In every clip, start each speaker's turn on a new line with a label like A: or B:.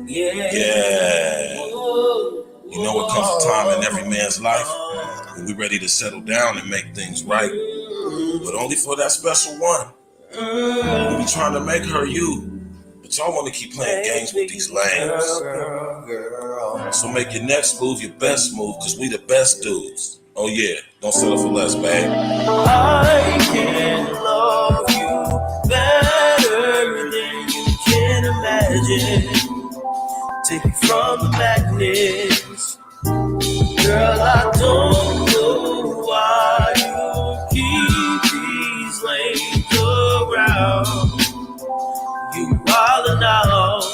A: Yeah. You know what comes a time in every man's life when we ready to settle down and make things right, but only for that special one. We be trying to make her you, but y'all want to keep playing games with these lames. So make your next move your best move, cause we the best dudes. Oh yeah, don't settle for less, babe.
B: I can love you better than you can imagine. Take you from the madness. Girl, I don't know why you keep these lanes around. You wildin' out.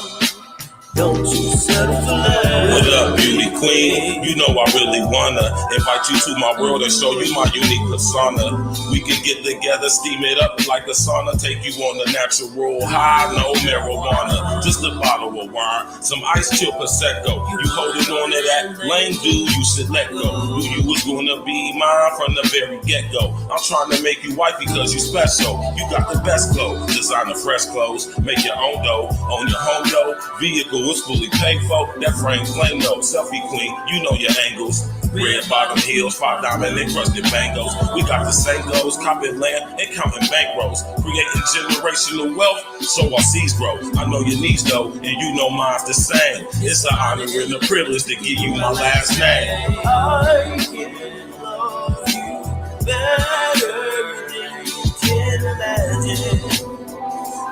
B: Don't you settle for less.
A: What up, beauty queen? You know I really wanna invite you to my world and show you my unique persona. We can get together, steam it up like a sauna, take you on the natural high, no marijuana. Just a bottle of wine, some ice chill Prosecco. You holding on to that lame dude, you should let go. Knew you was gonna be mine from the very get-go. I'm trying to make you white because you special. You got the best glow, designer fresh clothes, make your own dough, own your home dough. Vehicle was fully paid for, that frame flame though. Selfie queen, you know your angles. Red bottom heels, 5 diamond encrusted bangles. We got the same goals, copping land and counting bankrolls. Creating generational wealth, so our seeds grow. I know your needs though, and you know mine's the same. It's an honor and a privilege to give you my last name.
B: I can love you better than you can imagine.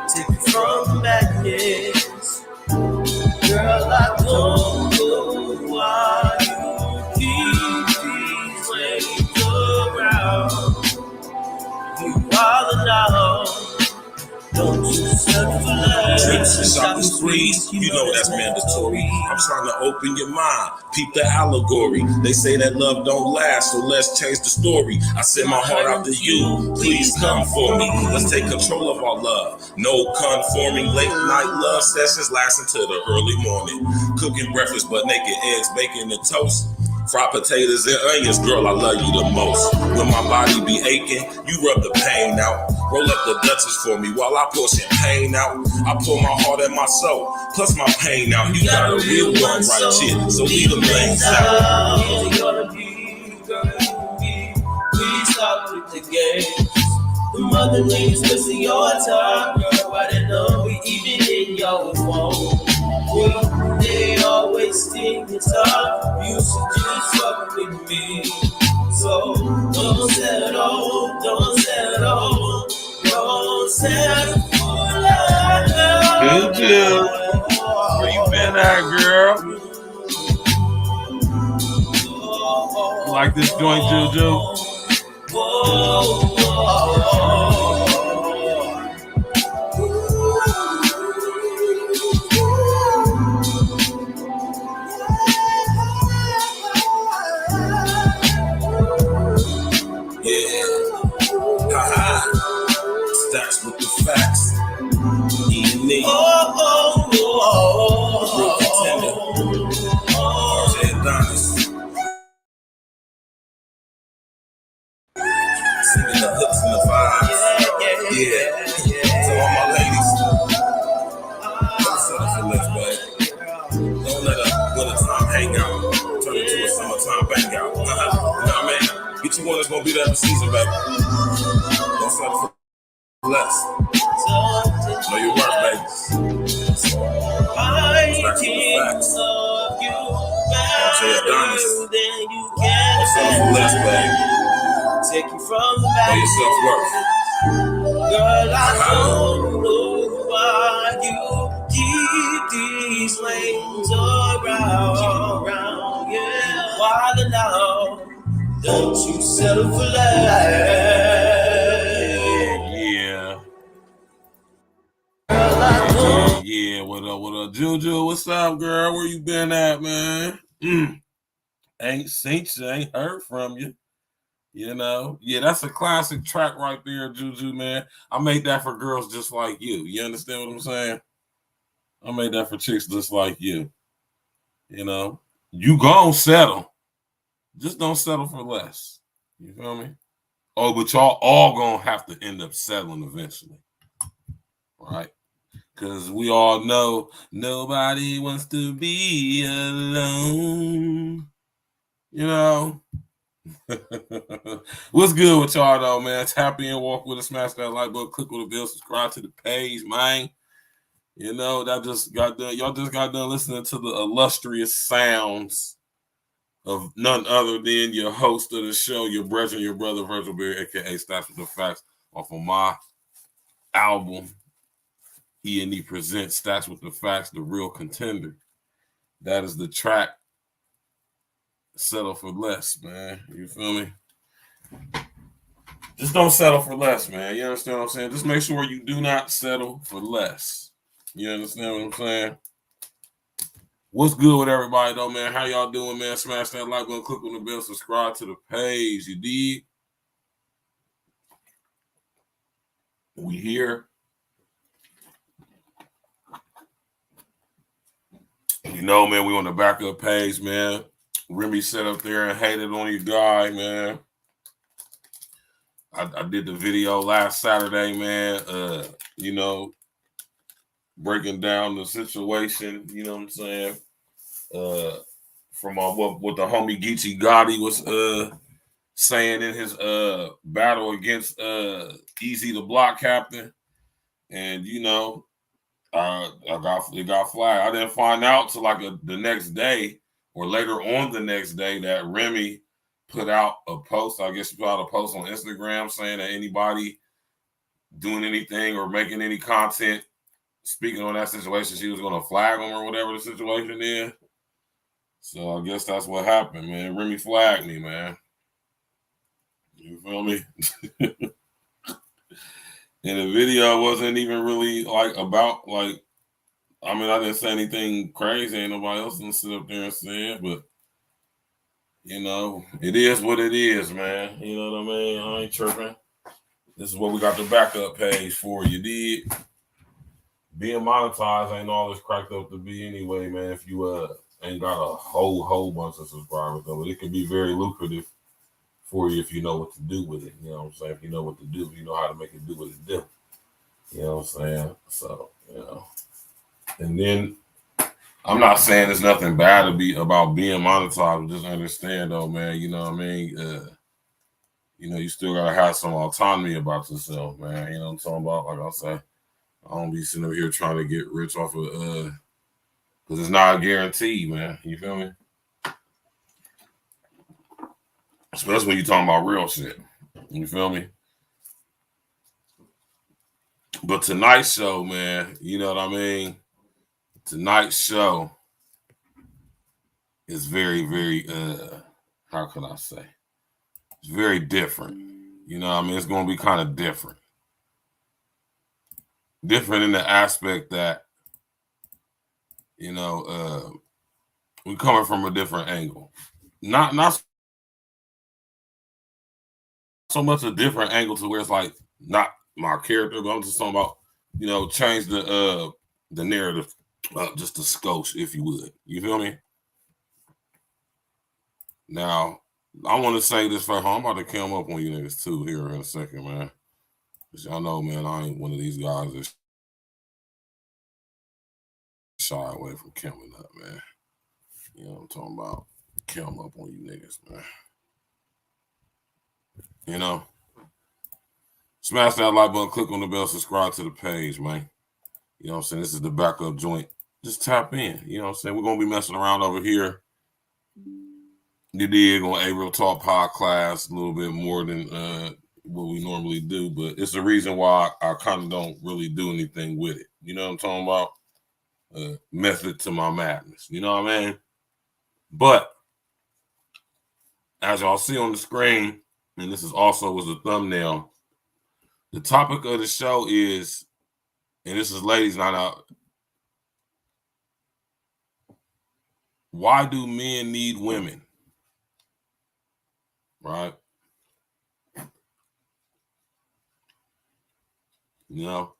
B: Take you from the madness. Girl, I don't know why you keep these lanes around. You wildin' out. Don't you settle for less.
A: Trips and shopping sprees, you know that's mandatory. I'm trying to open your mind, peep the allegory. They say that love don't last, so let's change the story. I send my heart out to you, please come for me. Let's take control of our love, no conforming. Late night love sessions lasting till the early morning. Cooking breakfast, but naked eggs, bacon and toast. Fried potatoes and onions, girl, I love you the most. When my body be aching, you rub the pain out. Roll up the Dutchess for me while I pour champagne out. I pour my heart and my soul, plus my pain out. You got a real one right here, so leave them lanes out.
B: You gotta be, girl, please stop with the games. The mother lanes wasting your time, girl. Why they know we even in your phone? They always think it's time. You should just fuck with me. So don't settle, don't settle, don't settle for love.
C: Juju, where you been at, girl? You like this joint, Juju?
A: Stacks with the facts. E&E. Real contender. RJ Adonis. Singing the hooks and the vibes. Yeah. So all my ladies, don't settle for less, babe. Don't let a wintertime hangout turn into a summertime bang out. You know what I mean? Get you one that's gonna be there for season, baby. Don't settle for less. Know your worth, baby.
B: I can love you better than you can.
A: Don't settle for less, baby.
B: Take you from the
A: Know
B: back.
A: your self-worth.
B: Girl, I don't know why you keep these lanes around. Yeah, why the now? Don't you settle for less.
C: Yeah, what up, Juju? What's up, girl? Where you been at, man? Ain't seen you, ain't heard from you. You know, yeah, that's a classic track right there, Juju, man. I made that for girls just like you. You understand what I'm saying? I made that for chicks just like you. You know, you gon' settle. Just don't settle for less. You feel me? Oh, but y'all all gonna have to end up settling eventually. Right? Because we all know nobody wants to be alone. You know? What's good with y'all, though, man? Tap in, walk with us, smash that like button, click on the bell, subscribe to the page, man. You know, that just got done. Y'all just got done listening to the illustrious sounds of none other than your host of the show, your brother, Virgil Berry, aka Stats with the Facts, off of my album. E&E presents Stats with the Facts, The Real Contender. That is the track. Settle for less, man. You feel me? Just don't settle for less, man. You understand what I'm saying? Just make sure you do not settle for less. You understand what I'm saying? What's good with everybody, though, man? How y'all doing, man? Smash that like button, click on the bell, subscribe to the page. You dig? We here. You know, man, we on the backup page, man. Remy sat up there and hated on your guy, man. I did the video last Saturday, man. You know, breaking down the situation, you know what I'm saying? From what the homie Geechee Gotti was saying in his battle against Easy the Block Captain. And, you know, it got flagged. I didn't find out till like the next day or later on the next day that Remy put out a post. I guess she put out a post on Instagram saying that anybody doing anything or making any content speaking on that situation, she was going to flag them or whatever the situation is. So I guess that's what happened, man. Remy flagged me, man. You feel me? And the video wasn't even really like about like, I mean, I didn't say anything crazy. Ain't nobody else didn't sit up there and say it, but you know, it is what it is, man. You know what I mean? I ain't tripping. This is what we got the backup page for. You did. Being monetized ain't all it's cracked up to be anyway, man. If you ain't got a whole bunch of subscribers, though, but it can be very lucrative for you if you know what to do with it. You know what I'm saying? If you know what to do, you know how to make it do what it do. You know what I'm saying? So, you know. And then I'm not saying there's nothing bad to be about being monetized, but just understand though, man, you know what I mean? You know, you still gotta have some autonomy about yourself, man. You know what I'm talking about? Like I say, I don't be sitting over here trying to get rich off of because it's not a guarantee, man. You feel me? Especially when you're talking about real shit. You feel me? But tonight's show, man, you know what I mean? Tonight's show is very, very, how can I say? It's very different. You know what I mean? It's going to be kind of different. Different in the aspect that, you know, we're coming from a different angle. Not so much a different angle to where it's like not my character, but I'm just talking about, you know, change the narrative just a skosh, if you would. You feel me? Now, I want to say this for I'm about to come up on you niggas too here in a second, man. Because y'all know, man, I ain't one of these guys that shy away from coming up, man. You know what I'm talking about? Come up on you niggas, man. You know? Smash that like button, click on the bell, subscribe to the page, man. You know what I'm saying? This is the backup joint. Just tap in. You know what I'm saying? We're going to be messing around over here. You dig on April Talk Podclass a little bit more than what we normally do, but it's the reason why I kind of don't really do anything with it. You know what I'm talking about? Method to my madness. You know what I mean? But as y'all see on the screen, and this is also was the thumbnail, the topic of the show is, and this is ladies night out, why do men need women? Right? You know?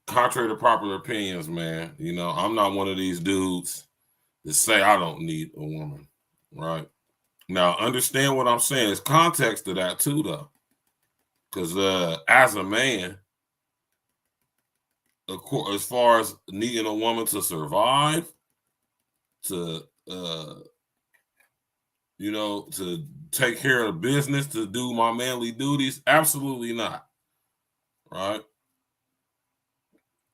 C: Contrary to popular opinions, man, you know, I'm not one of these dudes that say I don't need a woman, right? Now, understand what I'm saying. There's context to that too, though. Because as a man, as far as needing a woman to survive, to to take care of business, to do my manly duties, absolutely not. Right?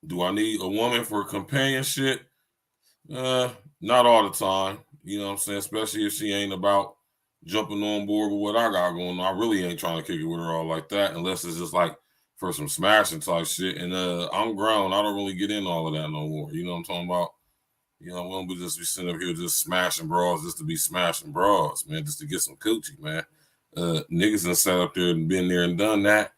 C: Do I need a woman for companionship? Not all the time. You know what I'm saying? Especially if she ain't about jumping on board with what I got going on. I really ain't trying to kick it with her all like that, unless it's just like for some smashing type shit. And I'm grown. I don't really get in all of that no more. You know what I'm talking about? You know, we don't just be sitting up here just smashing bras just to be smashing bras, man, just to get some coochie, man. Niggas done sat up there and been there and done that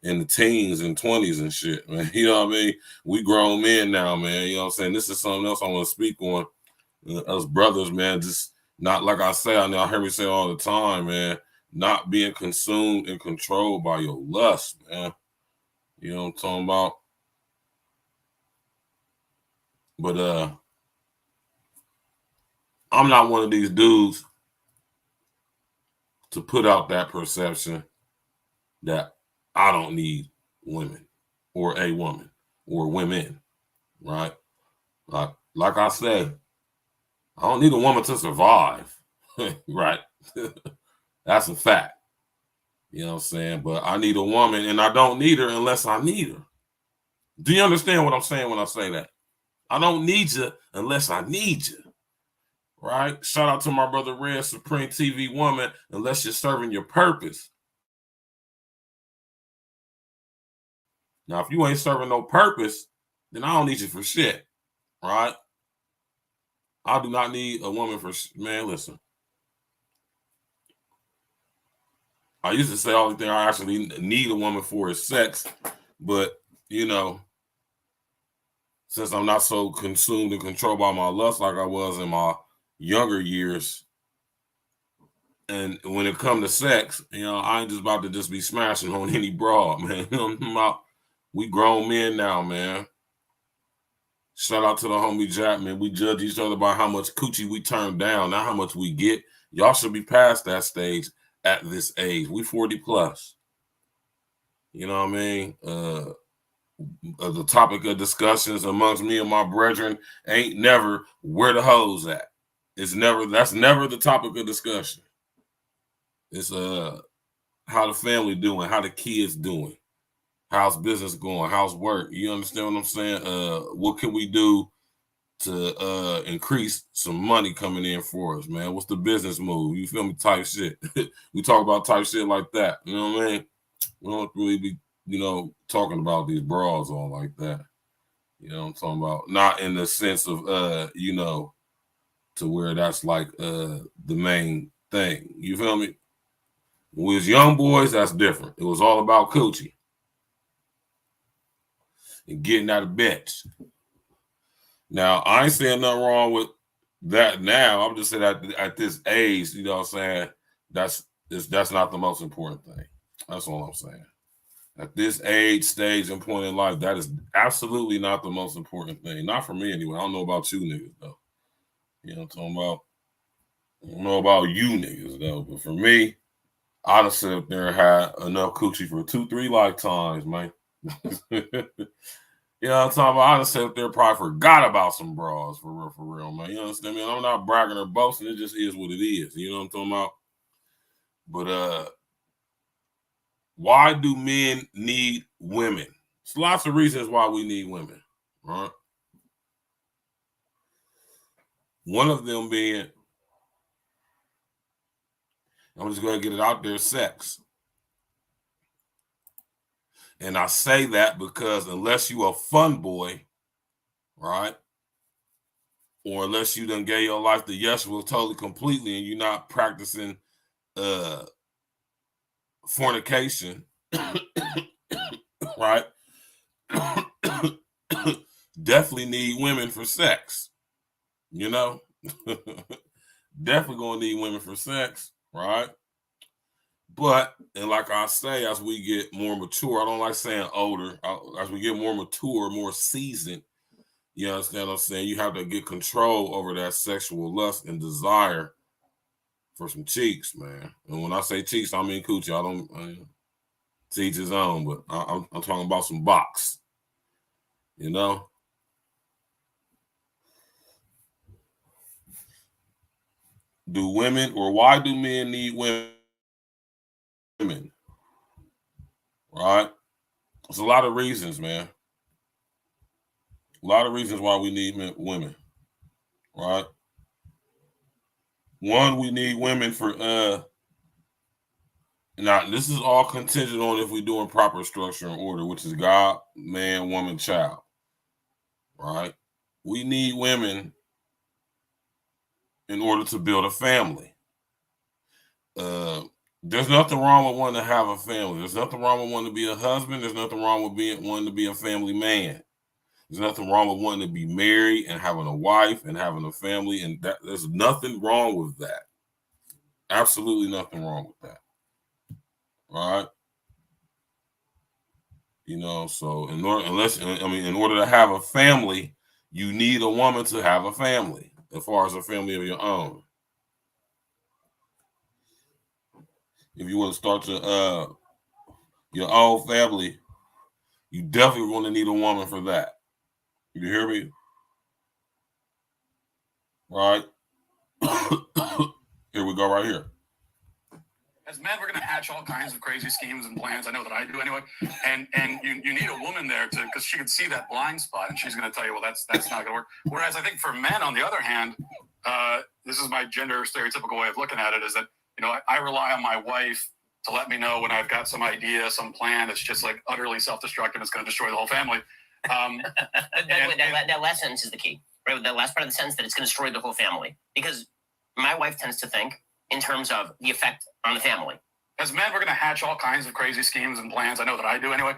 C: in the teens and 20s and shit, man. You know what I mean? We grown men now, man. You know what I'm saying? This is something else I want to speak on. Us brothers, man, just not, like I say, I know I hear me say all the time, man, not being consumed and controlled by your lust, man. You know what I'm talking about? But I'm not one of these dudes to put out that perception that I don't need women or a woman or women, right? Like I said, I don't need a woman to survive, right? That's a fact. You know what I'm saying? But I need a woman, and I don't need her unless I need her. Do you understand what I'm saying when I say that? I don't need you unless I need you, right? Shout out to my brother Red, Supreme TV Woman, unless you're serving your purpose. Now, if you ain't serving no purpose, then I don't need you for shit, right? I do not need a woman for man, listen. I used to say the only thing I actually need a woman for is sex, but, you know, since I'm not so consumed and controlled by my lust like I was in my younger years, and when it comes to sex, you know, I ain't just about to just be smashing on any broad, man. You know what I'm talking about? We grown men now, man. Shout out to the homie Jack, man. We judge each other by how much coochie we turn down, not how much we get. Y'all should be past that stage at this age. We 40 plus. You know what I mean? The topic of discussions amongst me and my brethren ain't never where the hoes at. That's never the topic of discussion. It's how the family doing, how the kids doing. How's business going? How's work? You understand what I'm saying? What can we do to increase some money coming in for us, man? What's the business move? You feel me? Type shit. We talk about type shit like that. You know what I mean? We don't really be, talking about these bras all like that. You know what I'm talking about? Not in the sense of, to where that's like the main thing. You feel me? When we was young boys, that's different. It was all about coochie and getting out of beds. Now, I ain't saying nothing wrong with that now. I'm just saying that at this age, you know what I'm saying, that's not the most important thing. That's all I'm saying. At this age, stage, and point in life, that is absolutely not the most important thing. Not for me anyway. I don't know about you niggas, though. You know what I'm talking about? I don't know about you niggas, though. But for me, I'd have sat up there and had enough coochie for 2-3 lifetimes, man. You know what I'm talking about? I just sat there, probably forgot about some bras, for real, man. You understand me? I'm not bragging or boasting. It just is what it is. You know what I'm talking about? But why do men need women? There's lots of reasons why we need women, right? One of them being, I'm just going to get it out there, sex. And I say that because unless you a fun boy, right? Or unless you done gave your life to Yeshua totally completely and you're not practicing fornication, right? Definitely need women for sex, you know? Definitely gonna need women for sex, right? But, and like I say, as we get more mature, I don't like saying older, as we get more mature, more seasoned, you understand what I'm saying? You have to get control over that sexual lust and desire for some cheeks, man. And when I say cheeks, I mean coochie. To each his own, but I'm talking about some box. You know? Do women, or why do men need women? Right? There's a lot of reasons, man. A lot of reasons why we need women. Right? One, we need women for now this is all contingent on if we're doing proper structure and order, which is God, man, woman, child. Right? We need women in order to build a family. There's nothing wrong with wanting to have a family. There's nothing wrong with wanting to be a husband. There's nothing wrong with wanting to be a family man. There's nothing wrong with wanting to be married and having a wife and having a family, and that there's nothing wrong with that. Absolutely nothing wrong with that. All right. You know, so in order to have a family, you need a woman to have a family, as far as a family of your own. If you want to start your own family, you definitely want to need a woman for that. You hear me? Right? Here we go right here.
D: As men, we're going to hatch all kinds of crazy schemes and plans. I know that I do anyway. And you need a woman there because she can see that blind spot, and she's going to tell you, well, that's not going to work. Whereas I think for men, on the other hand, this is my gender stereotypical way of looking at it, is that, you know, I rely on my wife to let me know when I've got some idea, some plan that's just like utterly self-destructive. It's going to destroy the whole family.
E: That last sentence is the key, right? The last part of the sentence, that it's going to destroy the whole family, because my wife tends to think in terms of the effect on the family.
D: As men, we're going to hatch all kinds of crazy schemes and plans. I know that I do anyway.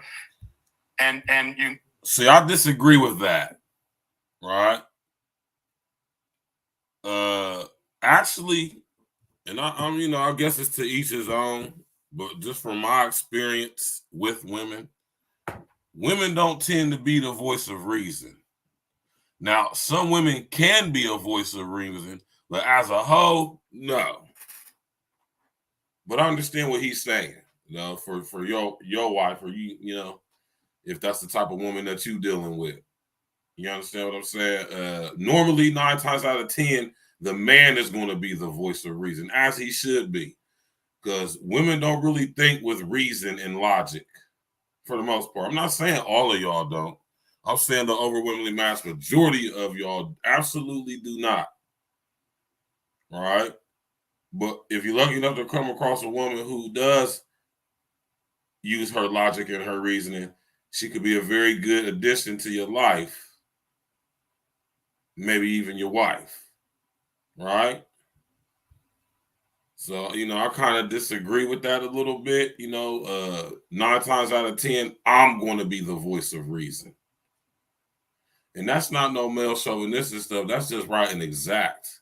D: And you
C: see, I disagree with that, right? Actually, and I'm, you know, I guess it's to each his own, but just from my experience with women, women don't tend to be the voice of reason. Now, some women can be a voice of reason, but as a whole, no. But I understand what he's saying, you know, for your wife, or you know, if that's the type of woman that you dealing with. You understand what I'm saying? Normally, 9 times out of 10, the man is going to be the voice of reason, as he should be, because women don't really think with reason and logic for the most part. I'm not saying all of y'all don't. I'm saying the overwhelmingly mass majority of y'all absolutely do not. All right? But if you're lucky enough to come across a woman who does use her logic and her reasoning, she could be a very good addition to your life. Maybe even your wife. Right? So, you know, I kind of disagree with that a little bit. You know, 9 times out of 10, I'm going to be the voice of reason. And that's not no male chauvinistic stuff. That's just right and exact.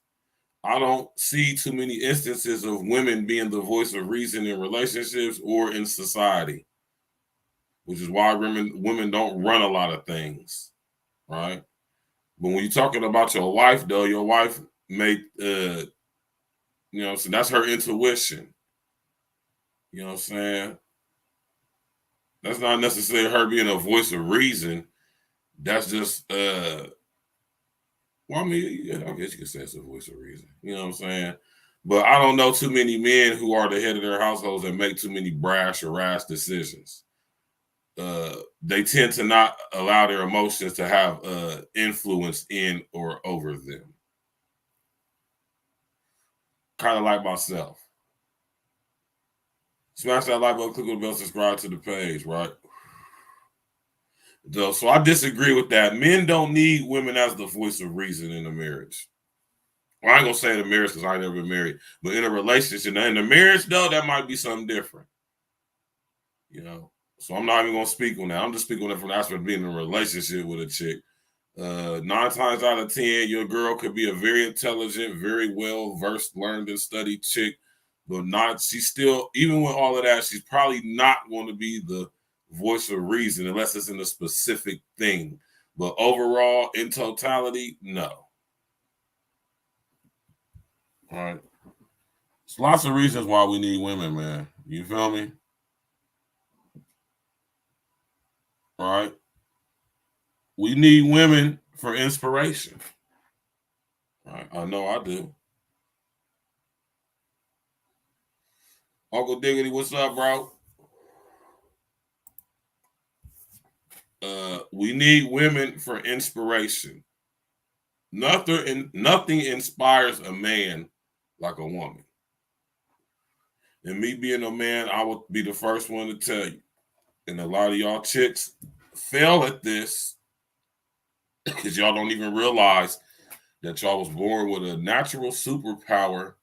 C: I don't see too many instances of women being the voice of reason in relationships or in society, which is why women don't run a lot of things, right? But when you're talking about your wife, though, your wife may, you know, so that's her intuition. You know what I'm saying? That's not necessarily her being a voice of reason. That's just, well, I mean, yeah, I guess you could say it's a voice of reason. You know what I'm saying? But I don't know too many men who are the head of their households that make too many brash or rash decisions. They tend to not allow their emotions to have influence in or over them. Kind of like myself. Smash that like button, click on the bell, subscribe to the page, right? So I disagree with that. Men don't need women as the voice of reason in a marriage. Well, I ain't gonna say in a marriage because I ain't never been married, but in a relationship, in a marriage, though, that might be something different. You know, so I'm not even gonna speak on that. I'm just speaking on it from the aspect of being in a relationship with a chick. 9 times out of 10, your girl could be a very intelligent, very well versed, learned and studied chick, but she's still, even with all of that, she's probably not going to be the voice of reason unless it's in a specific thing. But overall, in totality, no. All right. There's lots of reasons why we need women, man. You feel me? All right. We need women for inspiration. All right. I know I do. Uncle Diggity, what's up, bro? We need women for inspiration. Nothing inspires a man like a woman. And me being a man, I would be the first one to tell you. And a lot of y'all chicks fail at this because y'all don't even realize that y'all was born with a natural superpower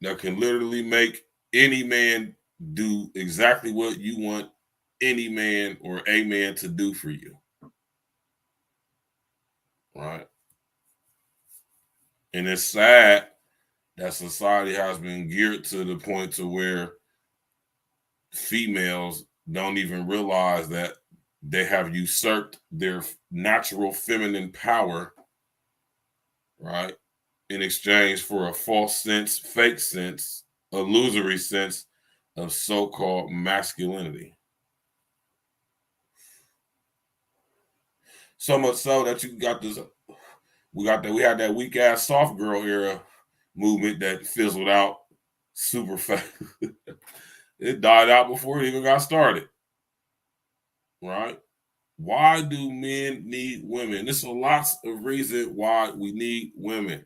C: that can literally make any man do exactly what you want any man or a man to do for you. Right? And it's sad that society has been geared to the point to where females don't even realize that they have usurped their natural feminine power, right, in exchange for a false sense, fake sense, illusory sense of so-called masculinity. So much so that you got this, we had that weak ass soft girl era movement that fizzled out super fast. It died out before it even got started. Right? Why do men need women? There's a lot of reason why we need women.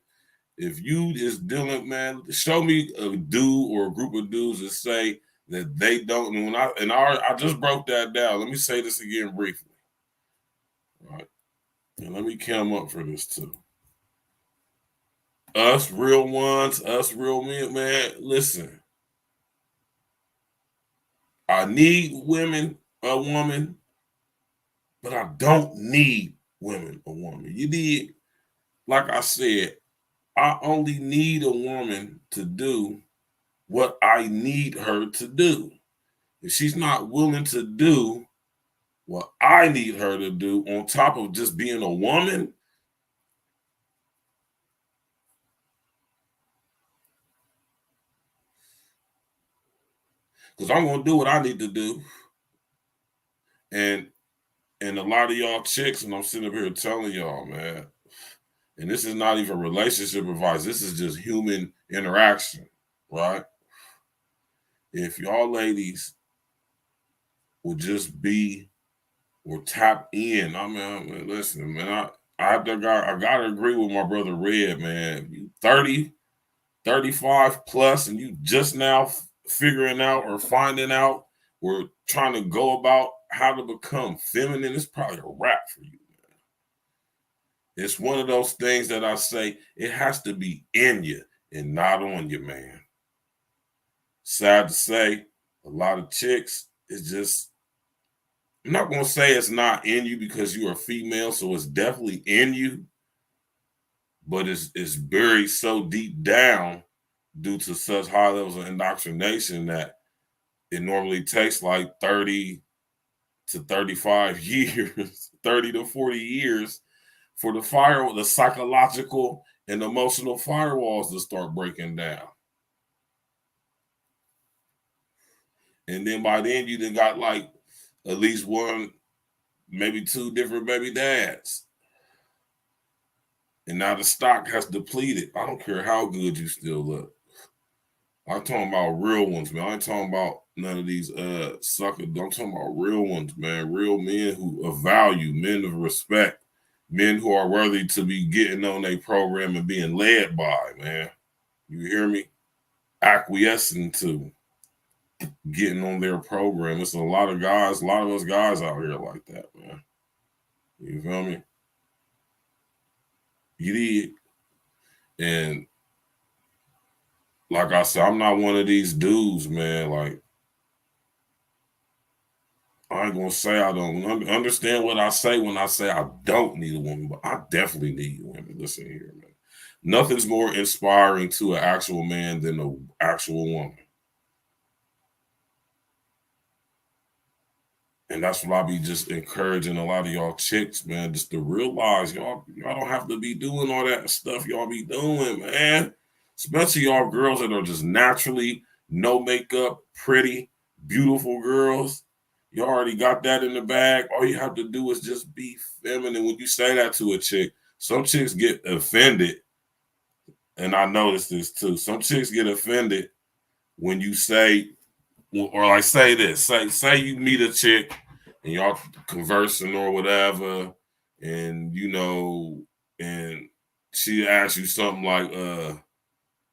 C: If you is dealing, man, show me a dude or a group of dudes that say that they don't. And I just broke that down. Let me say this again briefly. All right. And let me come up for this too. Us real ones, us real men, man, listen. I need a woman, but I don't need women, a woman. You need, like I said, I only need a woman to do what I need her to do. If she's not willing to do what I need her to do on top of just being a woman, because I'm going to do what I need to do. And a lot of y'all chicks, and I'm sitting up here telling y'all, man, and this is not even relationship advice. This is just human interaction, right? If y'all ladies would just be or tap in, I mean listen, man, I gotta agree with my brother Red, man. You 30, 35 plus, and you just now figuring out or finding out or trying to go about how to become feminine, it's probably a wrap for you, man. It's one of those things that I say it has to be in you and not on you, man. Sad to say, a lot of chicks, it's just, I'm not going to say it's not in you because you are female, so it's definitely in you, but it's buried so deep down due to such high levels of indoctrination that it normally takes like 30 to 35 years, 30 to 40 years for the psychological and emotional firewalls to start breaking down. And then by then you done got like at least one, maybe two different baby dads. And now the stock has depleted. I don't care how good you still look. I'm talking about real ones, man. I ain't talking about none of these suckers. I'm talking about real ones, man. Real men who of value, men of respect, men who are worthy to be getting on a program and being led by, man. You hear me? Acquiescing to getting on their program. It's a lot of guys, a lot of us guys out here like that, man. You feel me? You did. And like I said, I'm not one of these dudes, man. Like, I ain't gonna say I don't understand what I say when I say I don't need a woman, but I definitely need women. Listen here, man. Nothing's more inspiring to an actual man than an actual woman. And that's what I be just encouraging a lot of y'all chicks, man, just to realize y'all don't have to be doing all that stuff y'all be doing, man. Especially y'all girls that are just naturally no makeup, pretty, beautiful girls. You already got that in the bag. All you have to do is just be feminine. When you say that to a chick, some chicks get offended. And I noticed this too. Some chicks get offended when you say, or like say this, say you meet a chick and y'all conversing or whatever, and and she asks you something like,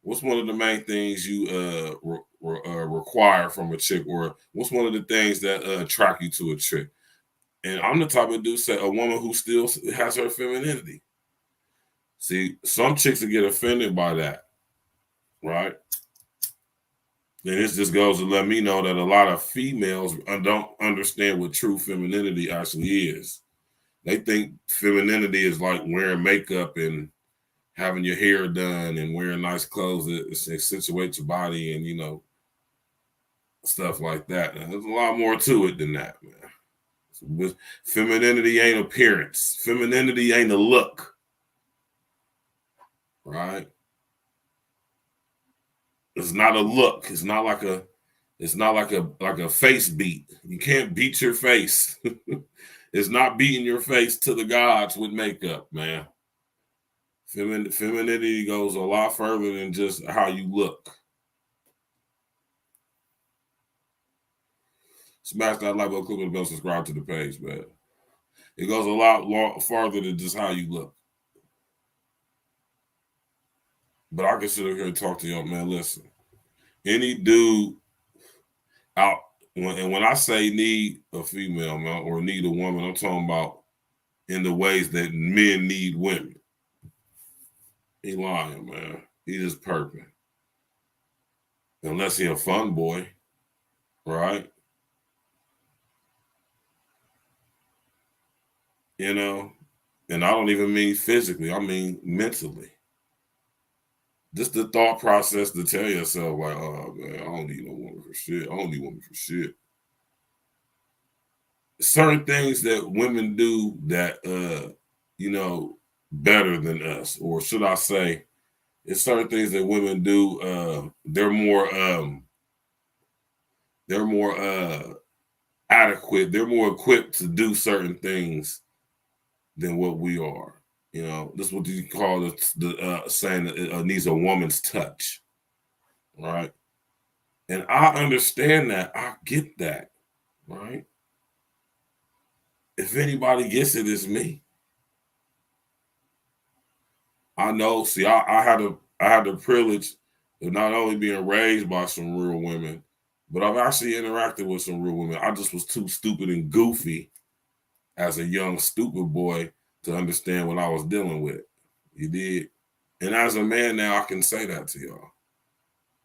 C: what's one of the main things you require from a chick, or what's one of the things that attract you to a chick? And I'm the type of dude say a woman who still has her femininity. See, some chicks will get offended by that, right? And this just goes to let me know that a lot of females don't understand what true femininity actually is. They think femininity is like wearing makeup and having your hair done and wearing nice clothes that accentuate your body and, stuff like that. Now, there's a lot more to it than that, man. Femininity ain't appearance. Femininity ain't a look, right? It's not a look. It's not like a face beat. You can't beat your face. It's not beating your face to the gods with makeup, man. Femininity goes a lot further than just how you look. Smash that like button, click on the bell, subscribe to the page, man. It goes a lot farther than just how you look. But I can sit up here and talk to y'all, man. Listen, any dude out, when I say need a female, man, or need a woman, I'm talking about in the ways that men need women. He lying, man. He just perping. Unless he a fun boy, right? And I don't even mean physically. I mean mentally. Just the thought process to tell yourself, like, oh, man, I don't need no woman for shit. I don't need woman for shit. Certain things that women do that, better than us, or should I say, it's certain things that women do. They're more adequate. They're more equipped to do certain things than what we are. This is what you call the saying that it needs a woman's touch, right? And I understand that. I get that, right? If anybody gets it, it's me. I know. See, I had the privilege of not only being raised by some real women, but I've actually interacted with some real women. I just was too stupid and goofy as a young, stupid boy to understand what I was dealing with. You did. And as a man now, I can say that to y'all.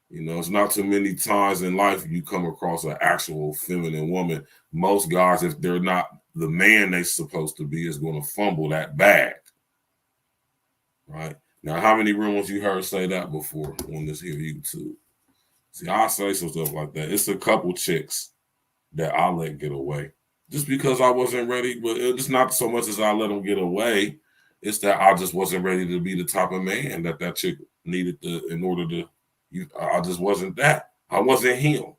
C: It's not too many times in life you come across an actual feminine woman. Most guys, if they're not the man they're supposed to be, is going to fumble that bag. Right? Now, how many rumors you heard say that before on this here YouTube? See, I say some stuff like that. It's a couple chicks that I let get away. Just because I wasn't ready, but it's not so much as I let them get away. It's that I just wasn't ready to be the type of man that chick needed in order to. I just wasn't that. I wasn't him.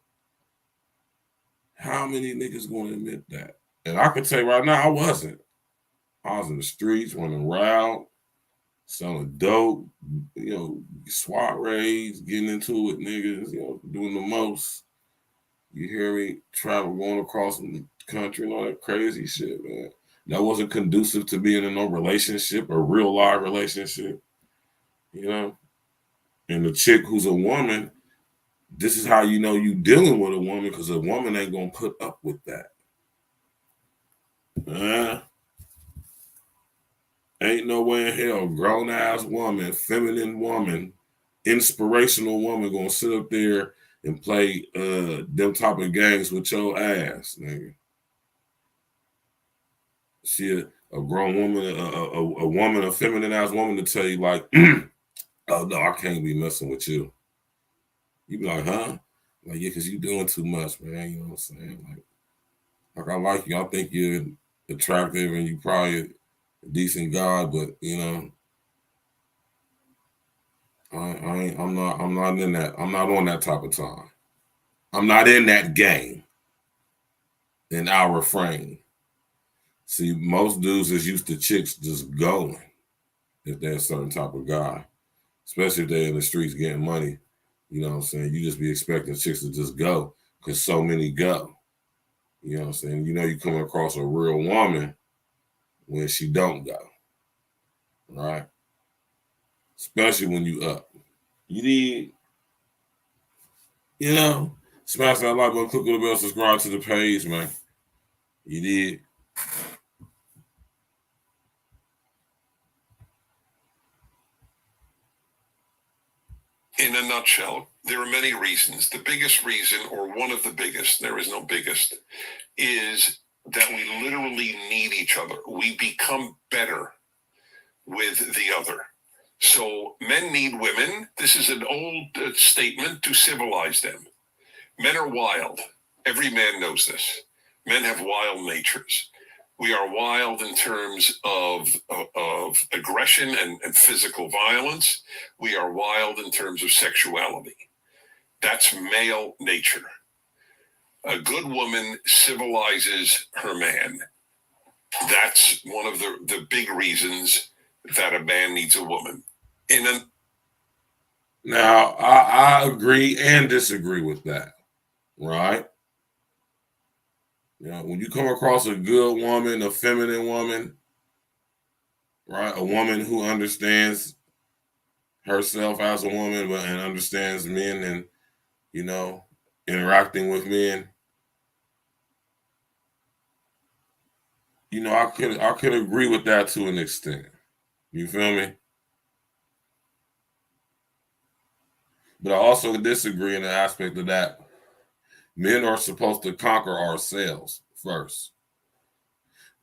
C: How many niggas going to admit that? And I can tell you right now, I wasn't. I was in the streets running around, selling dope, SWAT raids, getting into it, niggas, doing the most. You hear me? Travel, going across the country and all that crazy shit, man. That wasn't conducive to being in a relationship, a real live relationship, And the chick who's a woman, this is how you know you dealing with a woman, because a woman ain't gonna put up with that. Ain't no way in hell grown ass woman, feminine woman, inspirational woman gonna sit up there and play them type of games with your ass, nigga. She a grown woman, a woman, a feminine ass woman to tell you like, oh no, I can't be messing with you. You be like, huh? Like, yeah, because you doing too much, man. You know what I'm saying? Like I like you. I think you're attractive and you probably a decent guy, but I'm not in that. I'm not on that type of time. I'm not in that game. in our frame. See, most dudes is used to chicks just going if they're a certain type of guy, especially if they're in the streets getting money. You know what I'm saying? You just be expecting chicks to just go because so many go. You know what I'm saying? You know you come across a real woman when she don't go, right? Especially when you up. You need, you know, smash that like button, click on the bell, subscribe to the page, man. You did.
F: In a nutshell, there are many reasons. The biggest reason, or one of the biggest, there is no biggest, is that we literally need each other. We become better with the other. So men need women. This is an old statement to civilize them. Men are wild. Every man knows this. Men have wild natures. We are wild in terms of aggression and physical violence. We are wild in terms of sexuality. That's male nature. A good woman civilizes her man. That's one of the big reasons that a man needs a woman.
C: Now, I agree and disagree with that, right? You know, when you come across a good woman, a feminine woman, right? A woman who understands herself as a woman and understands men and, you know, interacting with men. You know, I could agree with that to an extent. You feel me? But I also disagree in the aspect of that. Men are supposed to conquer ourselves first.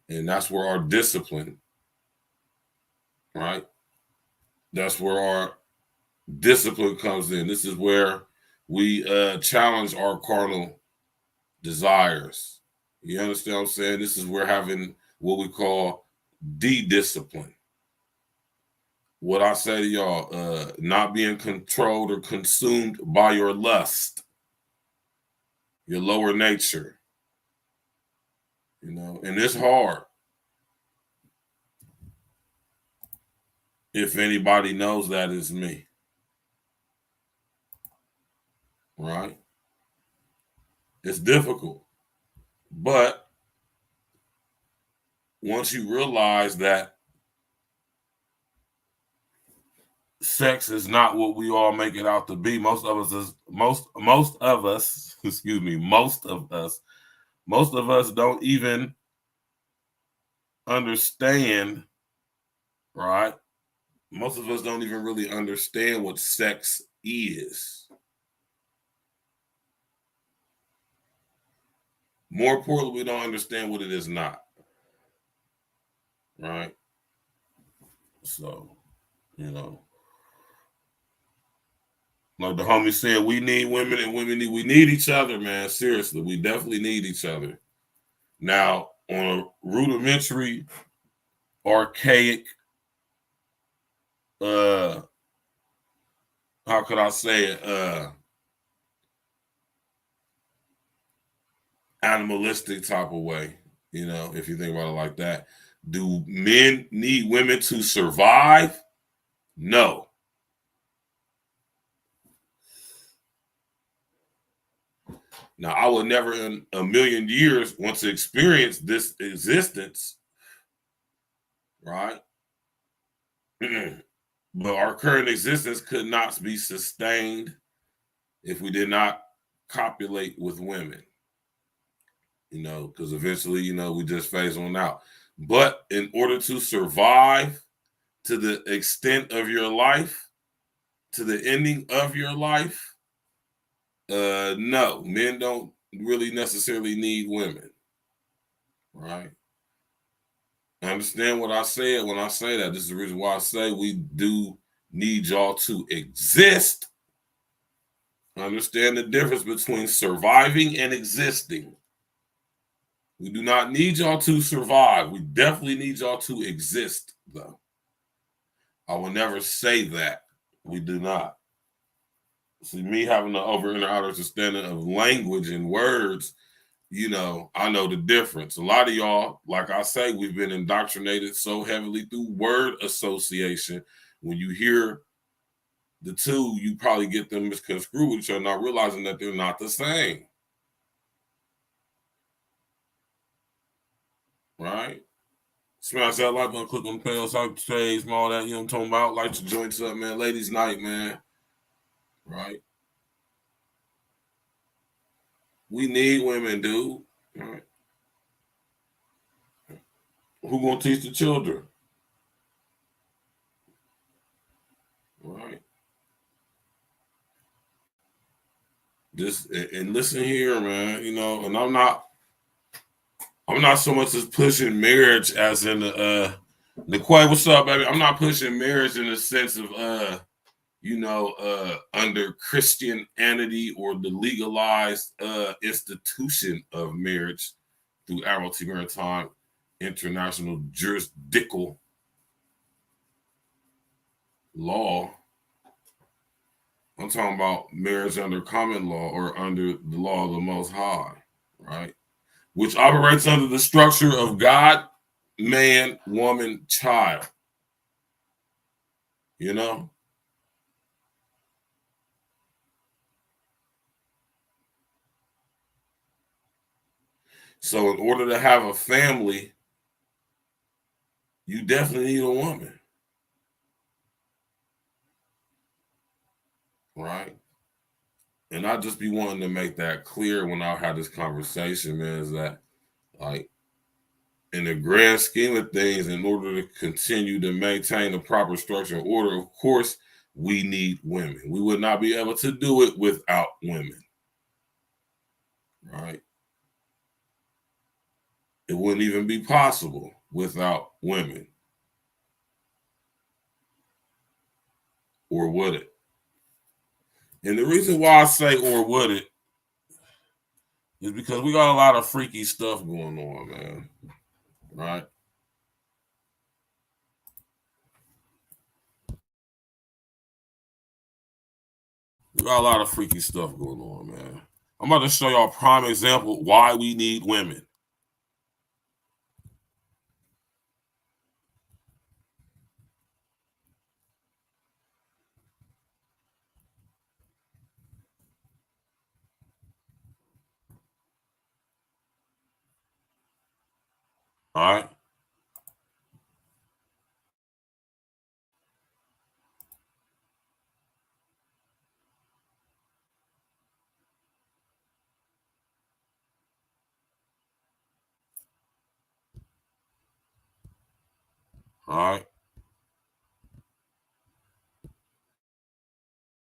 C: And that's where our discipline, right? That's where our discipline comes in. This is where we challenge our carnal desires. You understand what I'm saying? This is where having what we call de-discipline. What I say to y'all, not being controlled or consumed by your lust, your lower nature. You know, and it's hard. If anybody knows that, it's me. Right? It's difficult. But once you realize that sex is not what we all make it out to be, most of us don't even understand, right? Most of us don't even really understand what sex is. More importantly, we don't understand what it is not. Right? So, you know, like the homie said, we need women and we need each other, man. Seriously, we definitely need each other. Now, on a rudimentary, archaic, how could I say it? Animalistic type of way, you know, if you think about it like that. Do men need women to survive? No. Now, I would never in a million years want to experience this existence, right? But our current existence could not be sustained if we did not copulate with women, you know, because eventually, you know, we just phase on out. But in order to survive to the extent of your life, to the ending of your life, no, men don't really necessarily need women, right? I understand what I said when I say that. This is the reason why I say we do need y'all to exist. Understand the difference between surviving and existing. We do not need y'all to survive. We definitely need y'all to exist, though. I will never say that. We do not. See, me having the over and outer understanding of language and words you know, I know the difference. A lot of y'all, like I say, we've been indoctrinated so heavily through word association. When you hear the two, you probably get them misconstrued with each other, not realizing that they're not the same. Right? Smash that like button, click on the bell, side page, and all that. You know what I'm talking about? Light your joints up, man. Ladies' night, man. Right? We need women, dude. Right? Who gonna teach the children? Right? Just and listen here, man. You know, and I'm not so much as pushing marriage as in the Quay, what's up, baby? I'm not pushing marriage in the sense of under Christianity or the legalized institution of marriage through Admiralty Maritime International Jurisdictional Law. I'm talking about marriage under common law or under the law of the Most High, right? Which operates under the structure of God, man, woman, child. You know? So in order to have a family, you definitely need a woman. Right? And I just be wanting to make that clear when I had this conversation, man, is that like in the grand scheme of things, in order to continue to maintain the proper structure and order, of course, we need women. We would not be able to do it without women. Right? It wouldn't even be possible without women. Or would it? And the reason why I say or would it is because we got a lot of freaky stuff going on, man. Right? We got a lot of freaky stuff going on, man. I'm about to show y'all a prime example why we need women. All right? All right?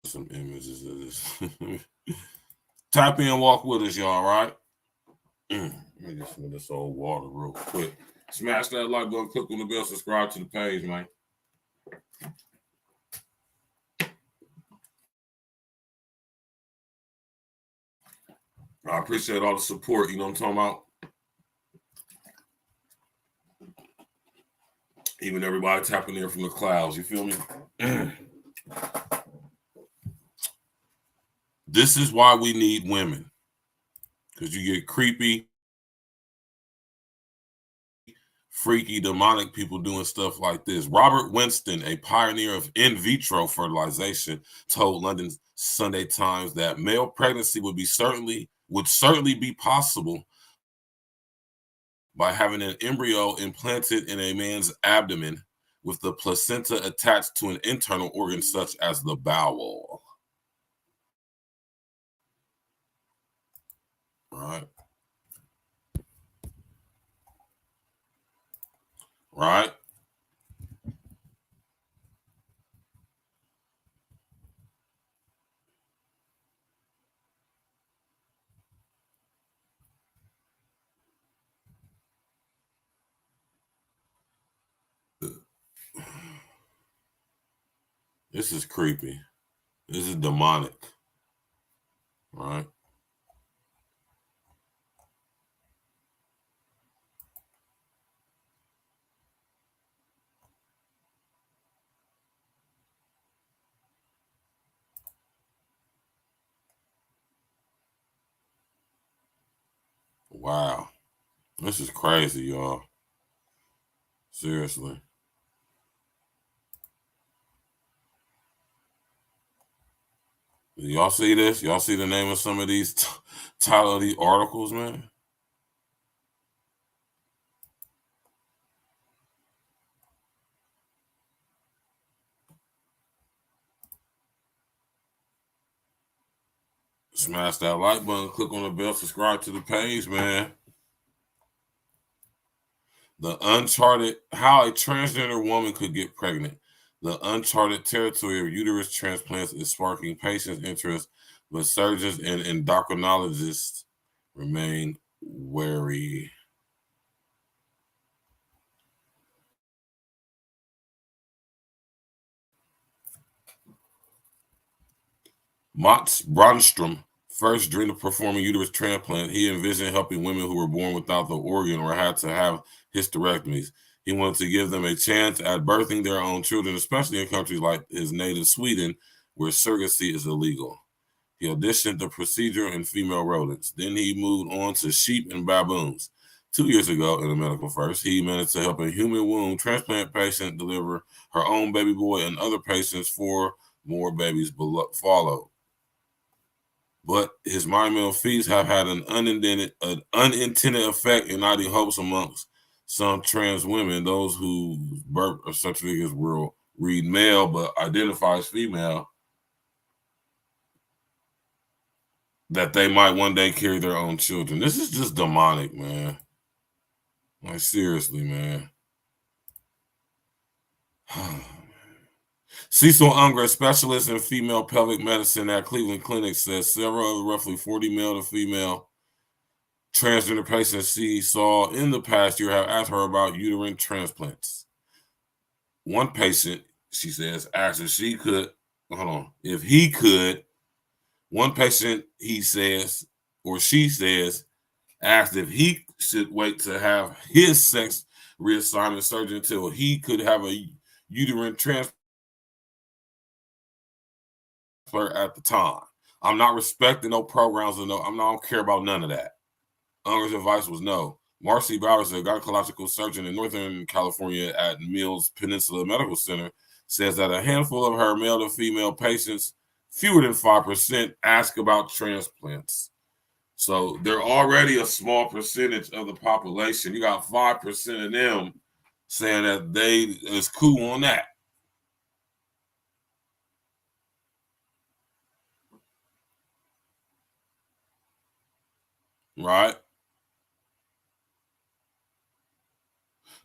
C: Some images of this. Tap in, walk with us, y'all, right? Let me just smell this old water real quick. Smash that like button, click on the bell, subscribe to the page, man. I appreciate all the support, you know what I'm talking about? Even everybody tapping in from the clouds, you feel me? This is why we need women. Because you get creepy, freaky, demonic people doing stuff like this. Robert Winston, a pioneer of in vitro fertilization, told London Sunday Times that male pregnancy would certainly be possible by having an embryo implanted in a man's abdomen with the placenta attached to an internal organ such as the bowel. Right? Right? This is creepy. This is demonic. Right? Wow. This is crazy, y'all. Seriously. Y'all see this? Y'all see the name of some of these title of these articles, man? Smash that like button, click on the bell, subscribe to the page, man. How a transgender woman could get pregnant. The uncharted territory of uterus transplants is sparking patients' interest, but surgeons and endocrinologists remain wary. Mats Brandstrom first dreamed of performing uterus transplant. He envisioned helping women who were born without the organ or had to have hysterectomies. He wanted to give them a chance at birthing their own children, especially in countries like his native Sweden, where surrogacy is illegal. He auditioned the procedure in female rodents. Then he moved on to sheep and baboons. 2 years ago, in a medical first, he managed to help a human womb transplant patient deliver her own baby boy, and other patients 4 more babies followed. But his monumental feats have had an unintended effect, igniting hopes amongst some trans women, those whose birth certificates will read male but identifies female, that they might one day carry their own children. This is just demonic, man. Like, seriously, man. Cecil Unger, a specialist in female pelvic medicine at Cleveland Clinic, says several of the roughly 40 male to female transgender patients she saw in the past year have asked her about uterine transplants. One patient, she says, asked if she could, if he could. One patient, he says, or she says, asked if he should wait to have his sex reassignment surgery until he could have a uterine transplant at the time. I'm not respecting no programs or I don't care about none of that. Unger's advice was no. Marcy Bowers, a gynecological surgeon in Northern California at Mills Peninsula Medical Center, says that a handful of her male to female patients, fewer than 5%, ask about transplants. So they're already a small percentage of the population. You got 5% of them saying that they is cool on that. Right?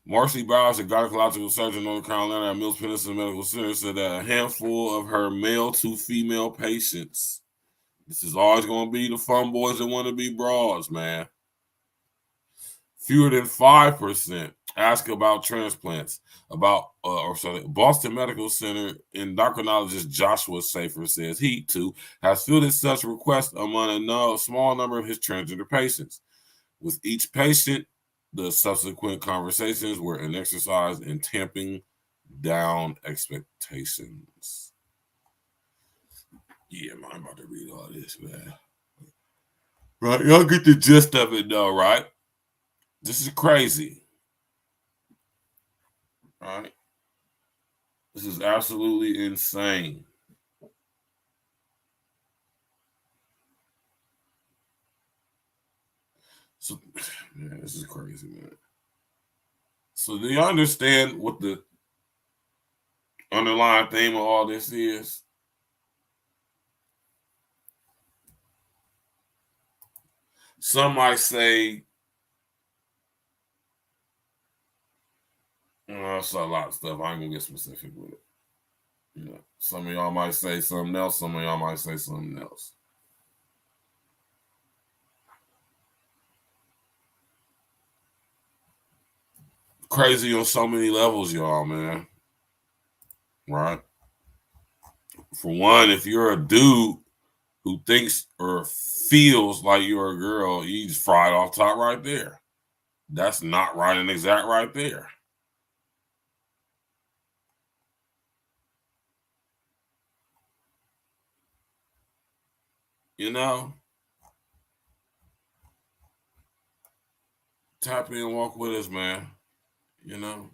C: Marcy Bowers, a gynecological surgeon in North Carolina at Mills Peninsula Medical Center, said that a handful of her male to female patients, this is always going to be the fun boys that want to be broads, man. Fewer than 5% ask about transplants. Boston Medical Center endocrinologist Joshua Safer says he, too, has fielded such requests among a small number of his transgender patients. With each patient, the subsequent conversations were an exercise in tamping down expectations. Yeah, man, I'm about to read all this, man. Right, y'all get the gist of it, though, right? This is crazy. All right? This is absolutely insane. So, man, this is crazy, man. So, do you understand what the underlying theme of all this is? Some might say, it's a lot of stuff. I ain't gonna get specific with it. You know, some of y'all might say something else. Some of y'all might say something else. Crazy on so many levels, y'all, man. Right? For one, if you're a dude who thinks or feels like you're a girl, you just fried off top right there. That's not right and exact right there. You know? tap in, walk with us, man. You know.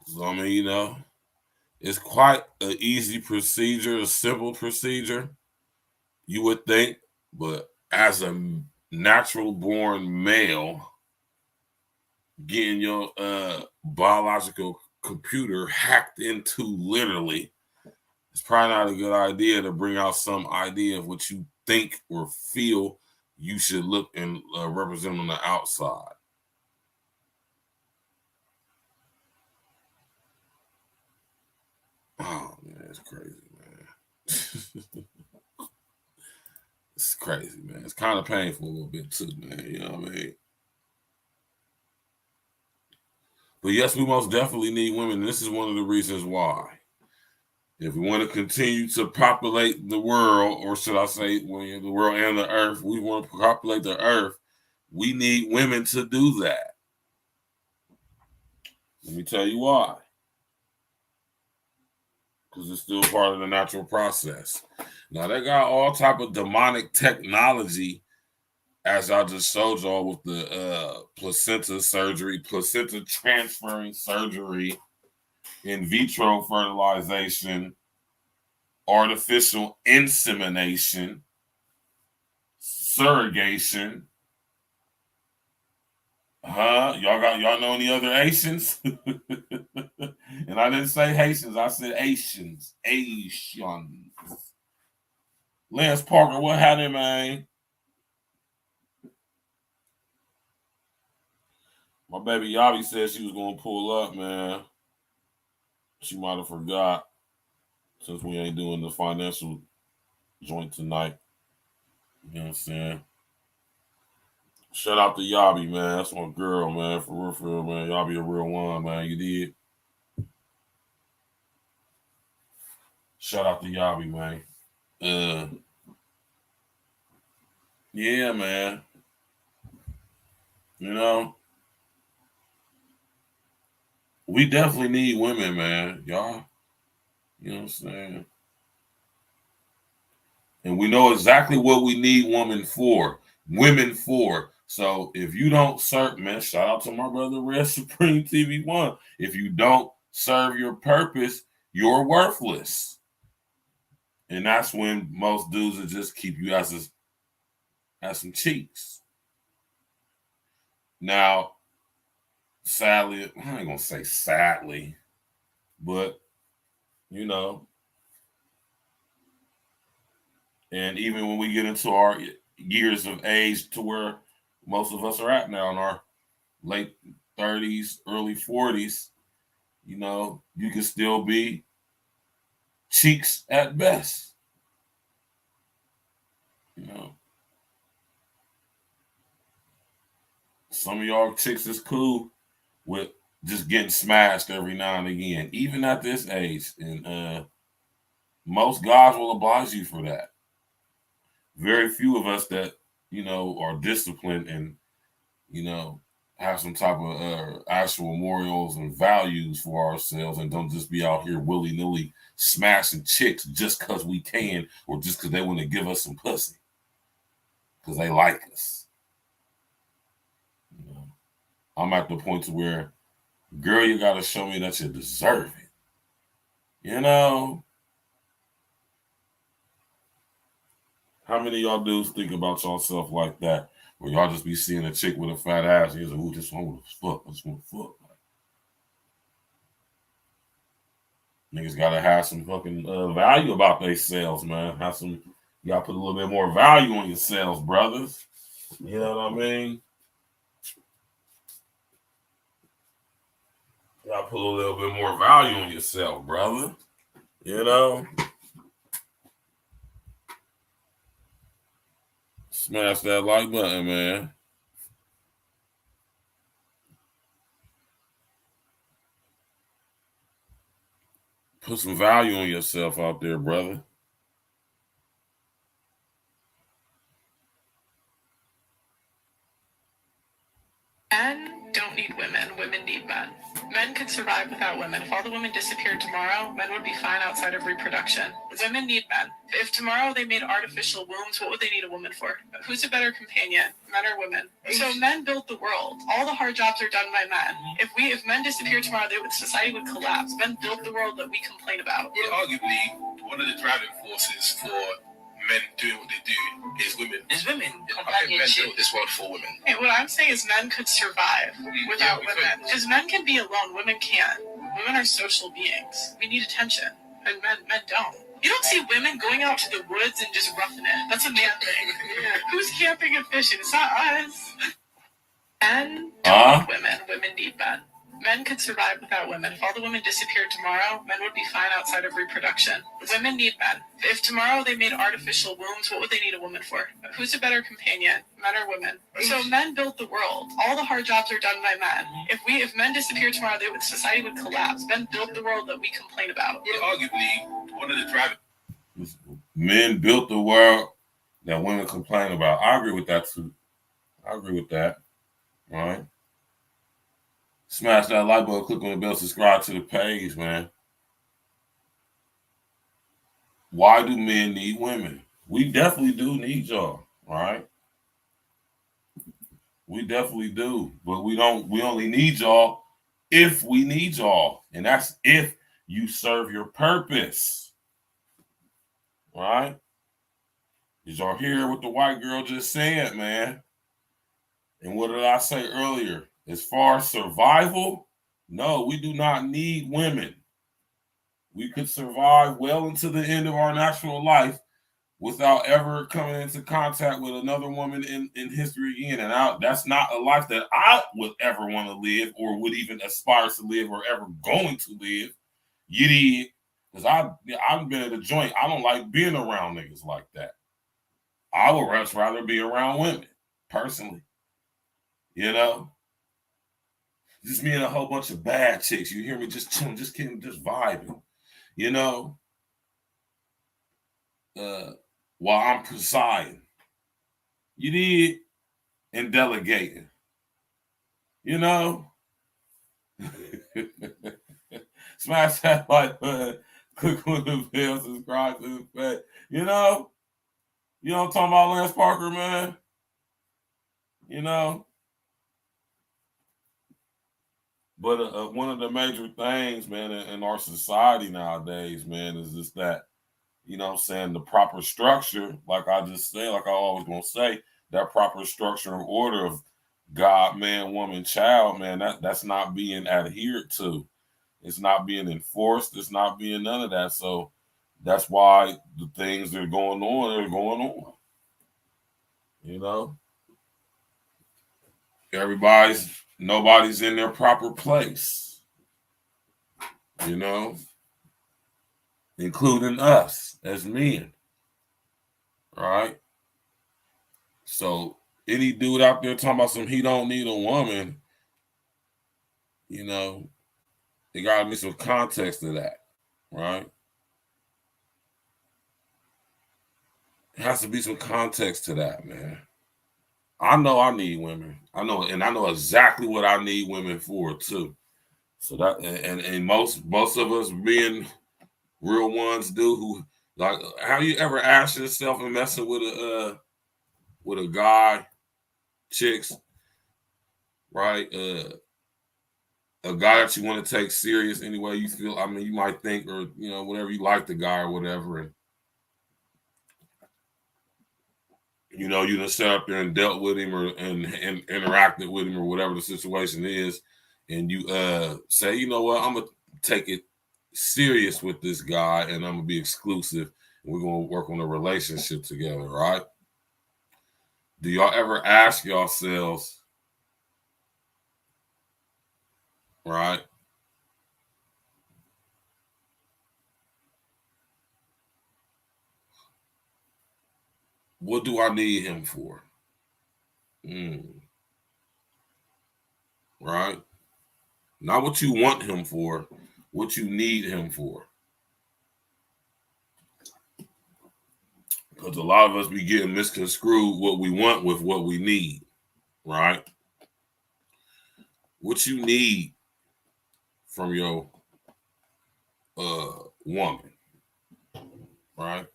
C: So, I mean, you know, it's quite an easy procedure, a simple procedure, you would think. But as a natural born male, getting your biological computer hacked into literally, it's probably not a good idea to bring out some idea of what you think or feel you should look and represent on the outside. Oh man, it's crazy, man. It's crazy, man. It's kind of painful a little bit too, man. You know what I mean? But yes, we most definitely need women. And this is one of the reasons why. If we want to continue to populate the world, or should I say, the world and the earth, we want to populate the earth, we need women to do that. Let me tell you why. Because it's still part of the natural process. Now, they got all type of demonic technology, as I just showed y'all with the placenta surgery, placenta transferring surgery, in vitro fertilization, artificial insemination, surrogation. Y'all know any other Asians? And I didn't say Haitians, I said Asians. Asians. Lance Parker, what happened, man? My baby Yabi said she was gonna pull up, man. She might have forgot since we ain't doing the financial joint tonight. You know what I'm saying? Shout out to Yabi, man. That's my girl, man. For real, man. Yabi a real one, man. You did. Shout out to Yabi, man. Yeah, man. You know, we definitely need women, man. Y'all, you know what I'm saying? And we know exactly what we need women for. So if you don't serve, man, shout out to my brother Red Supreme TV1. If you don't serve your purpose, you're worthless. And that's when most dudes will just keep you as some cheeks. Now, sadly, I ain't gonna say sadly, but you know, and even when we get into our years of age to where most of us are at now in our late 30s, early 40s, you know, you can still be cheeks at best. You know, some of y'all chicks is cool with just getting smashed every now and again, even at this age. And most guys will oblige you for that. Very few of us that, you know, are disciplined and, you know, have some type of actual morals and values for ourselves and don't just be out here willy-nilly smashing chicks just because we can or just because they want to give us some pussy because they like us. You know, I'm at the point to where, girl, you got to show me that you deserve it. You know? How many of y'all dudes think about yourself like that? Where y'all just be seeing a chick with a fat ass and you're like, ooh, this one want to fuck. I just want to fuck. Niggas gotta have some fucking value about themselves, man. You gotta put a little bit more value on yourselves, brothers. You know what I mean? You gotta put a little bit more value on yourself, brother. You know? Smash that like button, man. Put some value on yourself out there, brother.
G: Men don't need women. Women need men. Men can survive survive without women. If all the women disappeared tomorrow, men would be fine outside of reproduction. Women need men. If tomorrow they made artificial wombs, what would they need a woman for? Who's a better companion, men or women? So men built the world. All the hard jobs are done by men. If men disappeared tomorrow, society would collapse. Men built the world that we complain about.
H: Yeah, arguably, one of the driving forces for men doing what they do is women.
G: Is women.
H: I think men built this world for women.
G: Okay, what I'm saying is men could survive without women. Because men can be alone, women can't. Women are social beings. We need attention, and men don't. You don't see women going out to the woods and just roughing it. That's a man thing. Who's camping and fishing? It's not us. Men don't need women. Women need men. Men could survive without women. If all the women disappeared tomorrow, men would be fine outside of reproduction. Women need men. If tomorrow they made artificial wombs, what would they need a woman for? Who's a better companion, men or women? So men built the world. All the hard jobs are done by men. If men disappeared tomorrow, society would collapse. Men built the world that we complain about.
H: Yeah, arguably, one of the driving.
C: Men built the world that women complain about. I agree with that too. I agree with that. All right. Smash that like button, click on the bell, subscribe to the page, man. Why do men need women? We definitely do need y'all, right? We definitely do. But we only need y'all if we need y'all. And that's if you serve your purpose. Right? Did y'all hear what the white girl just said, man? And what did I say earlier? As far as survival, no, we do not need women. We could survive well into the end of our natural life without ever coming into contact with another woman in history again. And that's not a life that I would ever want to live or would even aspire to live or ever going to live. You did. Because I've been at a joint. I don't like being around niggas like that. I would much rather be around women, personally. You know? Just me and a whole bunch of bad chicks. You hear me just chilling, just kidding, just vibing. You know? While I'm presiding. You did? And delegating. You know? Smash that like button. Click on the bell, subscribe to the page. You know? You know what I'm talking about, Lance Parker, man? You know? But one of the major things, man, in our society nowadays, man, is just that, you know what I'm saying, the proper structure, like I just say, like I always gonna say, that proper structure and order of God, man, woman, child, man, that's not being adhered to. It's not being enforced. It's not being none of that. So that's why the things that are going on. You know? Nobody's in their proper place. You know? Including us as men. All right? So any dude out there talking about he don't need a woman, you know, there gotta be some context to that, right? There has to be some context to that, man. I know I need women. I know exactly what I need women for too. So that and most of us being real ones do who like. Have you ever asked yourself and messing with a guy, chicks, right? A guy that you want to take serious anyway, you feel, I mean, you might think, or, you know, whatever, you like the guy or whatever. And, you know, you done sat up there and dealt with him and interacted with him or whatever the situation is. And you say, you know what, I'm going to take it serious with this guy and I'm going to be exclusive. And we're going to work on a relationship together, right? Do y'all ever ask yourselves, right, what do I need him for? Right? Not what you want him for, what you need him for. Because a lot of us be getting misconstrued what we want with what we need, right? What you need from your woman, right?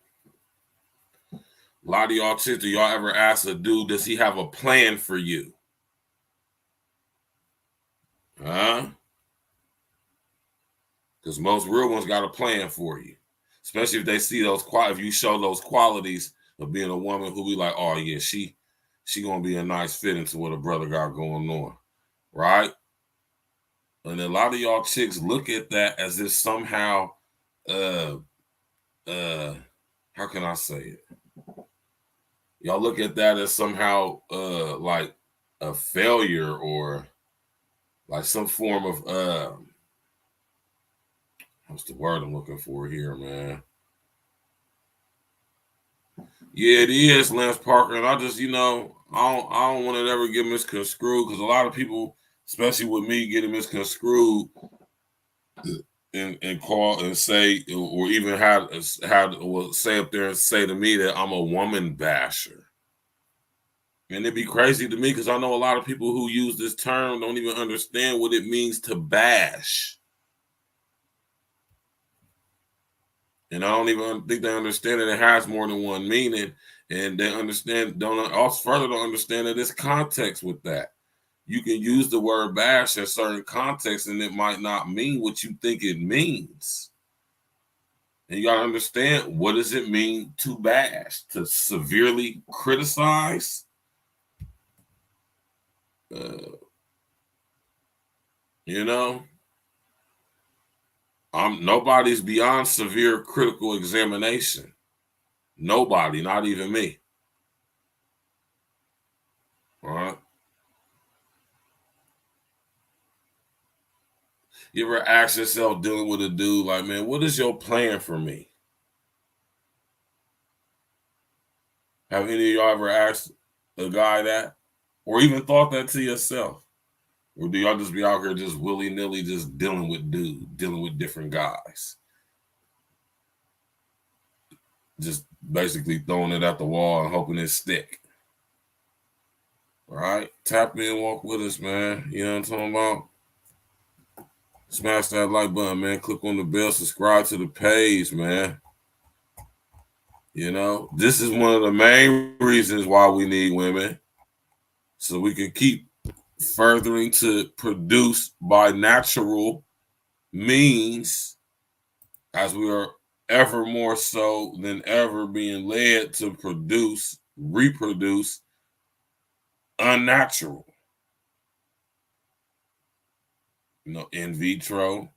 C: A lot of y'all chicks, do y'all ever ask a dude, does he have a plan for you? Huh? Because most real ones got a plan for you, especially if they see those if you show those qualities of being a woman who be like, oh yeah, she gonna be a nice fit into what a brother got going on, right? And a lot of y'all chicks look at that as if somehow, how can I say it? Y'all look at that as somehow like a failure or like some form of what's the word I'm looking for here, man? Yeah, it is, Lance Parker, and I just, I don't want to ever get misconstrued because a lot of people, especially with me, getting misconstrued and call and say, or even will say up there and say to me that I'm a woman basher. And it'd be crazy to me because I know a lot of people who use this term don't even understand what it means to bash. And I don't even think they understand that it has more than one meaning. And they don't understand that there's context with that. You can use the word bash in certain contexts and it might not mean what you think it means. And you got to understand, what does it mean to bash? To severely criticize? Nobody's beyond severe critical examination. Nobody, not even me. All right. You ever ask yourself dealing with a dude like, man, what is your plan for me? Have any of y'all ever asked a guy that? Or even thought that to yourself? Or do y'all just be out here just willy-nilly just dealing with dudes, dealing with different guys? Just basically throwing it at the wall and hoping it stick. All right? Tap in, walk with us, man. You know what I'm talking about? Smash that like button, man. Click on the bell, subscribe to the page, man. This is one of the main reasons why we need women. So we can keep furthering to produce by natural means, as we are ever more so than ever being led to reproduce unnatural. In vitro,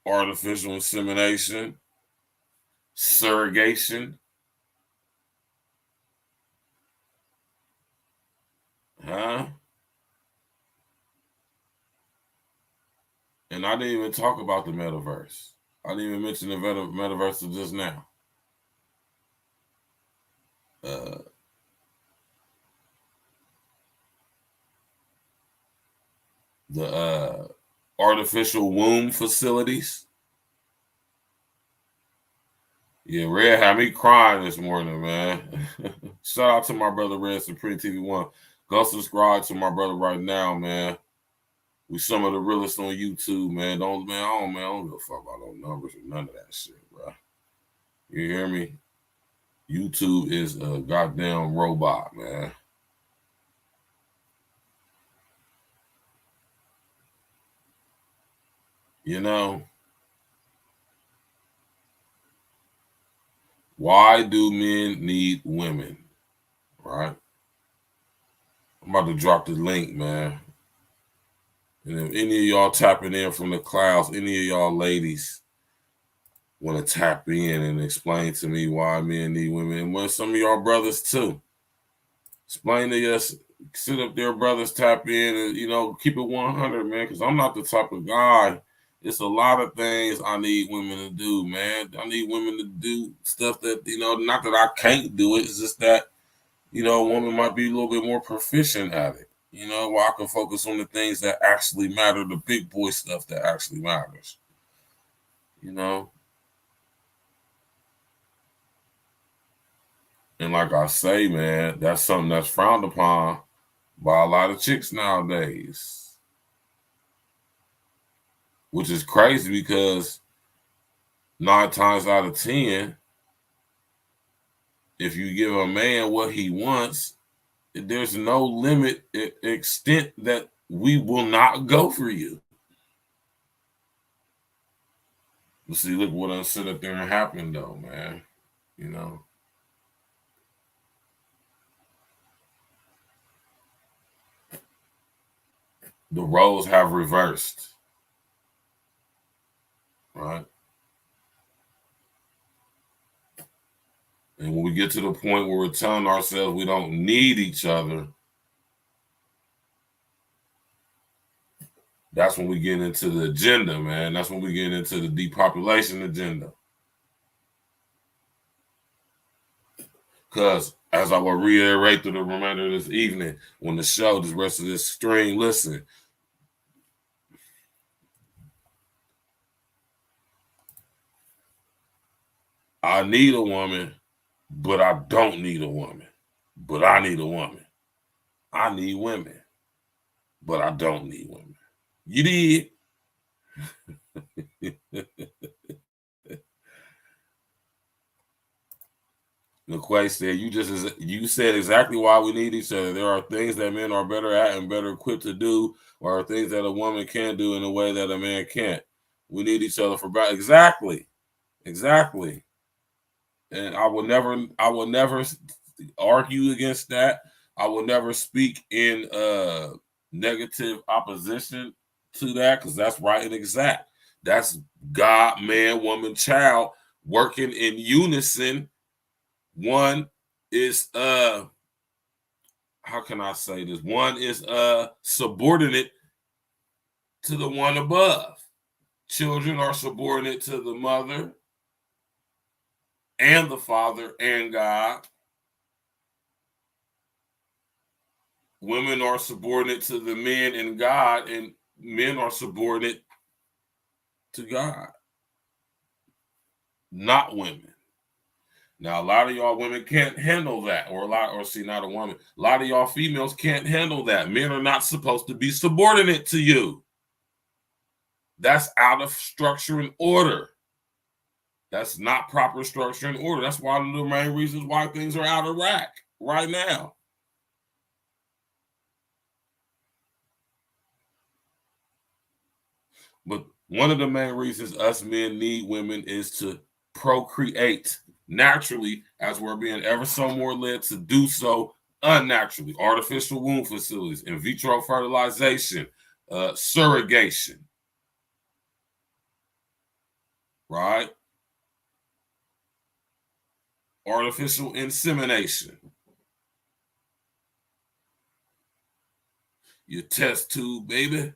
C: artificial insemination, surrogation. Huh? And I didn't even talk about the metaverse. I didn't even mention the metaverse till just now. The artificial womb facilities. Yeah, Red had me crying this morning, man. Shout out to my brother Red Supreme TV1. Go subscribe to my brother right now, man. We some of the realest on YouTube, man. I don't give a fuck about no numbers or none of that shit, bro. You hear me? YouTube is a goddamn robot, man. Why do men need women? Right? I'm about to drop the link, man. And if any of y'all tapping in from the clouds, any of y'all ladies want to tap in and explain to me why men need women, and well, some of y'all brothers too. Explain to us, sit up there, brothers, tap in and, keep it 100, man, because I'm not the type of guy. It's a lot of things I need women to do, man. I need women to do stuff that, not that I can't do it. It's just that, a woman might be a little bit more proficient at it. Where I can focus on the things that actually matter, the big boy stuff that actually matters. And like I say, man, that's something that's frowned upon by a lot of chicks nowadays, which is crazy because 9 times out of 10, if you give a man what he wants, there's no limit extent that we will not go for you. But see, look what I sit up there and happened though, man. You know. The roles have reversed. Right? And when we get to the point where we're telling ourselves we don't need each other, that's when we get into the agenda, man. That's when we get into the depopulation agenda. Because as I will reiterate through the remainder of this evening, when the show, the rest of this stream, listen. I need a woman, but I don't need a woman. But I need a woman. I need women, but I don't need women. You did. McQuay said, you said exactly why we need each other. There are things that men are better at and better equipped to do, or things that a woman can do in a way that a man can't. We need each other for exactly. And I will never argue against that. I will never speak in negative opposition to that, because that's right and exact. That's God, man, woman, child working in unison. One is how can I say this? One is subordinate to the one above. Children are subordinate to the mother and the father and God. Women are subordinate to the men and God, and men are subordinate to God, not women. Now, a lot of y'all women can't handle that, not a woman. A lot of y'all females can't handle that. Men are not supposed to be subordinate to you. That's out of structure and order. That's not proper structure and order. That's one of the main reasons why things are out of whack right now. But one of the main reasons us men need women is to procreate naturally, as we're being ever so more led to do so unnaturally. Artificial womb facilities, in vitro fertilization, surrogation. Right? Artificial insemination. Your test tube, baby.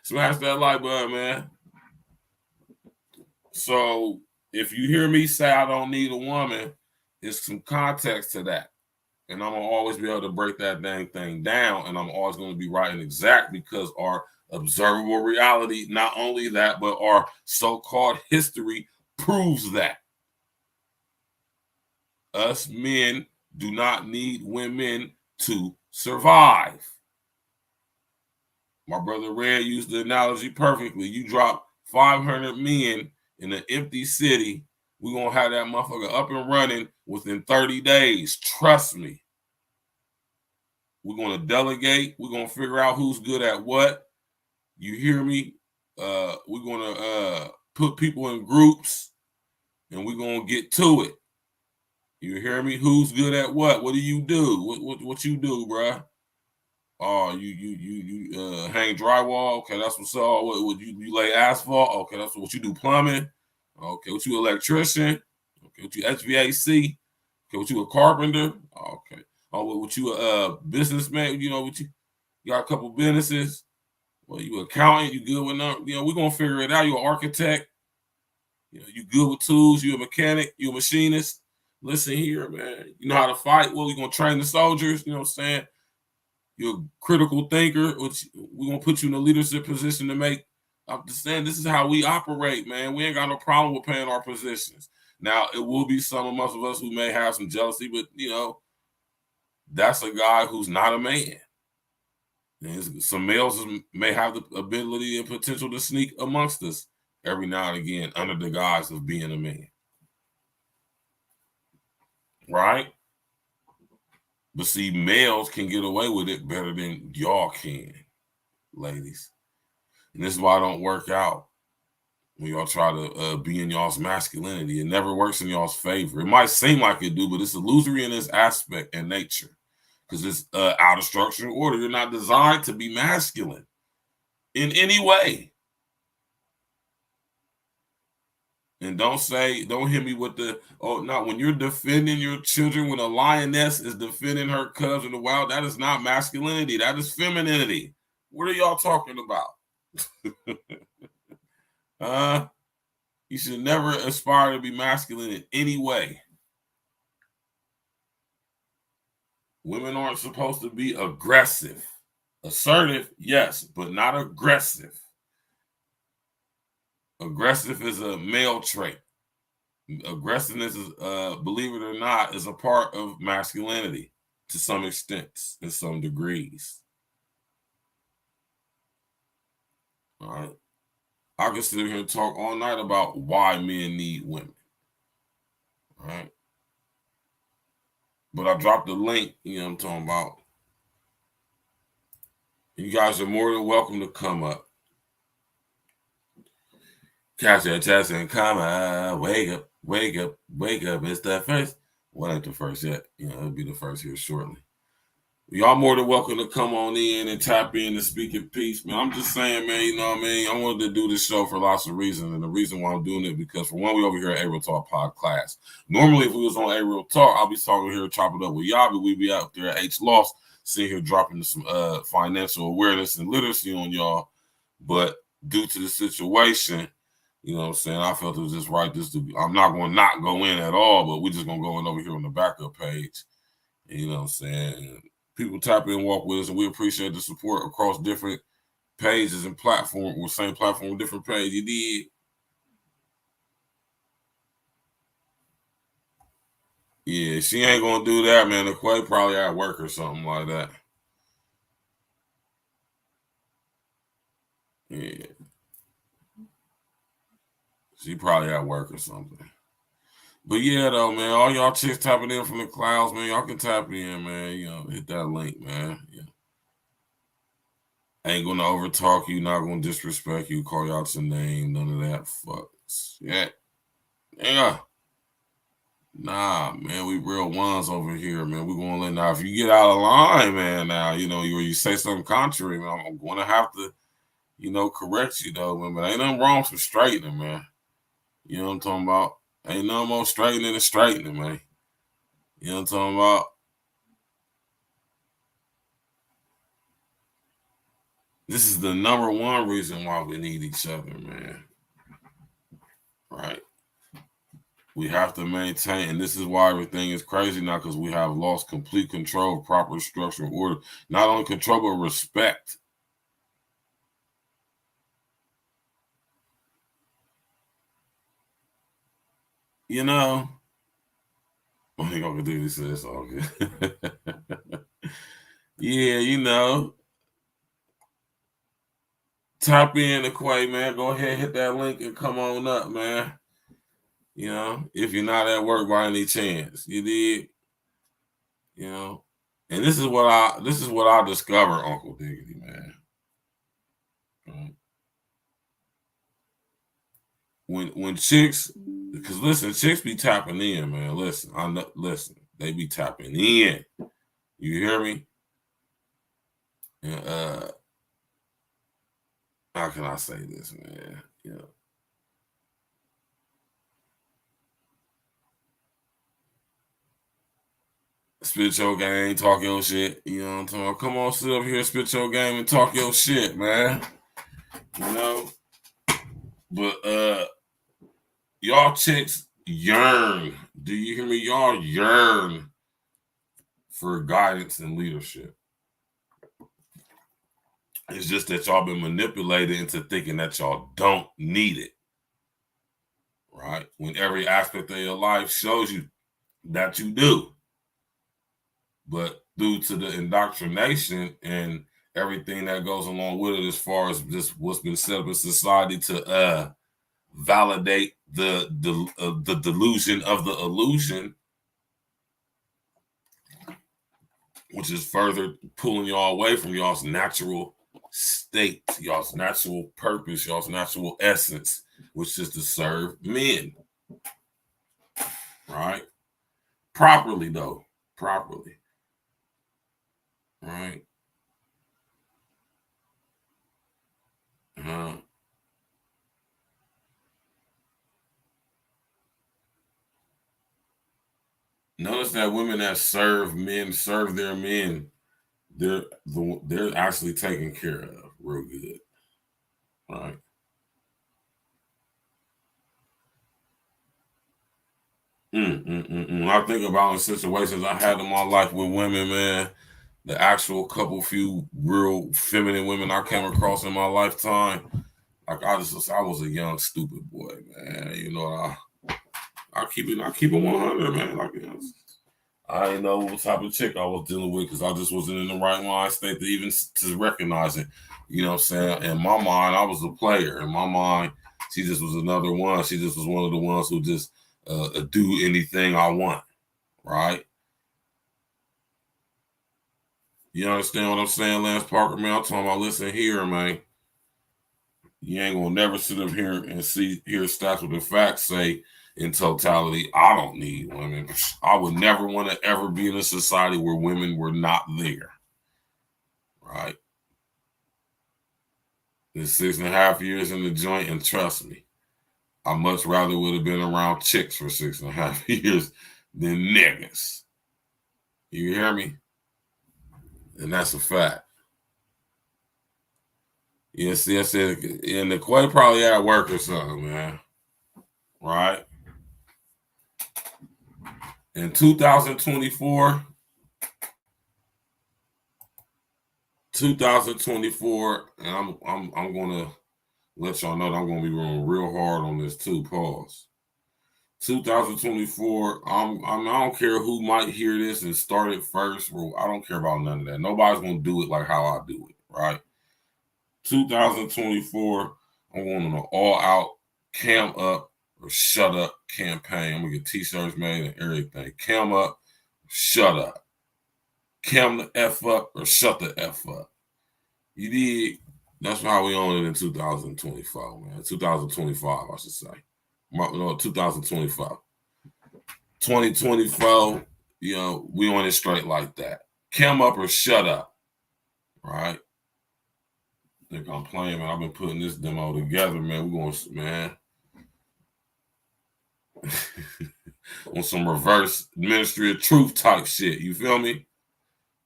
C: Smash that like button, man. So if you hear me say I don't need a woman, there's some context to that. And I'm going to always be able to break that dang thing down. And I'm always going to be right and exact, because our observable reality, not only that, but our so-called history proves that. Us men do not need women to survive. My brother Red used the analogy perfectly. You drop 500 men in an empty city, we're going to have that motherfucker up and running within 30 days. Trust me. We're going to delegate. We're going to figure out who's good at what. You hear me? We're going to put people in groups, and we're going to get to it. You hear me? Who's good at what? What do you do? What you do, bruh? Oh, you hang drywall? Okay, that's what's up. What you lay asphalt? Okay, that's what you do. Plumbing? Okay, what you electrician? Okay, what you HVAC? Okay, what you a carpenter? Okay. Oh, what you a businessman? You know, what you got a couple businesses? Well, you accountant? You good with them? You know, we're gonna figure it out. You an architect? You know, you good with tools? You a mechanic? You a machinist? Listen here, man. You know how to fight? Well, we're gonna train the soldiers. You know what I'm saying? You're a critical thinker, which we're going to put you in a leadership position to make. I'm just saying, this is how we operate, man. We ain't got no problem with paying our positions. Now, it will be some of us who may have some jealousy, but, you know, that's a guy who's not a man. And some males may have the ability and potential to sneak amongst us every now and again under the guise of being a man. Right? But see, males can get away with it better than y'all can, ladies. And this is why I don't work out when y'all try to be in y'all's masculinity. It never works in y'all's favor. It might seem like it do, but it's illusory in its aspect and nature. Because it's out of structure and order. You're not designed to be masculine in any way. And don't hit me with the, oh, no, when you're defending your children, when a lioness is defending her cubs in the wild, that is not masculinity. That is femininity. What are y'all talking about? You should never aspire to be masculine in any way. Women aren't supposed to be aggressive. Assertive, yes, but not aggressive. Aggressive is a male trait. Aggressiveness is, believe it or not, is a part of masculinity to some extent, in some degrees. All right. I can sit here and talk all night about why men need women. All right. But I dropped the link, you know what I'm talking about. You guys are more than welcome to come up. Catch that chest and come on. Wake up, wake up, wake up. It's the first. Well, ain't the first yet. You know, it'll be the first here shortly. Y'all more than welcome to come on in and tap in and speak in peace, man. I'm just saying, man, you know what I mean? I wanted to do this show for lots of reasons. And the reason why I'm doing it, because for one, we over here at A-Real Talk Podclass. Normally, if we was on A-Real Talk, I'll be talking here, chopping up with y'all, but we'd be out there at H-Loss, sitting here dropping some financial awareness and literacy on y'all. But due to the situation, you know what I'm saying, I felt it was just right. I'm not going to not go in at all, but we're just going to go in over here on the backup page. You know what I'm saying? People tap in and walk with us, and we appreciate the support across different pages and platforms. We're same platform, different page. You did. Yeah, she ain't going to do that, man. The Quay probably at work or something like that. Yeah. She probably at work or something. But yeah, though, man, all y'all chicks tapping in from the clouds, man, y'all can tap in, man. You know, hit that link, man. Yeah. I ain't gonna overtalk you, not gonna disrespect you, call you out your name, none of that fucks. Yeah. Yeah. Nah, man, we real ones over here, man. We're gonna let now. If you get out of line, man, now, you know, you say something contrary, man, I'm gonna have to, you know, correct you though, man. But ain't nothing wrong with straightening, man. You know what I'm talking about? Ain't no more straightening than straightening, man. You know what I'm talking about? This is the number one reason why we need each other, man. Right? We have to maintain, and this is why everything is crazy now, because we have lost complete control of proper structure and order. Not only control, but respect. You know, I think I can do this. It's all good. Yeah, you know. Tap in the Quay, man. Go ahead, hit that link and come on up, man. You know, if you're not at work by any chance, you did. You know, and this is what I discovered, Uncle Diggity, man. Right. When chicks, because listen, chicks be tapping in, man. Listen, they be tapping in. You hear me? And how can I say this, man? You know. Spit your game, talk your shit. You know what I'm talking about? Come on, sit up here, spit your game, and talk your shit, man. You know? But y'all chicks yearn. Do you hear me? Y'all yearn for guidance and leadership. It's just that y'all been manipulated into thinking that y'all don't need it. Right? When every aspect of your life shows you that you do. But due to the indoctrination and everything that goes along with it, as far as just what's been set up in society to validate the delusion of the illusion, which is further pulling y'all away from y'all's natural state, y'all's natural purpose, y'all's natural essence, which is to serve men. Right? Properly, though. Properly. Right? Notice that women that serve men, serve their men, they're actually taken care of real good. Right? When I think about the situations I had in my life with women, man, the actual few real feminine women I came across in my lifetime, like I was a young stupid boy, man. You know, I keep it 100, man. Like, you know, I didn't know what type of chick I was dealing with because I just wasn't in the right mind state to even to recognize it. You know what I'm saying? In my mind, I was a player. In my mind, she just was another one. She just was one of the ones who just do anything I want, right? You understand what I'm saying, Lance Parker, man? I'm talking about, listen here, man. You ain't gonna never sit up here and hear stats with the facts say in totality, I don't need women. I would never want to ever be in a society where women were not there, right? In 6.5 years in the joint, and trust me, I much rather would have been around chicks for 6.5 years than niggas. You hear me? And that's a fact. Yeah, see, I said, and the Quay probably at work or something, man. Right? In 2024, and I'm gonna let y'all know that I'm gonna be going real hard on this too. Pause. 2024. I don't care who might hear this and start it first. I don't care about none of that. Nobody's gonna do it like how I do it, right? 2024. I'm going on an all-out cam up or shut up campaign. I'm gonna get t-shirts made and everything. Cam up, shut up. Cam the F up or shut the F up. You dig? That's how we own it in 2025, man. 2025, I should say. No, 2025. 2024, you know, we on it straight like that. Cam up or shut up. Right? I think I'm playing, man. I've been putting this demo together, man. We're going, man. On some reverse Ministry of Truth type shit. You feel me?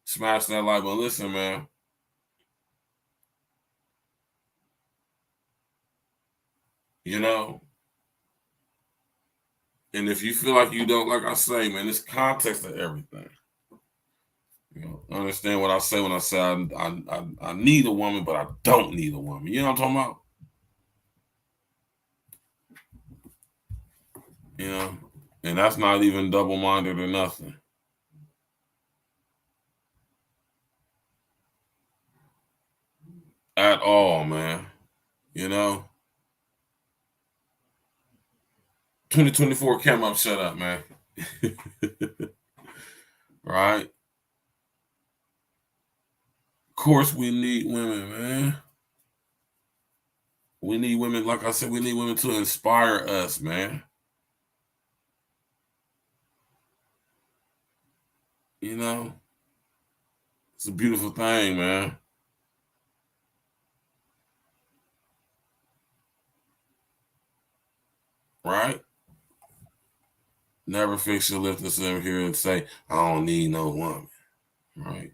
C: Smash that like button. Listen, man. You know? And if you feel like you don't, like I say, man, it's context of everything. You know, understand what I say when I say I need a woman, but I don't need a woman. You know what I'm talking about? You know? And that's not even double-minded or nothing. At all, man. You know? 2024 came up, shut up, man. Right? Of course we need women, man. We need women, like I said, we need women to inspire us, man. You know? It's a beautiful thing, man. Right? Never fix your lift us over here and say, I don't need no woman. Right?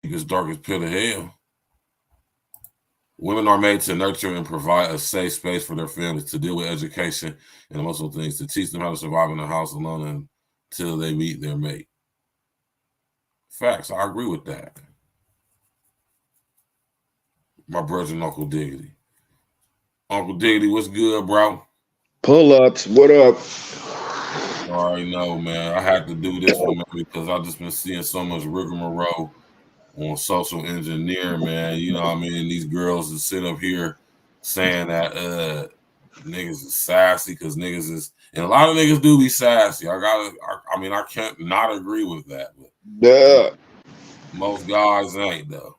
C: Deepest, darkest pit of hell. Women are made to nurture and provide a safe space for their families, to deal with education and emotional things, to teach them how to survive in the house alone until they meet their mate. Facts. I agree with that. My brother and Uncle Diggity. Uncle Diggity, what's good, bro?
I: Pull-ups, what up?
C: I already know, man. I had to do this one, man, because I've just been seeing so much rigmarole on social engineering, man. You know what I mean? These girls that sit up here saying that niggas is sassy because niggas is, and a lot of niggas do be sassy. I can't not agree with that, but
I: Yeah.
C: most guys ain't though.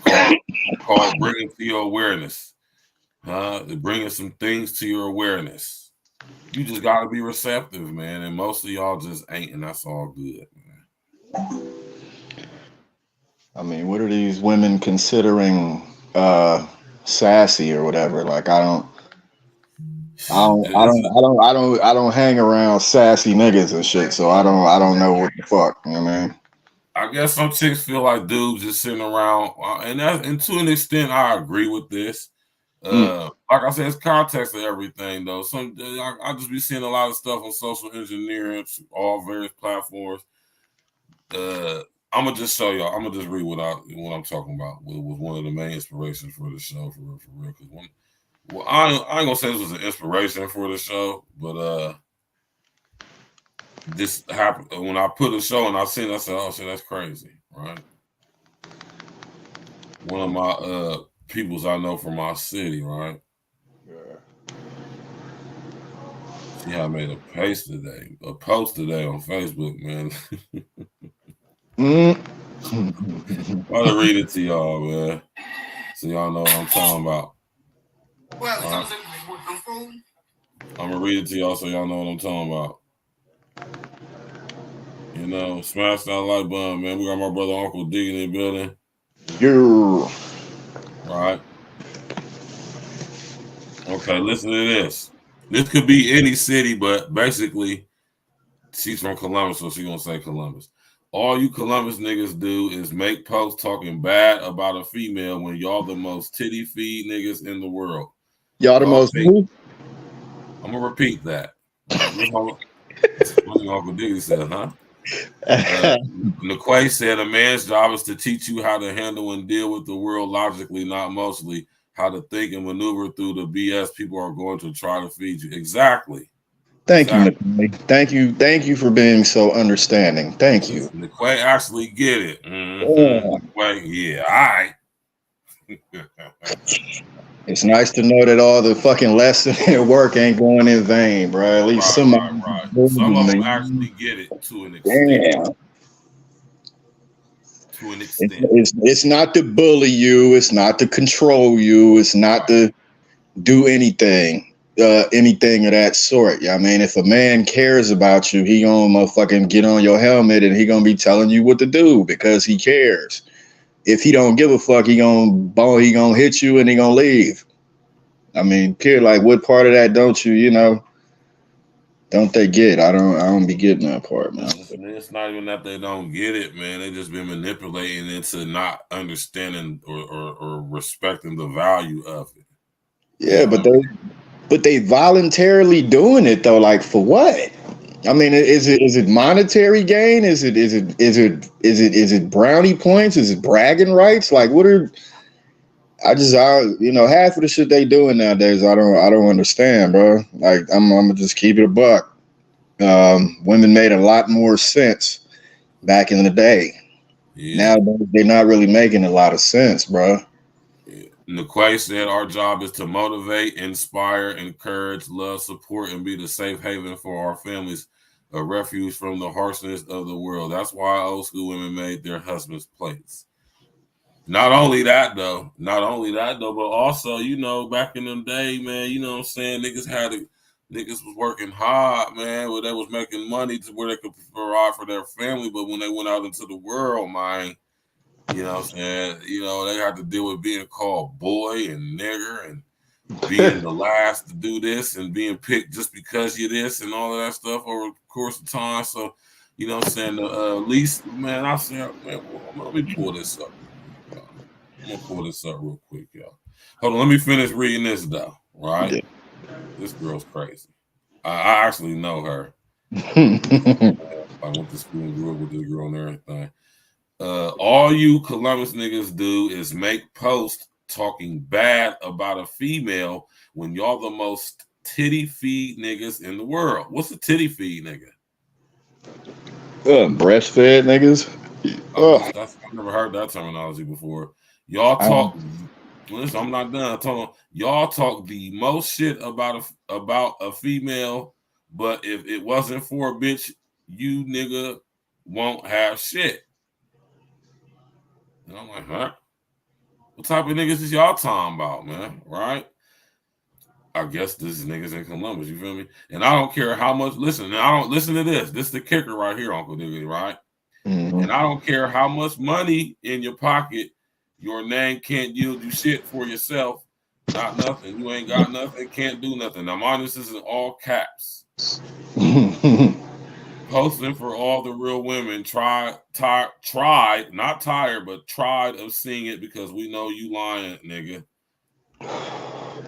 C: It's called bringing to your awareness. Bringing some things to your awareness. You just gotta be receptive, man. And most of y'all just ain't, and that's all good, man.
I: I mean, what are these women considering sassy or whatever? Like, I don't hang around sassy niggas and shit, so I don't know what the fuck. You know what I mean?
C: I guess some chicks feel like dudes just sitting around, and to an extent, I agree with this. Like I said, it's context of everything, though. I just be seeing a lot of stuff on social engineering, all various platforms. I'm gonna just show y'all. I'm gonna just read what I'm talking about. It was one of the main inspirations for the show, for real. Because I ain't gonna say this was an inspiration for the show, but this happened when I put a show and I seen it. I said, "Oh shit, that's crazy," right? One of my peoples I know from my city, right? Yeah. See, I made a post today on Facebook, man. I'm gonna read it to y'all, man, so y'all know what I'm talking about. I'm gonna read it to y'all so y'all know what I'm talking about. You know, smash that like button, man. We got my brother Uncle Diggity in the building.
I: Yeah.
C: Right. Okay, listen to this. This could be any city, but basically, she's from Columbus, so she's gonna say Columbus. All you Columbus niggas do is make posts talking bad about a female when y'all the most titty feed niggas in the world.
I: Y'all the most who?
C: I'm gonna repeat that. Uncle Diggity said, huh? McQuay said a man's job is to teach you how to handle and deal with the world logically, not mostly. How to think and maneuver through the BS people are going to try to feed you. Exactly.
I: Thank you, McQuay. Thank you for being so understanding. Thank you.
C: McQuay actually get it. McQuay, yeah, all right.
I: It's nice to know that all the fucking lesson and work ain't going in vain, bro. At least some of
C: them actually get it to an extent.
I: Yeah. To an extent. It's not to bully you. It's not to control you. It's not to do anything of that sort. Yeah, I mean, if a man cares about you, he gonna motherfucking get on your helmet and he gonna be telling you what to do because he cares. If he don't give a fuck, he gonna hit you and he gonna leave. I mean, kid, like, what part of that don't they get? I don't be getting that part, man.
C: It's not even that they don't get it, man. They just been manipulating into not understanding or respecting the value of it.
I: Yeah, but they voluntarily doing it though. Like, for what? I mean, is it monetary gain? Is it brownie points? Is it bragging rights? Like, what are? half of the shit they doing nowadays, I don't understand, bro. Like, I'm gonna just keep it a buck. Women made a lot more sense back in the day. Yeah. Now they're not really making a lot of sense, bro.
C: McQuay said our job is to motivate, inspire, encourage, love, support, and be the safe haven for our families, a refuge from the harshness of the world. That's why old school women made their husbands plates. Not only that though, but also, back in the day, man, you know what I'm saying? Niggas was working hard, man, where they was making money to where they could provide for their family. But when they went out into the world, man, you know what I'm saying? They had to deal with being called boy and nigger and being the last to do this and being picked just because you're this and all of that stuff over the course of time. So, you know what I'm saying? At least, man, I said, man, let me pull this up. I'm going to pull this up real quick, y'all. Hold on, let me finish reading this, though, right? Yeah. This girl's crazy. I actually know her. I went to school and grew up with this girl and everything. All you Columbus niggas do is make posts talking bad about a female when y'all the most titty feed niggas in the world. What's a titty feed nigga?
I: Breastfed niggas.
C: I've never heard that terminology before. Y'all talk. Listen, I'm not done. Y'all talk the most shit about a female, but if it wasn't for a bitch, you nigga won't have shit. And I'm like, huh? What type of niggas is y'all talking about, man? Right? I guess this is niggas in Columbus, you feel me? And I don't care how much, listen, I don't listen to this. This is the kicker right here, Uncle Nigga, right?
I: Mm-hmm.
C: And I don't care how much money in your pocket, your name can't yield you shit for yourself. Not nothing. You ain't got nothing, can't do nothing. Now, mine, this is in all caps. Posting for all the real women tried, not tired, but tried of seeing it because we know you lying, nigga.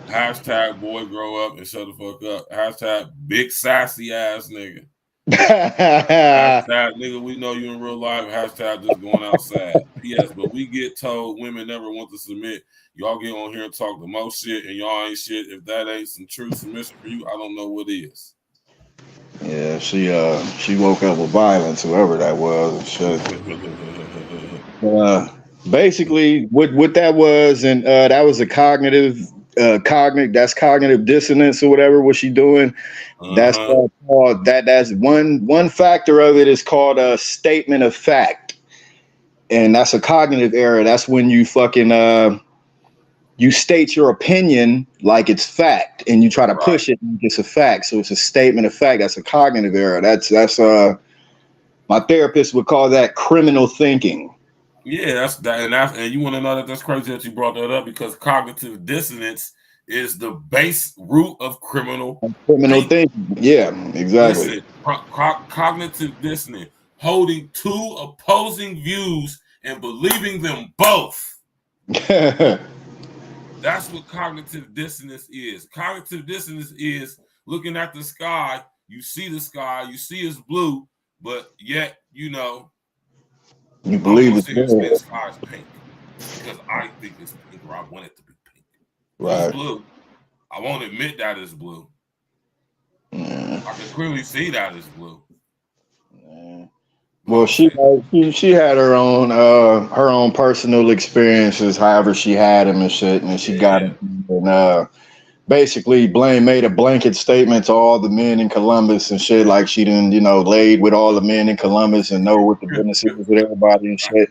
C: Hashtag boy grow up and shut the fuck up. Hashtag big sassy ass nigga. Hashtag nigga, we know you in real life. Hashtag just going outside. Yes, but we get told women never want to submit. Y'all get on here and talk the most shit and y'all ain't shit. If that ain't some true submission for you, I don't know what is.
I: Yeah, she woke up with violence, whoever that was, and shit. Basically, what that was, and that was a cognitive dissonance or whatever. What she doing? That's called that. That's one factor of it is called a statement of fact, and that's a cognitive error. That's when you fucking you state your opinion like it's fact, and you try to push it like it's a fact. So it's a statement of fact. That's a cognitive error. That's my therapist would call that criminal thinking.
C: Yeah, that's that, and you want to know that's crazy that you brought that up because cognitive dissonance is the base root of criminal
I: thinking. Yeah, exactly.
C: Listen, cognitive dissonance, holding two opposing views and believing them both. That's what cognitive dissonance is. Cognitive dissonance is looking at the sky. You see the sky, you see it's blue, but yet you know.
I: You believe it's
C: blue. The sky is pink because I think it's pink, or I want it to be pink.
I: Right.
C: It's blue. I won't admit that it's blue. I can clearly see that it's blue.
I: Well, she had her own personal experiences, however she had them and shit, and she got it, and basically made a blanket statement to all the men in Columbus and shit, like she didn't, laid with all the men in Columbus and know what the business is with everybody and shit.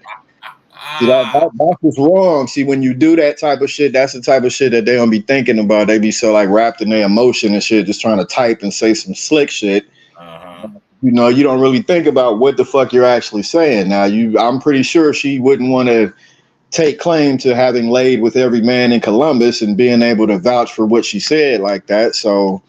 I: See, that's just wrong. See, when you do that type of shit, that's the type of shit that they don't be thinking about. They be so like wrapped in their emotion and shit, just trying to type and say some slick shit. You don't really think about what the fuck you're actually saying. Now, I'm pretty sure she wouldn't want to take claim to having laid with every man in Columbus and being able to vouch for what she said like that. So,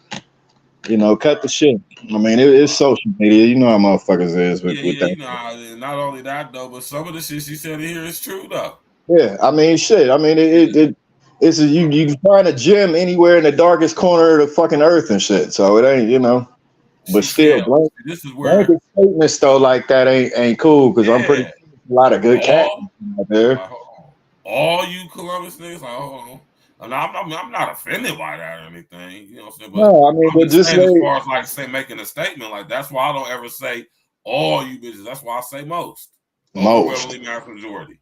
I: cut the shit. I mean, it's social media. You know how motherfuckers is with that.
C: Not only that though, but some of the shit she said in here is true though.
I: Yeah, I mean, shit. I mean, it's you can find a gem anywhere in the darkest corner of the fucking earth and shit. So it ain't, but still,
C: this is where
I: statements though like that ain't cool because I'm pretty sure a lot of good cats out there.
C: All you Columbus niggas, I'm not offended by that or anything, you know what I'm saying? But
I: no, I mean, but just
C: as far as like making a statement, like that's why I don't ever say all you bitches. That's why I say most. Majority.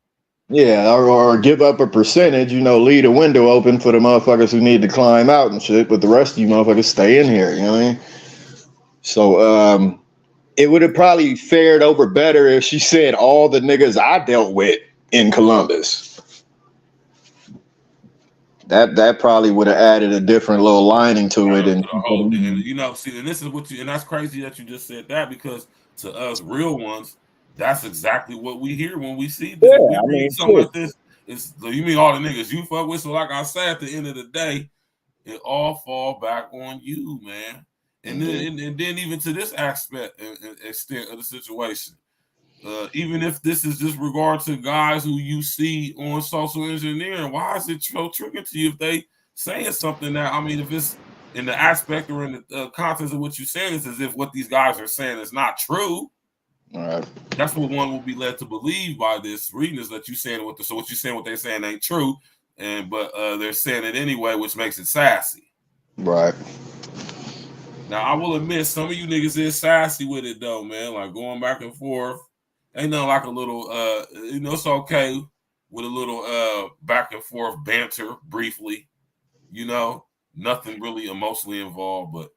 I: Yeah, or give up a percentage, leave a window open for the motherfuckers who need to climb out and shit, but the rest of you motherfuckers stay in here, you know what I mean? So it would have probably fared over better if she said all the niggas I dealt with in Columbus. That probably would have added a different little lining to it. And
C: see, and this is and that's crazy that you just said that because to us real ones, that's exactly what we hear when we see this.
I: Yeah,
C: we read something like this. You mean all the niggas you fuck with? So like I said, at the end of the day, it all fall back on you, man. And then even to this aspect and extent of the situation, even if this is just regard to guys who you see on social engineering, why is it so triggering to you if they saying something that, I mean, if it's in the aspect or in the context of what you're saying, it's as if what these guys are saying is not true.
I: All right.
C: That's what one will be led to believe by this reading is that you saying what so what you're saying, what they're saying ain't true, but they're saying it anyway, which makes it sassy.
I: Right.
C: Now I will admit some of you niggas is sassy with it though, man. Like going back and forth. Ain't nothing like a little it's okay with a little back and forth banter briefly, nothing really emotionally involved, but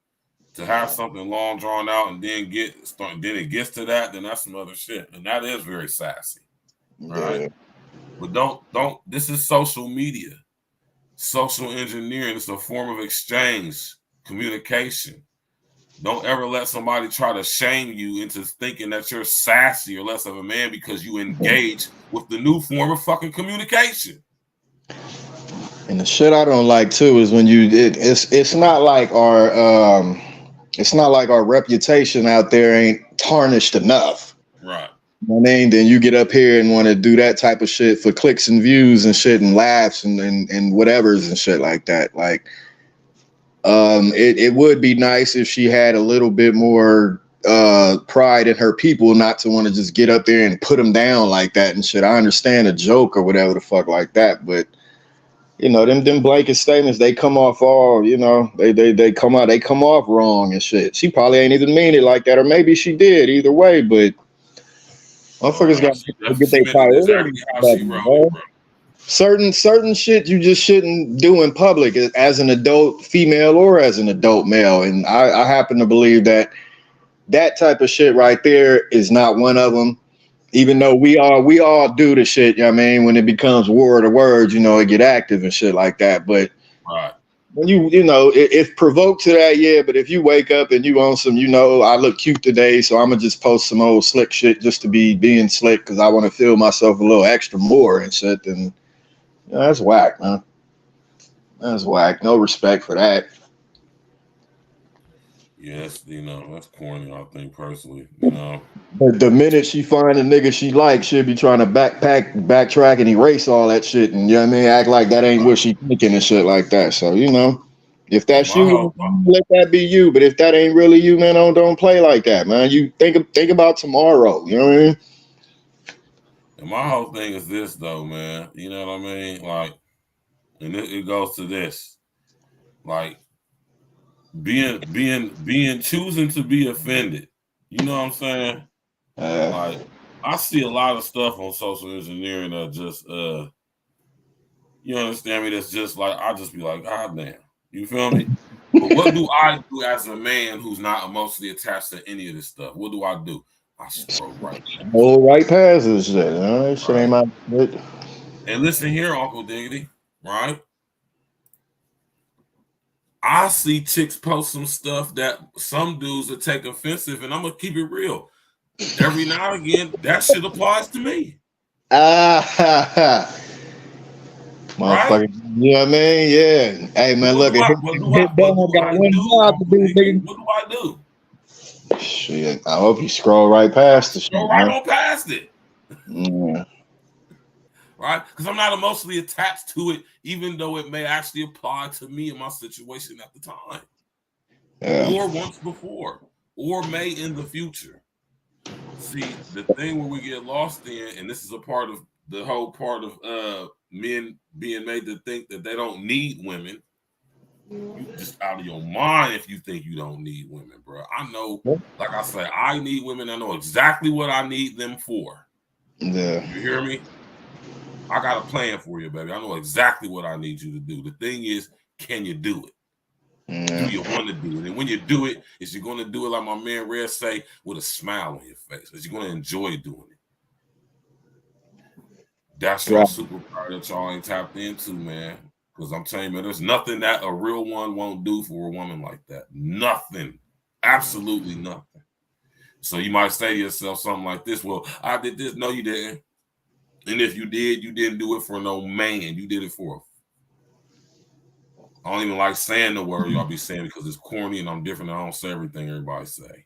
C: to have something long drawn out and then then it gets to that, then that's some other shit. And that is very sassy. Right.
I: Yeah.
C: But don't this is social media, social engineering. It's a form of exchange, communication. Don't ever let somebody try to shame you into thinking that you're sassy or less of a man because you engage with the new form of fucking communication.
I: And the shit I don't like too is when it's not like our reputation out there ain't tarnished enough.
C: Right.
I: You know what I mean? Then you get up here and want to do that type of shit for clicks and views and shit and laughs and whatevers and shit like that. Like, it would be nice if she had a little bit more pride in her people, not to want to just get up there and put them down like that and shit. I understand a joke or whatever the fuck like that, but them blanket statements, they come off all, they come off wrong and shit. She probably ain't even mean it like that, or maybe she did. Either way, but motherfuckers got to get their priorities. Certain shit you just shouldn't do in public as an adult female or as an adult male, and I happen to believe that type of shit right there is not one of them. Even though we all do the shit, you know what I mean, when it becomes war to words, it get active and shit like that. But when if provoked to that, yeah. But if you wake up and you on some, I look cute today, so I'm gonna just post some old slick shit just to be being slick because I want to feel myself a little extra more and shit, then that's whack, man. That's whack. No respect for that.
C: Yes, that's corny, I think, personally,
I: But the minute she find a nigga she likes, she'll be trying to backtrack and erase all that shit and, act like that ain't what she thinking and shit like that. So, if that's you, let that be you. But if that ain't really you, man, don't play like that, man. You think about tomorrow, you know what I mean?
C: And my whole thing is this, though, man. You know what I mean? Like, and it goes to this. Like, being choosing to be offended. You know what I'm saying? Like, I see a lot of stuff on social engineering that just you understand me? That's just like I just be like, God damn. You feel me? But what do I do as a man who's not emotionally attached to any of this stuff? What do I do? I scroll right
I: past this shit. Shit ain't my shit.
C: And listen here, Uncle Diggity, right? I see chicks post some stuff that some dudes that take offensive, and I'm gonna keep it real. Every now and again, that shit applies to me.
I: Motherfucker, right? You know what I mean? Yeah. Hey man, look,
C: what do I do?
I: Shit, I hope you scroll right past the shit.
C: Scroll right on past it.
I: Yeah.
C: Right? Because I'm not emotionally attached to it, even though it may actually apply to me in my situation at the time. Yeah. Or once before, or may in the future. See, the thing where we get lost in, and this is a part of the whole part of men being made to think that they don't need women. You just out of your mind if you think you don't need women, bro. I know, like I said, I need women. I know exactly what I need them for.
I: Yeah.
C: You hear me? I got a plan for you, baby. I know exactly what I need you to do. The thing is, can you do it? Do you want to do it? And when you do it, is you going to do it like my man Red say, with a smile on your face? Is you going to enjoy doing it? That's your superpower that y'all ain't tapped into, man. Because I'm telling you, man, there's nothing that a real one won't do for a woman like that. Nothing. Absolutely nothing. So you might say to yourself something like this, well, I did this. No, you didn't. And if you did, you didn't do it for no man. You did it for I don't even like saying the word y'all be saying because it's corny and I'm different. I don't say everything everybody say.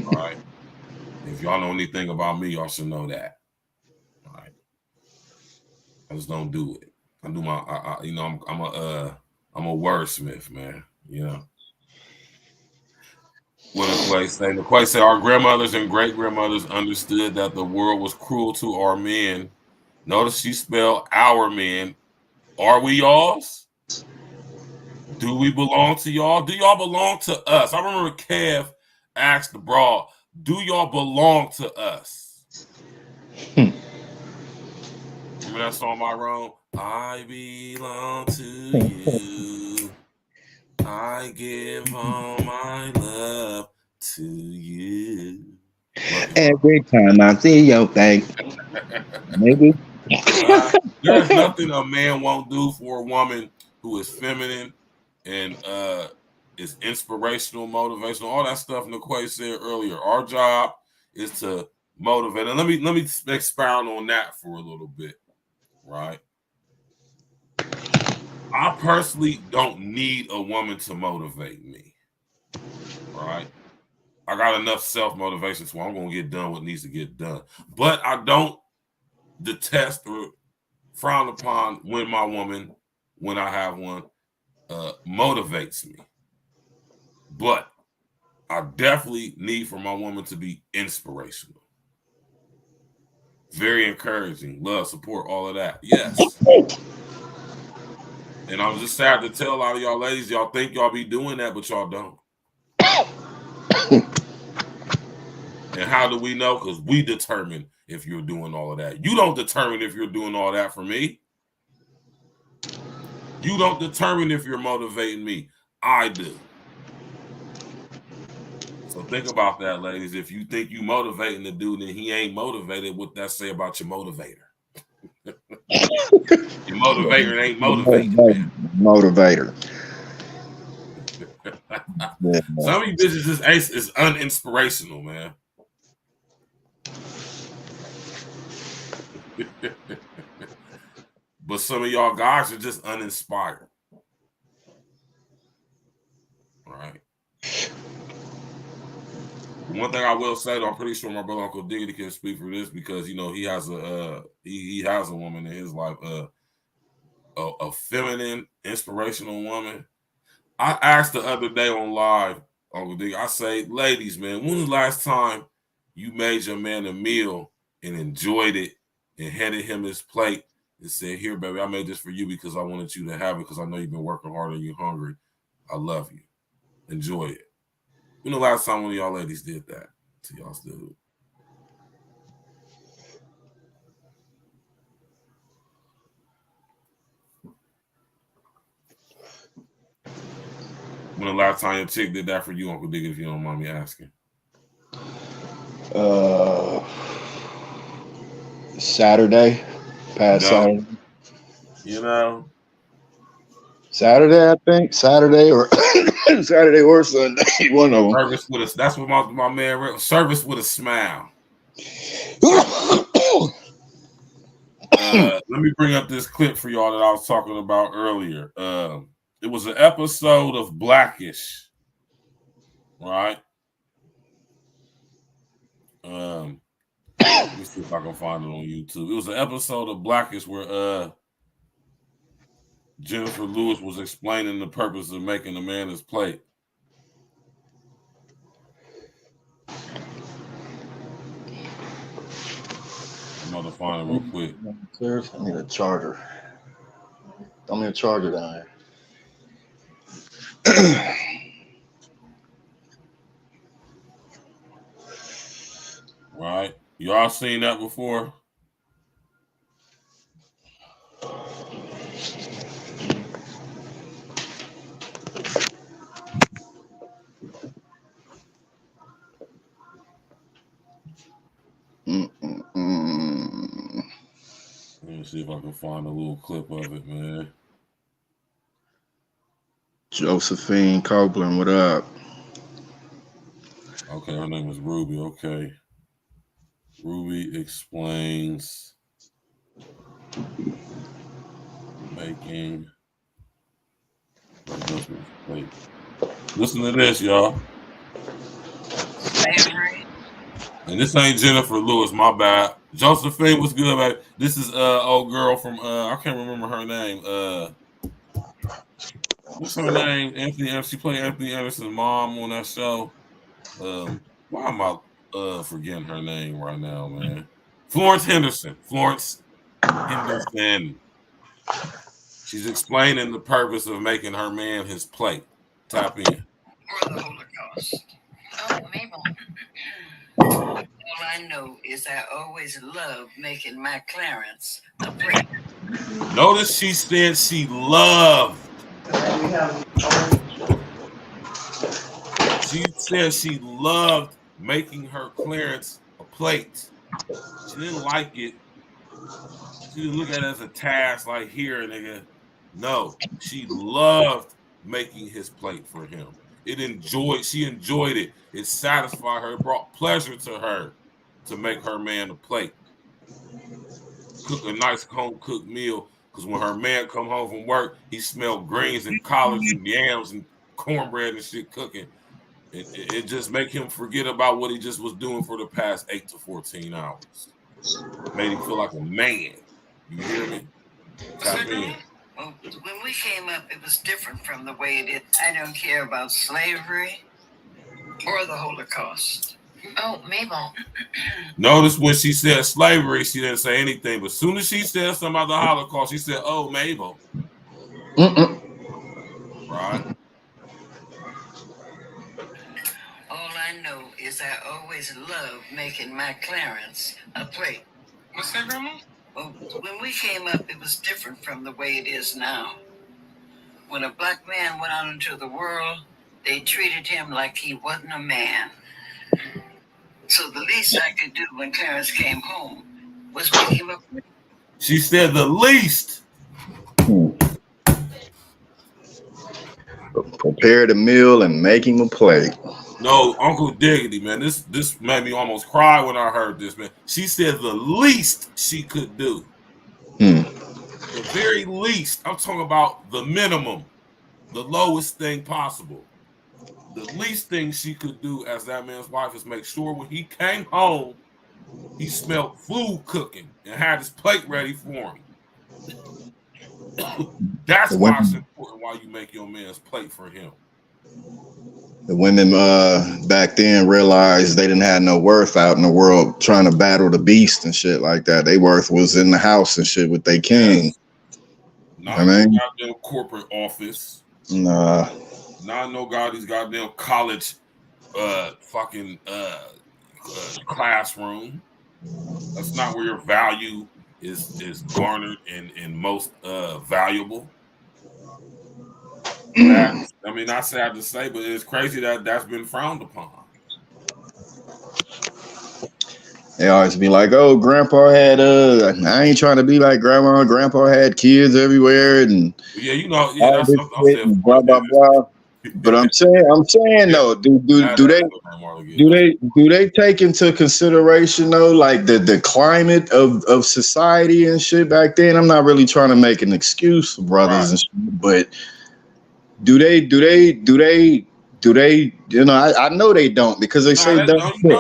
C: All right. If y'all know anything about me, y'all should know that. All right. I just don't do it. I do my, I'm a wordsmith, man. You know. What Niquay say? Niquay say our grandmothers and great grandmothers understood that the world was cruel to our men. Notice she spelled our men. Are we y'all's? Do we belong to y'all? Do y'all belong to us? I remember Kev asked the broad, do y'all belong to us? Remember that song by Ron? I belong to you. I give all my love to you.
I: Every time I see your face, maybe.
C: There's nothing a man won't do for a woman who is feminine and is inspirational, motivational, all that stuff Niquay said earlier. Our job is to motivate. And let me expound on that for a little bit, right? I personally don't need a woman to motivate me, right? I got enough self-motivation, so I'm going to get done what needs to get done. But I don't detest or frown upon when my woman, when I have one, motivates me. But I definitely need for my woman to be inspirational. Very encouraging, love, support, all of that. Yes. And I'm just sad to tell a lot of y'all ladies, y'all think y'all be doing that, but y'all don't. And how do we know? Because we determine if you're doing all of that. You don't determine if you're doing all that for me. You don't determine if you're motivating me. I do. So think about that, ladies. If you think you motivating the dude and he ain't motivated, what that say about your motivator? Your motivator ain't motivating, man.
I: Motivator.
C: Some of you bitches is uninspirational, man. But some of y'all guys are just uninspired. Right. One thing I will say, though, I'm pretty sure my brother Uncle Diggity can speak for this because you know he has a he has a woman in his life, a feminine, inspirational woman. I asked the other day on live, Uncle Diggity, I say, ladies, man, when was the last time you made your man a meal and enjoyed it and handed him his plate and said, here, baby, I made this for you because I wanted you to have it because I know you've been working hard and you're hungry. I love you. Enjoy it. When the last time one of y'all ladies did that to y'all's dude? When the last time your chick did that for you, Uncle Diggity, if you don't mind me asking?
I: Saturday. Saturday.
C: You know?
I: Saturday, I think. Saturday or Saturday or Sunday. One of them.
C: Service with a, that's what my man read. Service with a smile. Let me bring up this clip for y'all that I was talking about earlier. It was an episode of Blackish, right? Let me see if I can find it on YouTube. It was an episode of Blackish where Jennifer Lewis was explaining the purpose of making a man his plate. I'm gonna find it real quick.
I: I need a charger. Throw me a charger down here.
C: Right? Y'all seen that before? Let me see if I can find a little clip of it, man.
I: Josephine Copeland, what up?
C: Okay, her name is Ruby. Okay. Ruby explains making. Listen to this, y'all. And this ain't Jennifer Lewis, my bad. Josephine was good, baby. This is old girl from I can't remember her name. What's her name? Anthony. She played Anthony Anderson's mom on that show. Why am I forgetting her name right now, man? Florence Henderson. Florence Henderson. She's explaining the purpose of making her man his plate. Tap in.
J: Or the Holocaust. Oh, Mabel. All I know is I always love making my Clarence a break.
C: Notice she said she loved. She said she loved making her Clarence a plate. She didn't like it. She didn't look at it as a task like, here, nigga. No, she loved making his plate for him. She enjoyed it. It satisfied her. It brought pleasure to her to make her man a plate. Cook a nice home-cooked meal, because when her man come home from work, he smelled greens and collards and yams and cornbread and shit cooking. It just make him forget about what he just was doing for the past 8 to 14 hours. Made him feel like a man. You hear me? Tap in.
J: Well, when we came up, it was different from the way it is. I don't care about slavery or the Holocaust.
G: Oh, Mabel.
C: Notice when she said slavery, she didn't say anything. But as soon as she said something about the Holocaust, she said, "Oh, Mabel." Right?
J: All I know is I always love making my Clarence a plate.
H: What's that, Grandma?
J: Well, when we came up, it was different from the way it is now. When a black man went out into the world, they treated him like he wasn't a man. So the least I could do when Clarence came home was make him a plate.
C: She said the least.
I: Prepare the meal and make him a plate.
C: No, Uncle Diggity, man. This made me almost cry when I heard this, man. She said the least she could do. The very least. I'm talking about the minimum, the lowest thing possible. The least thing she could do as that man's wife is make sure when he came home, he smelled food cooking and had his plate ready for him. That's why it's important why you make your man's plate for him.
I: The women back then realized they didn't have no worth out in the world trying to battle the beast and shit like that. Their worth was in the house and shit with their king.
C: Not no goddamn corporate office.
I: Nah.
C: Not no these goddamn college classroom. That's not where your value is garnered and most valuable. I mean, not sad to say, but it's crazy that that's been frowned upon.
I: They always be like, "Oh, Grandpa had I ain't trying to be like Grandma. Grandpa had kids everywhere, and
C: yeah, you know, yeah, that's what I'm
I: blah blah blah." But I'm saying though, do they take into consideration though, like the climate of society and shit back then? I'm not really trying to make an excuse for brothers and shit, but do they? You know, I know they don't because they say dumb shit.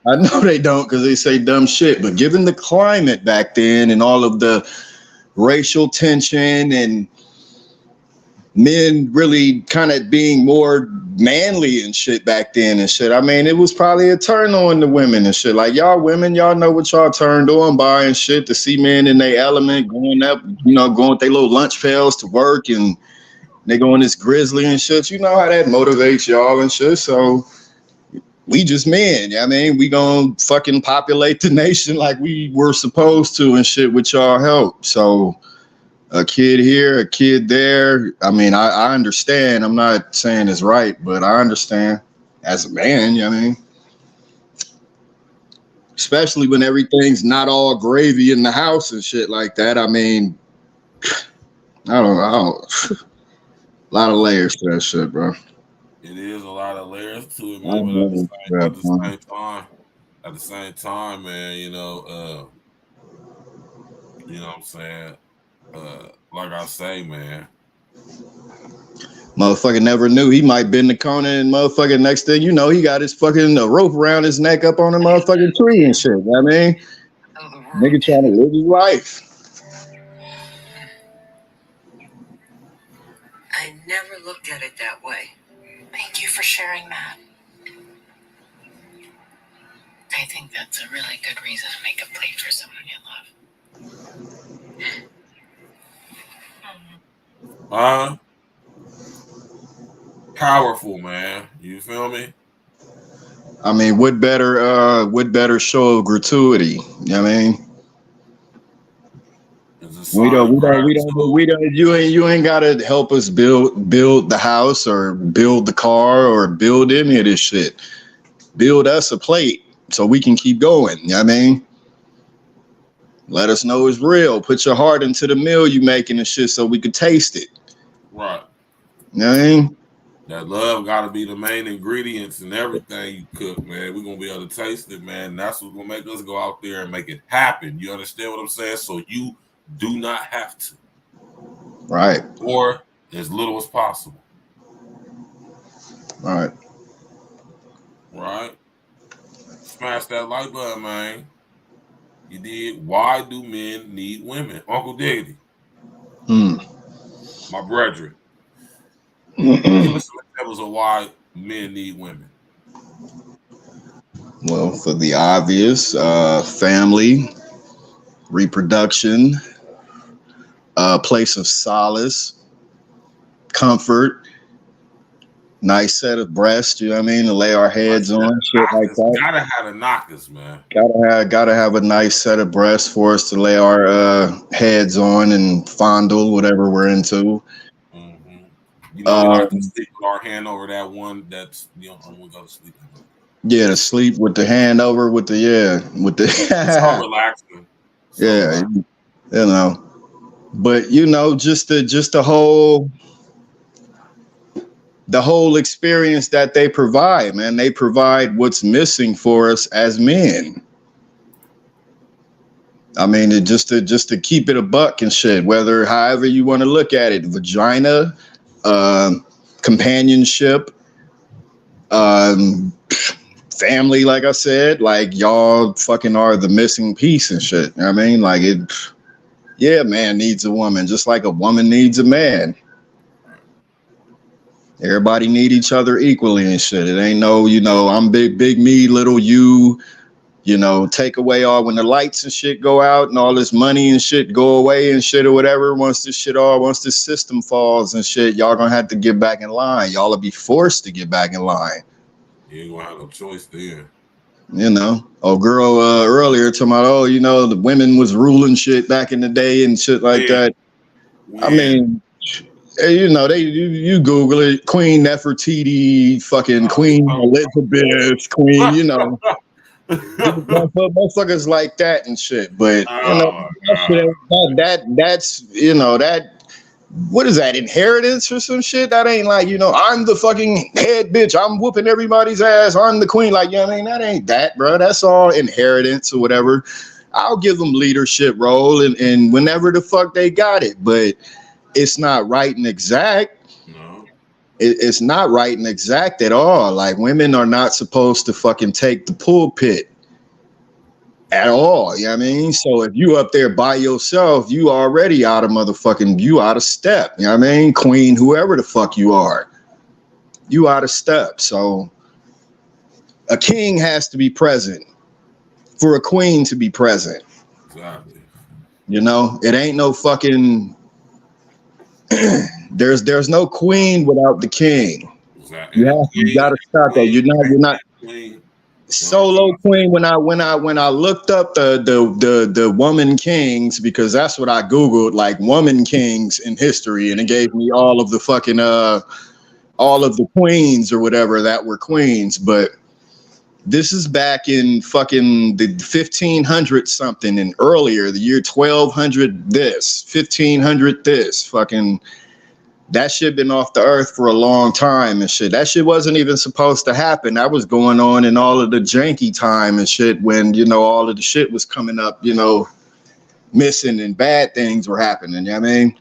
I: I know they don't because they say dumb shit. But given the climate back then and all of the racial tension and men really kind of being more manly and shit back then and shit, I mean, it was probably a turn on to women and shit. Like, y'all women, y'all know what y'all turned on by and shit, to see men in their element going up, you know, going with their little lunch pails to work and they go on this grizzly and shit. You know how that motivates y'all and shit. So we just men. I mean, we gonna fucking populate the nation like we were supposed to and shit with y'all help. So a kid here, a kid there. I mean, I understand. I'm not saying it's right, but I understand as a man. You know what I mean? Especially when everything's not all gravy in the house and shit like that. I mean, I don't know. A lot of layers to that shit, bro.
C: It is a lot of layers to it, man. But at the same time, man, you know what I'm saying? Like I say, man.
I: Motherfucker never knew he might bend the corner and motherfucker next thing you know, he got his fucking rope around his neck up on a motherfucking tree and shit. You know what I mean? Nigga trying to live his life.
J: I never looked at it that way.
G: Thank you for sharing that.
J: I think that's a really good reason to make a plate for someone you love.
C: Powerful, man. You feel me?
I: I mean, what better show of gratuity? You know what I mean? We don't. You ain't gotta help us build the house or build the car or build any of this shit. Build us a plate so we can keep going. You know what I mean? Let us know it's real. Put your heart into the meal you making and shit so we could taste it.
C: Right.
I: You know what I mean?
C: That love gotta be the main ingredients in everything you cook, man. We're gonna be able to taste it, man. And that's what's gonna make us go out there and make it happen. You understand what I'm saying? So you do not have to.
I: Right.
C: Or as little as possible.
I: Right.
C: Right. Smash that like button, man. You did. Why do men need women? Uncle Diggity. My brethren. Give us some examples of why men need women.
I: Well, for the obvious, family, reproduction, place of solace, comfort, nice set of breasts, you know what I mean, to lay our heads on, shit like that.
C: Gotta have the knockers, man.
I: Gotta have a nice set of breasts for us to lay our heads on and fondle whatever we're into.
C: You know, we like to sleep with our hand over that one that's, you know, we go to sleep.
I: Yeah, to sleep with the hand over with the
C: It's so relaxing.
I: Yeah, you know. But you know, just the whole experience that they provide, man. They provide what's missing for us as men. I mean, just to keep it a buck and shit, however you want to look at it, vagina, companionship, family, like I said, like y'all fucking are the missing piece and shit. You know what I mean? Like a man needs a woman just like a woman needs a man. Everybody need each other equally and shit. It ain't no, you know, I'm big me, little you, you know, take away all when the lights and shit go out and all this money and shit go away and shit or whatever. Once this system falls and shit, y'all gonna have to get back in line. Y'all will be forced to get back in line.
C: You ain't gonna have no choice there.
I: You know, girl earlier talking about, you know, the women was ruling shit back in the day and shit like that. Yeah. I mean, you know, you Google it, Queen Nefertiti, fucking Queen Elizabeth, Queen, you know, motherfuckers like that and shit. But you know, that's you know that. What is that, inheritance or some shit? That ain't like, you know, I'm the fucking head bitch. I'm whooping everybody's ass. I'm the queen. Like, you know what I mean? That ain't that, bro. That's all inheritance or whatever. I'll give them leadership role and whenever the fuck they got it. But it's not right and exact.
C: No.
I: It's not right and exact at all. Like, women are not supposed to fucking take the pulpit at all, you know what I mean? So if you up there by yourself, you already out of step, you know what I mean? Queen, whoever the fuck you are, you out of step. So a king has to be present for a queen to be present.
C: Exactly.
I: You know, it ain't no fucking there's no queen without the king.
C: Exactly.
I: You gotta stop that. You're not solo queen. When I looked up the woman kings, because that's what I googled, like woman kings in history, and it gave me all of the fucking all of the queens or whatever that were queens. But this is back in fucking the 1500 something and earlier, the year 1200 this, 1500 this, fucking. That shit been off the earth for a long time and shit. That shit wasn't even supposed to happen. That was going on in all of the janky time and shit when, you know, all of the shit was coming up, you know, missing and bad things were happening. You know what I mean?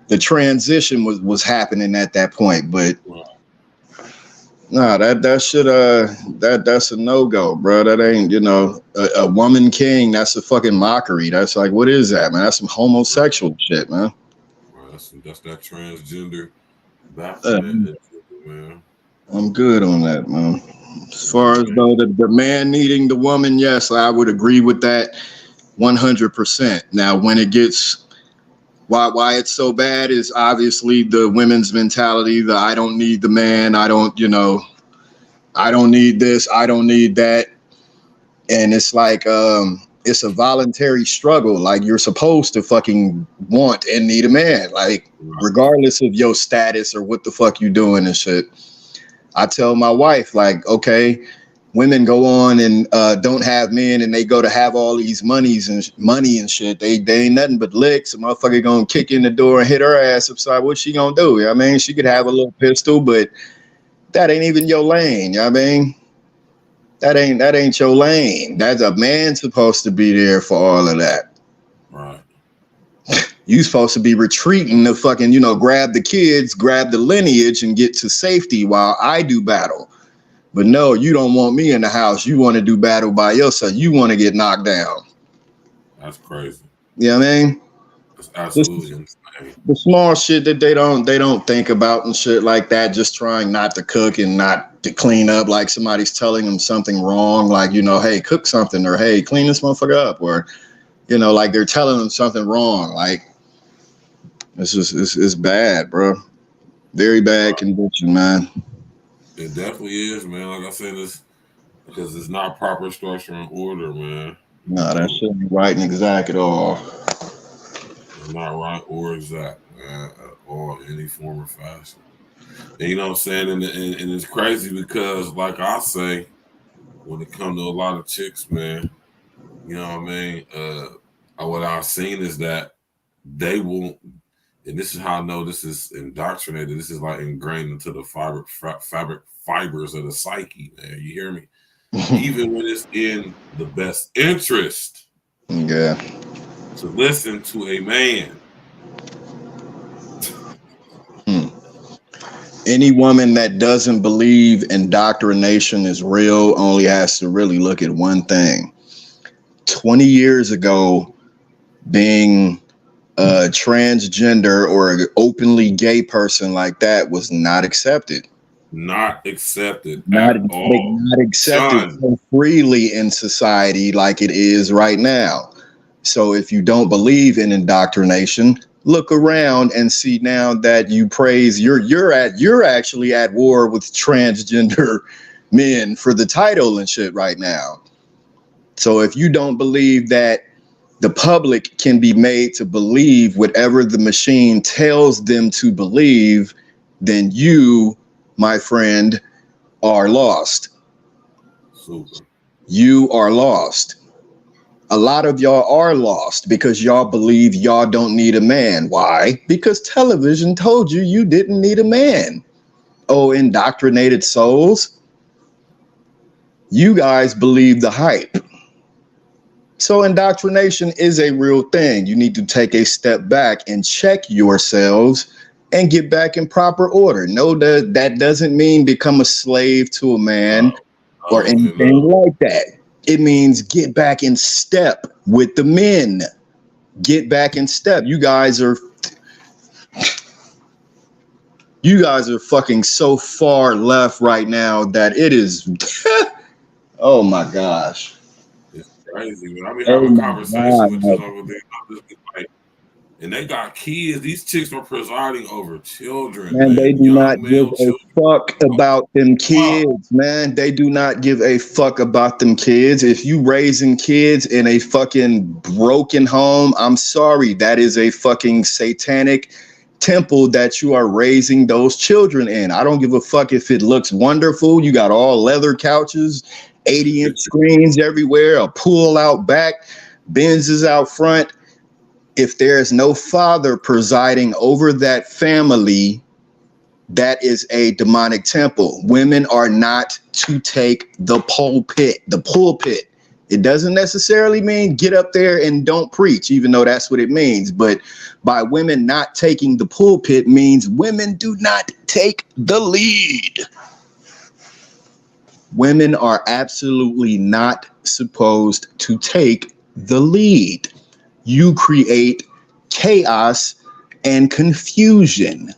I: The transition was happening at that point. But nah, that shit, that's a no-go, bro. That ain't, you know, a woman king. That's a fucking mockery. That's like, what is that, man? That's some homosexual shit, man.
C: That's that transgender. Man.
I: I'm good on that, man. As far as though the man needing the woman, yes, I would agree with that 100%. Now, when it gets why it's so bad is obviously the women's mentality. The I don't need the man. I don't need this. I don't need that. And it's like it's a voluntary struggle. Like you're supposed to fucking want and need a man, like regardless of your status or what the fuck you doing and shit. I tell my wife, like, okay, women go on and don't have men, and they go to have all these money and shit. They ain't nothing but licks. A motherfucker gonna kick in the door and hit her ass upside. What she gonna do? You know what I mean, she could have a little pistol, but that ain't even your lane. You know what I mean? That ain't your lane. That's a man supposed to be there for all of that.
C: Right.
I: You supposed to be retreating to fucking, grab the kids, grab the lineage, and get to safety while I do battle. But no, you don't want me in the house. You want to do battle by yourself. You want to get knocked down.
C: That's crazy.
I: You know what I mean?
C: That's absolutely insane.
I: The small shit that they don't think about and shit like that, just trying not to cook and not to clean up, like somebody's telling them something wrong, like, hey, cook something, or hey, clean this motherfucker up, or, like they're telling them something wrong. Like, it's bad, bro. Very bad condition, man.
C: It definitely is, man. Like I said, it's because it's not proper structure and order, man.
I: No, that shouldn't be right and exact at all.
C: It's not right or exact, man, at all, in any form or fashion. And you know what I'm saying? And it's crazy because, like I say, when it comes to a lot of chicks, man, you know what I mean? What I've seen is that they won't, and this is how I know this is indoctrinated. This is like ingrained into the fabric fibers of the psyche, man. You hear me? Even when it's in the best interest,
I: yeah,
C: to listen to a man.
I: Any woman that doesn't believe indoctrination is real only has to really look at one thing. 20 years ago, being a transgender or an openly gay person like that was not accepted.
C: Not accepted.
I: Not accepted so freely in society like it is right now. So if you don't believe in indoctrination, look around and see now that you praise you're actually at war with transgender men for the title and shit right now. So if you don't believe that the public can be made to believe whatever the machine tells them to believe, then you, my friend, are lost.
C: Super.
I: You are lost. A lot of y'all are lost because y'all believe y'all don't need a man. Why? Because television told you you didn't need a man. Oh, indoctrinated souls. You guys believe the hype. So indoctrination is a real thing. You need to take a step back and check yourselves and get back in proper order. No, that doesn't mean become a slave to a man or anything like that. It means get back in step with the men. Get back in step. You guys are fucking so far left right now that it is. Oh my gosh.
C: It's crazy, man. I mean, having a conversation with you over there. And they got kids. These chicks are presiding over children.
I: Man, they do not give a fuck about them kids, man. They do not give a fuck about them kids. If you raising kids in a fucking broken home, I'm sorry. That is a fucking satanic temple that you are raising those children in. I don't give a fuck if it looks wonderful. You got all leather couches, 80-inch screens everywhere, a pool out back, Benzes out front. If there is no father presiding over that family, that is a demonic temple. Women are not to take the pulpit. The pulpit. It doesn't necessarily mean get up there and don't preach, even though that's what it means. But by women not taking the pulpit means women do not take the lead. Women are absolutely not supposed to take the lead. You create chaos and confusion.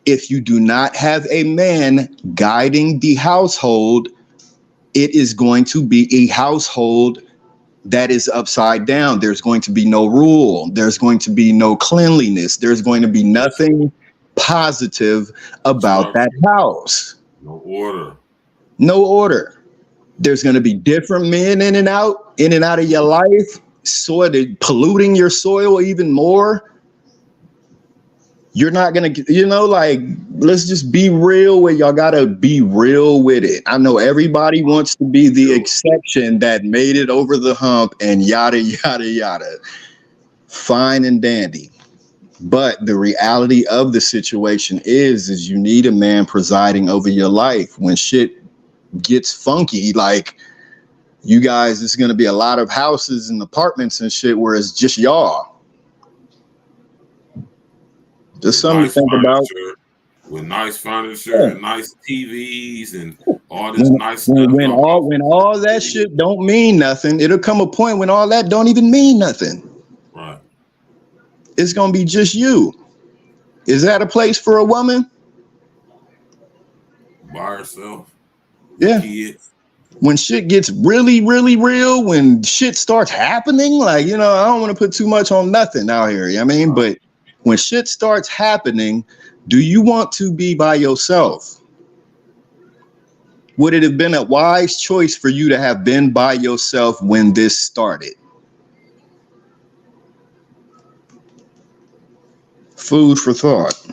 I: if you do not have a man guiding the household, it is going to be a household that is upside down. There's going to be no rule. There's going to be no cleanliness. There's going to be nothing positive about that house.
C: No order.
I: No order. There's going to be different men in and out of your life, sort of polluting your soil even more. You're not going to, like, let's just be real with y'all. Got to be real with it. I know everybody wants to be the exception that made it over the hump and yada, yada, yada. Fine and dandy. But the reality of the situation is you need a man presiding over your life. When shit gets funky, like you guys, there's going to be a lot of houses and apartments and shit where it's just y'all. Just something to think about.
C: With nice furniture and nice TVs and all this nice stuff.
I: When all that shit don't mean nothing, it'll come a point when all that don't even mean nothing.
C: Right.
I: It's gonna be just you. Is that a place for a woman?
C: By herself.
I: Yeah.
C: Kids.
I: When shit gets really, really real, when shit starts happening, like, I don't want to put too much on nothing out here. You know what I mean? But when shit starts happening, do you want to be by yourself? Would it have been a wise choice for you to have been by yourself when this started? Food for thought.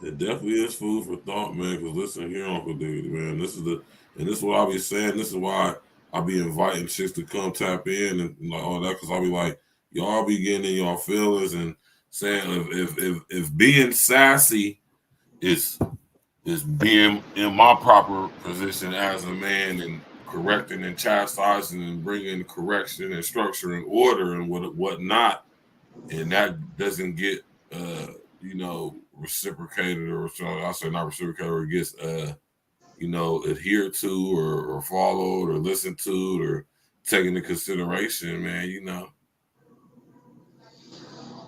C: It definitely is food for thought, man. Because listen here, Uncle Dude, man. This is what I'll be saying. This is why I'll be inviting chicks to come tap in and like all that. Because I'll be like, y'all be getting in y'all feelings and saying if being sassy is being in my proper position as a man and correcting and chastising and bringing correction and structure and order and whatnot, and that doesn't get reciprocated, or I say not reciprocated, or gets adhered to or followed or listened to or taken into consideration, man,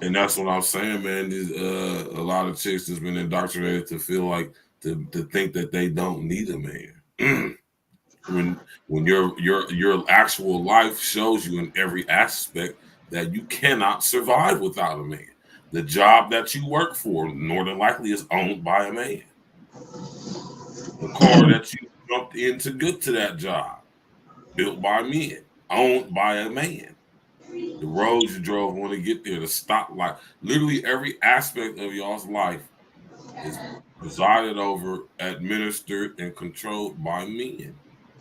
C: And that's what I'm saying, man. A lot of chicks has been indoctrinated to feel like to think that they don't need a man. when your actual life shows you in every aspect that you cannot survive without a man. The job that you work for, more than likely, is owned by a man. The car that you jumped in to get to that job, built by men, owned by a man. The roads you drove when to get there, the stoplight, literally every aspect of y'all's life is presided over, administered, and controlled by men.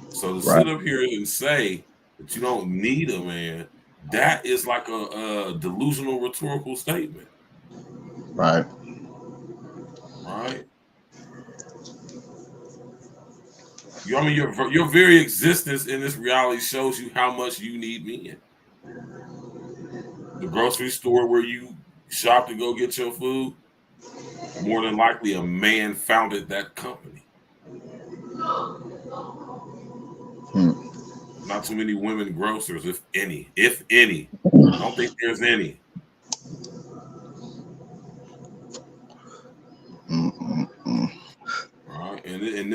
C: So to sit up here and say that you don't need a man, that is like a delusional rhetorical statement.
I: Right.
C: Right. Your very existence in this reality shows you how much you need men. The grocery store where you shop to go get your food, more than likely a man founded that company. Not too many women grocers, if any. I don't think there's any. All right, and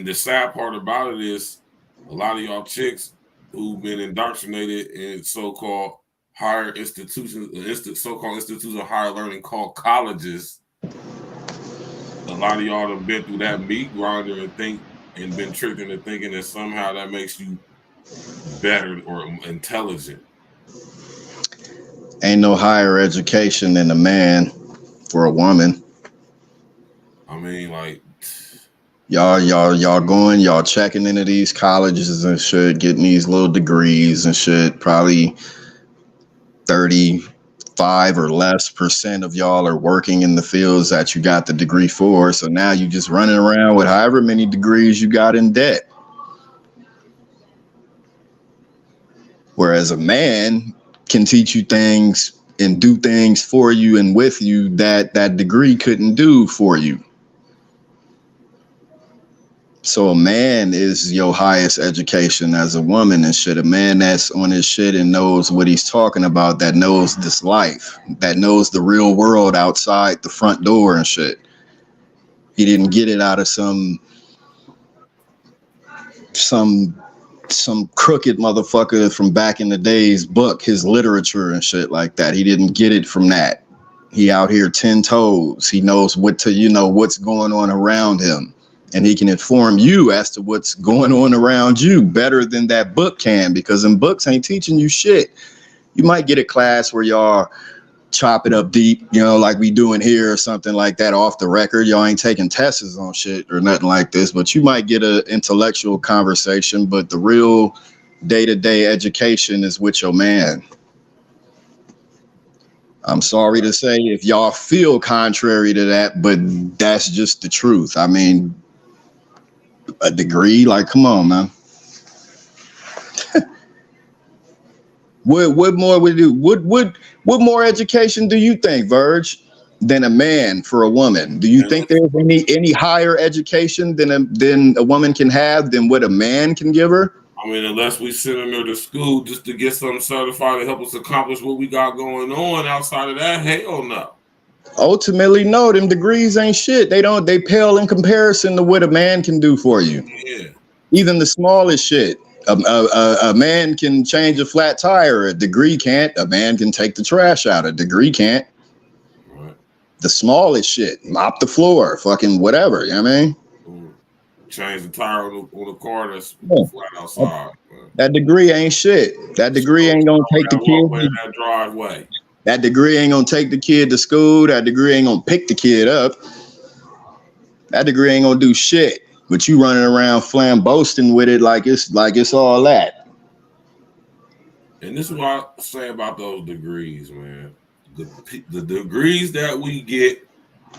C: the sad part about it is a lot of y'all chicks who've been indoctrinated in so-called higher institutions, so-called institutions of higher learning called colleges. A lot of y'all have been through that meat grinder and been tricked into thinking that somehow that makes you better or intelligent.
I: Ain't no higher education than a man for a woman.
C: I mean, like,
I: y'all checking into these colleges and shit, getting these little degrees and shit. Probably 35 or less % of y'all are working in the fields that you got the degree for. So now you just running around with however many degrees you got in debt. Whereas a man can teach you things and do things for you and with you that degree couldn't do for you. So a man is your highest education as a woman and shit. A man that's on his shit and knows what he's talking about, that knows this life, that knows the real world outside the front door and shit. He didn't get it out of some crooked motherfucker from back in the days book, his literature and shit like that. He didn't get it from that. He out here 10 toes. He knows what's going on around him. And he can inform you as to what's going on around you better than that book can, because them books ain't teaching you shit. You might get a class where y'all chop it up deep, like we doing here or something like that off the record. Y'all ain't taking tests on shit or nothing like this, but you might get an intellectual conversation. But the real day-to-day education is with your man. I'm sorry to say if y'all feel contrary to that, but that's just the truth. I mean, a degree, like, come on, man. What more would do? What more education do you think, Verge, than a man for a woman? Do you think there's any higher education than a woman can have than what a man can give her?
C: I mean, unless we send her to school just to get something certified to help us accomplish what we got going on. Outside of that, hell no.
I: Ultimately, no, them degrees ain't shit. They pale in comparison to what a man can do for you.
C: Yeah.
I: Even the smallest shit. A man can change a flat tire. A degree can't. A man can take the trash out. A degree can't.
C: Right.
I: The smallest shit. Mop the floor. Fucking whatever. You know what I mean?
C: Change the tire on the car that's flat outside.
I: That degree ain't shit. That degree ain't gonna take the kid.
C: That driveway.
I: That degree ain't gonna take the kid to school. That degree ain't gonna pick the kid up. That degree ain't gonna do shit. But you running around boasting with it like it's all that.
C: And this is what I say about those degrees, man. The degrees that we get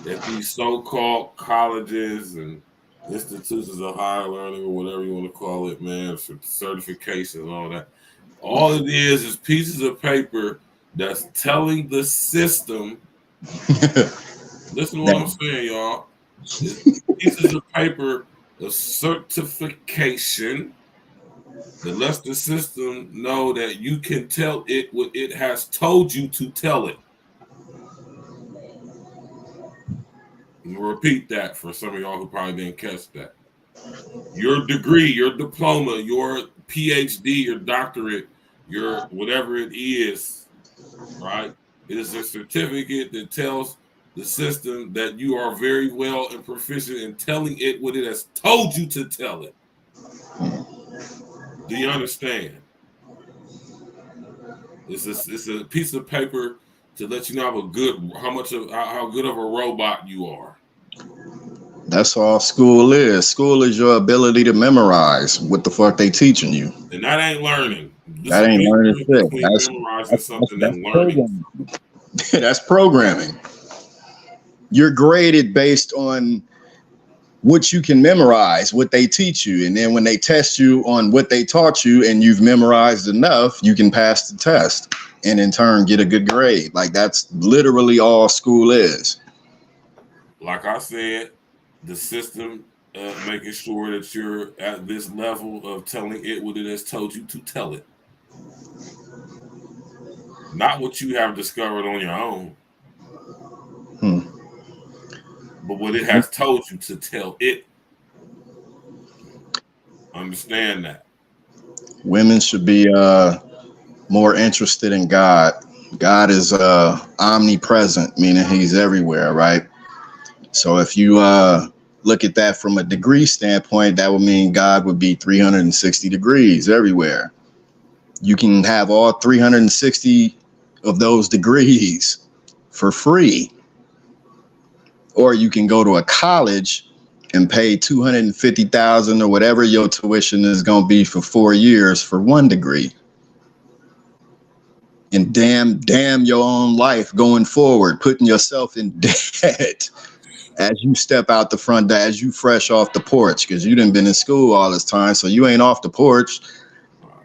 C: at these so-called colleges and institutions of higher learning or whatever you want to call it, man, certifications and all that. All it is pieces of paper that's telling the system. Listen to what I'm saying, y'all. It's pieces of paper, a certification that lets the system know that you can tell it what it has told you to tell it. Repeat that for some of y'all who probably didn't catch that. Your degree, your diploma, your PhD, your doctorate, your whatever it is, right? It is a certificate that tells the system that you are very well and proficient in telling it what it has told you to tell it. Do you understand? It's a piece of paper to let you know how good of a robot you are.
I: That's all school is. School is your ability to memorize what the fuck they teaching you.
C: And that ain't learning.
I: That ain't learning shit.
C: That's something that's learning.
I: That's programming. You're graded based on what you can memorize, what they teach you. And then when they test you on what they taught you and you've memorized enough, you can pass the test and in turn get a good grade. Like, that's literally all school is.
C: Like I said, the system making sure that you're at this level of telling it what it has told you to tell it. Not what you have discovered on your own. But what it has told you to tell it. Understand that.
I: Women should be more interested in God. God is omnipresent, meaning he's everywhere, right? So if you look at that from a degree standpoint, that would mean God would be 360 degrees everywhere. You can have all 360 of those degrees for free. Or you can go to a college and pay $250,000 or whatever your tuition is going to be for 4 years for one degree. And damn your own life going forward, putting yourself in debt as you step out the front door, as you fresh off the porch, because you done been in school all this time, so you ain't off the porch.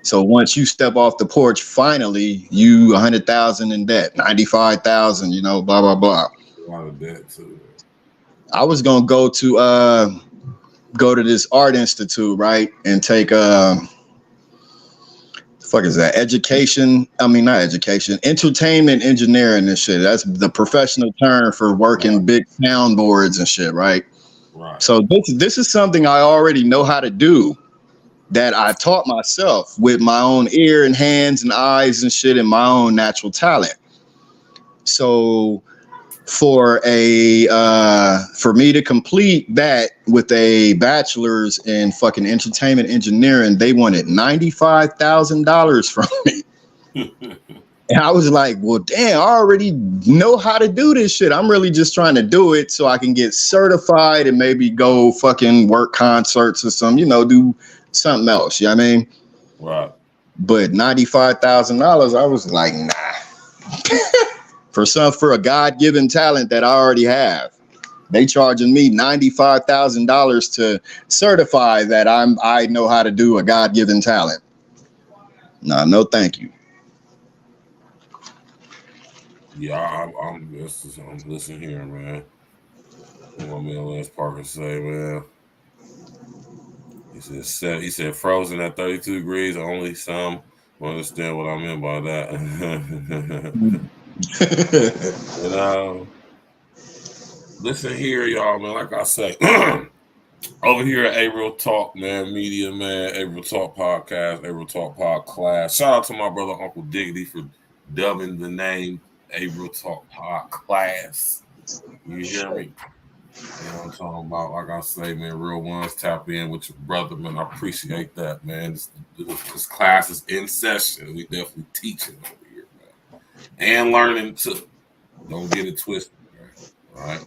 I: So once you step off the porch, finally, you 100,000 in debt, 95,000, blah, blah, blah.
C: A lot of debt too.
I: I was going to go to go to this art institute, right, and take fuck is that? Not education, entertainment engineering and shit. That's the professional term for working big soundboards and shit, right?
C: Right.
I: So this is something I already know how to do, that I taught myself with my own ear and hands and eyes and shit, and my own natural talent. So for me to complete that with a bachelor's in fucking entertainment engineering, they wanted $95,000 from me. And I was like, well, damn, I already know how to do this shit. I'm really just trying to do it so I can get certified and maybe go fucking work concerts or something, do something else. You know what I mean?
C: Right.
I: But $95,000, I was like, nah. For a God-given talent that I already have. They charging me $95,000 to certify that I know how to do a God-given talent. Nah, no thank you.
C: Yeah, I'm listening here, man. What my man Lance Parker say, man. He said frozen at 32 degrees. Only some will understand what I meant by that. Listen here, y'all, man. Like I say, over here at A Real Talk, man, media, man, A Real Talk podcast, A Real Talk Podclass. Shout out to my brother Uncle Diggity for dubbing the name A Real Talk Podclass. You hear me? You know what I'm talking about? Like I say, man, real ones, tap in with your brother, man. I appreciate that, man. This class is in session. We definitely teaching over here, man. And learning too. Don't get it twisted, man. All right?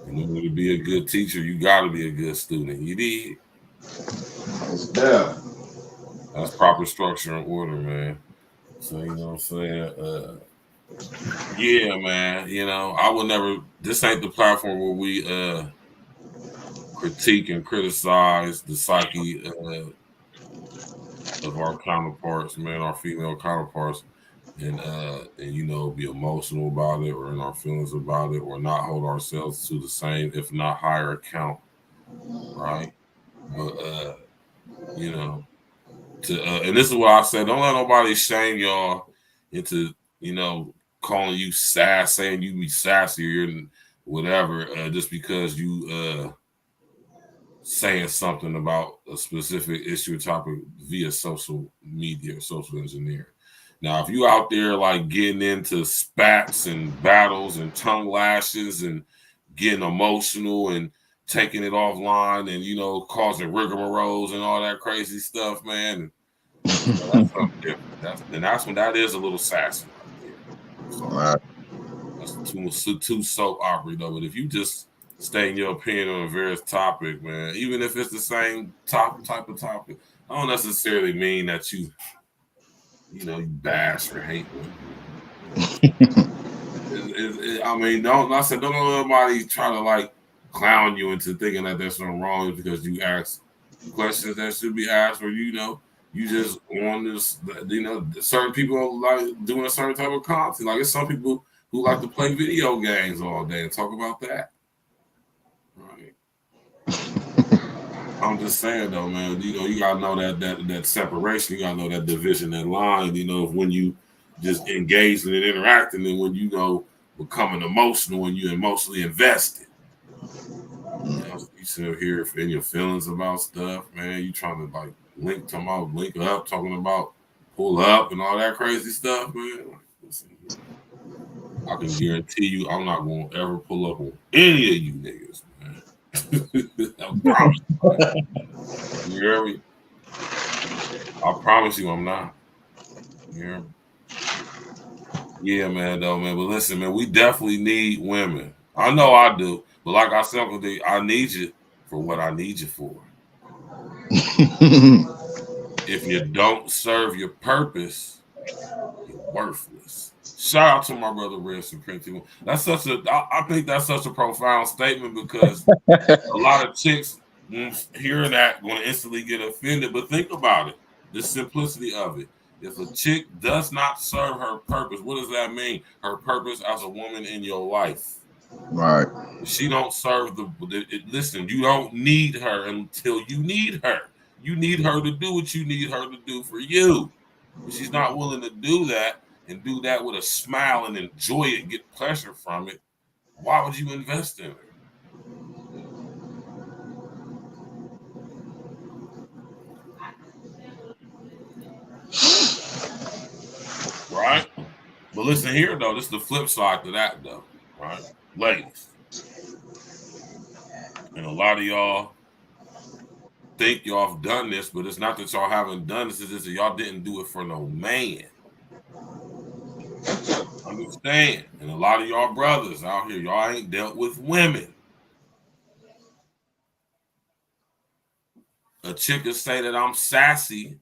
C: In order to be a good teacher, you got to be a good student. You need. That's proper structure and order, man. So, you know what I'm saying? Yeah, man. I would never. This ain't the platform where we critique and criticize the psyche of our counterparts, man, our female counterparts, and be emotional about it or in our feelings about it, or not hold ourselves to the same, if not higher account, right? But and this is what I said: don't let nobody shame y'all into calling you sass, saying you be sassy or you're whatever, just because you saying something about a specific issue or topic via social media or social engineering. Now, if you out there like getting into spats and battles and tongue lashes and getting emotional and taking it offline and causing rigmaroles and all that crazy stuff, man, that's something different. That's when that is a little sassy.
I: Right.
C: That's too soap opera though. But if you just state your opinion on a various topic, man, even if it's the same type of topic, I don't necessarily mean that you bash or hate women. Don't let nobody try to like clown you into thinking that there's something wrong because you ask questions that should be asked, or you just on this, certain people like doing a certain type of content. Like, it's some people who like to play video games all day and talk about that. Right. I'm just saying though, man, you gotta know that separation, you gotta know that division, that line, when you just engage in and interacting, and when becoming emotional and you emotionally invested. You sit here in your feelings about stuff, man. You trying to like link up, talking about pull up and all that crazy stuff, man. Like, listen, I can guarantee you I'm not going to ever pull up on any of you niggas, man. I promise you. You hear me? I promise you I'm not. You hear me? Yeah, man, though, man. But listen, man, we definitely need women. I know I do. But like I said, I need you for what I need you for. If you don't serve your purpose, you're worthless. Shout out to my brother Red Supreme. I think that's such a profound statement, because a lot of chicks hearing that going to instantly get offended. But think about it, the simplicity of it. If a chick does not serve her purpose, what does that mean? Her purpose as a woman in your life.
I: Right.
C: She don't serve listen, you don't need her until you need her. You need her to do what you need her to do for you. If she's not willing to do that and do that with a smile and enjoy it, get pleasure from it, why would you invest in her? Right? But listen here, though. This is the flip side to that, though. Right? Ladies. And a lot of y'all think y'all have done this, but it's not that y'all haven't done this. It's just that y'all didn't do it for no man. Understand? And a lot of y'all brothers out here, y'all ain't dealt with women. A chick will say that I'm sassy,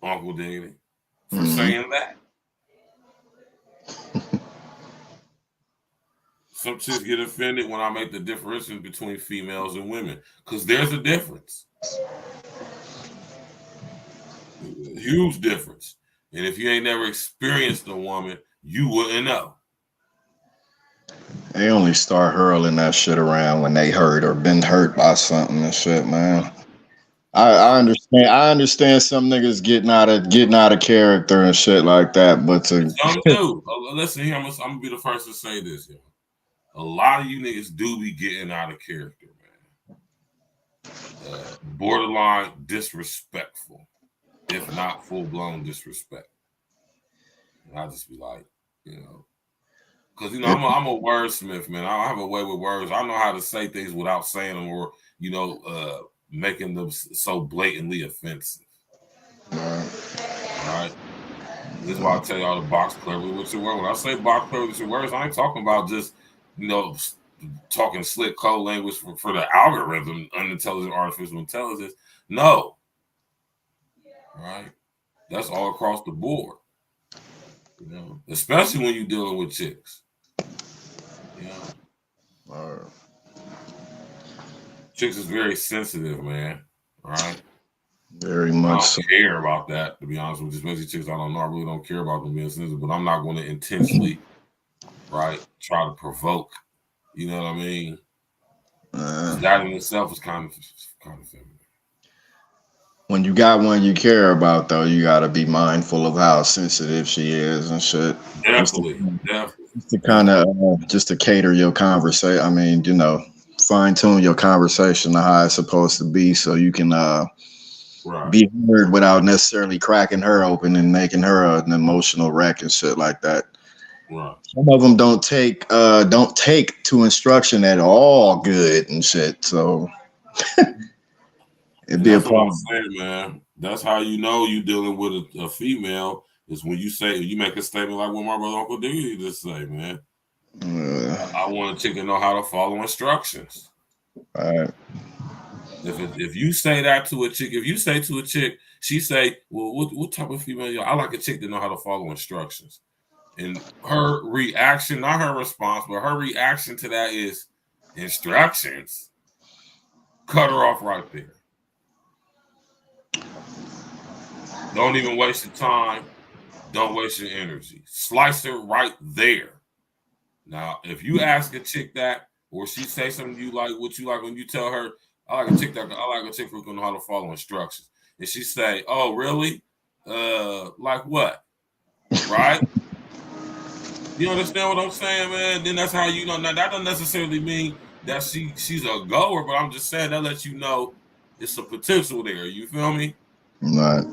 C: Uncle Danny, for saying that. Some chicks get offended when I make the difference between females and women, because there's a difference. A huge difference. And if you ain't never experienced a woman, you wouldn't know.
I: They only start hurling that shit around when they hurt or been hurt by something and shit, man. I understand. I understand some niggas getting out of character and shit like that, but to
C: some do. Listen here, I'm gonna be the first to say this, yo. A lot of you niggas do be getting out of character, man. Borderline disrespectful, if not full-blown disrespect. And I just be like, you know, because, you know, I'm a wordsmith, man. I have a way with words. I know how to say things without saying them or, you know, making them so blatantly offensive. All right? This is why I tell y'all to box cleverly with your words. When I say box cleverly with your words, I ain't talking about just, you know, talking slick code language for the algorithm, unintelligent artificial intelligence. No. All right? That's all across the board. You know, especially when you're dealing with chicks. You know, chicks is very sensitive, man. All right,
I: very much.
C: I don't care about that, to be honest with you. Especially chicks I don't know. I really don't care about them being sensitive, but I'm not going to intentionally, right, try to provoke. You know what I mean? That in itself is kind of feminine.
I: When you got one you care about, though, you got to be mindful of how sensitive she is and shit.
C: Definitely.
I: Just to kind of, just to cater your conversation. I mean, you know, fine tune your conversation to how it's supposed to be, so you can be heard without necessarily cracking her open and making her an emotional wreck and shit like that.
C: Right.
I: Some of them don't take to instruction at all good and shit. So. It'd be a problem.
C: That's what I'm saying, man. That's how you know you dealing with a female is when you make a statement like what my brother Uncle Diggy just say, man. I want a chick to know how to follow instructions.
I: All right.
C: If you say that to a chick, if you say to a chick, she say, well, what type of female you are? I like a chick to know how to follow instructions. And her reaction, not her response, but her reaction to that is instructions. Cut her off right there. Don't even waste your time. Don't waste your energy. Slice it right there. Now, if you ask a chick that, or she say something you like, what you like when you tell her, I like a chick who can know how to follow instructions. And she say, oh, really? Like what? Right? You understand what I'm saying, man? Then that's how you know. Now, that doesn't necessarily mean that she's a goer, but I'm just saying that lets you know it's a potential there. You feel me?
I: Right.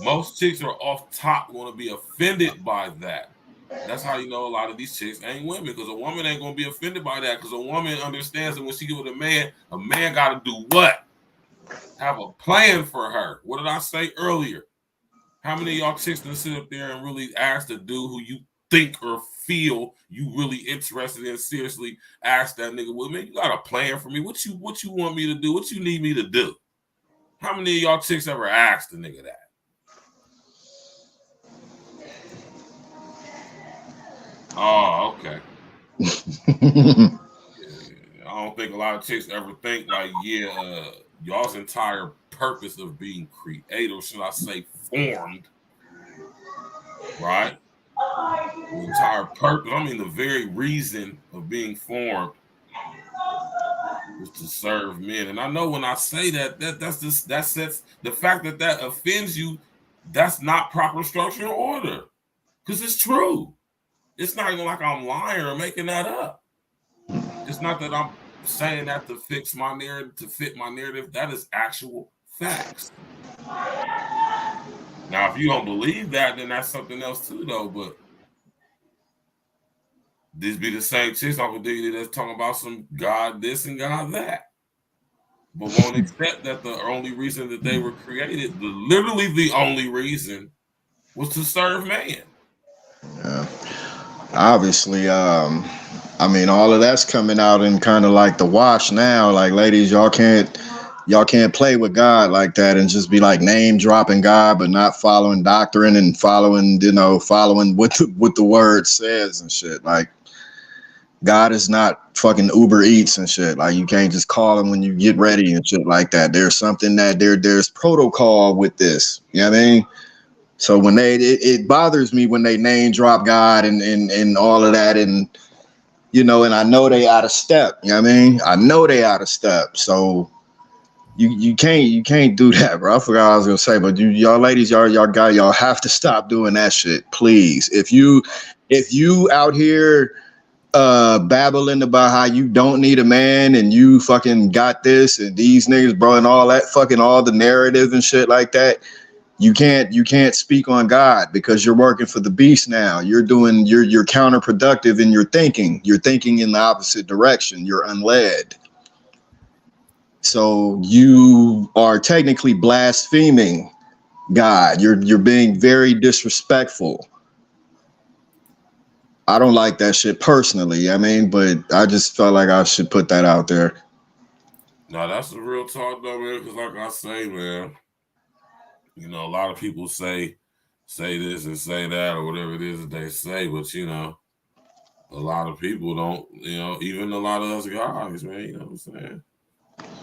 C: Most chicks are off top going to be offended by that. That's how you know a lot of these chicks ain't women, because a woman ain't going to be offended by that, because a woman understands that when she get with a man got to do what? Have a plan for her. What did I say earlier? How many of y'all chicks can sit up there and really ask the dude who you think or feel you really interested in seriously ask that nigga, well, man, you got a plan for me? What you want me to do? What you need me to do? How many of y'all chicks ever asked a nigga that? Oh, okay. Yeah, I don't think a lot of chicks ever think like, y'all's entire purpose of being creative, should I say formed, right, The entire purpose, I mean, the very reason of being formed was to serve men. And I know when I say that sets the fact that offends you, that's not proper structure and order. Because it's true. It's not even like I'm lying or making that up. It's not that I'm saying that to fix my narrative, to fit my narrative. That is actual facts. Now, if you don't believe that, then that's something else too, though. But this be the same chicks off of Diggity that's talking about some God this and God that, but won't accept that the only reason that they were created, literally the only reason, was to serve man.
I: Yeah. Obviously, I mean, all of that's coming out in kind of like the wash now. Like, ladies, y'all can't play with God like that and just be like name dropping God, but not following doctrine and following what the word says and shit. Like, God is not fucking Uber Eats and shit. Like, you can't just call him when you get ready and shit like that. There's something that there's protocol with this. You know what I mean? So when it bothers me when they name drop God and all of that, and and I know they out of step. You know what I mean? I know they out of step. So you can't do that, bro. I forgot what I was gonna say, but y'all ladies, y'all have to stop doing that shit, please. If you out here babbling about how you don't need a man and you fucking got this and these niggas, bro, and all that fucking all the narrative and shit like that, you can't speak on God because you're working for the beast now. You're counterproductive in your thinking. You're thinking in the opposite direction. You're unled. So you are technically blaspheming God. You're being very disrespectful. I don't like that shit personally. I mean, but I just felt like I should put that out there.
C: No, that's the real talk though, man. Because like I say, man, a lot of people say this and say that or whatever it is that they say, but a lot of people don't, even a lot of us guys, man, you know what I'm saying?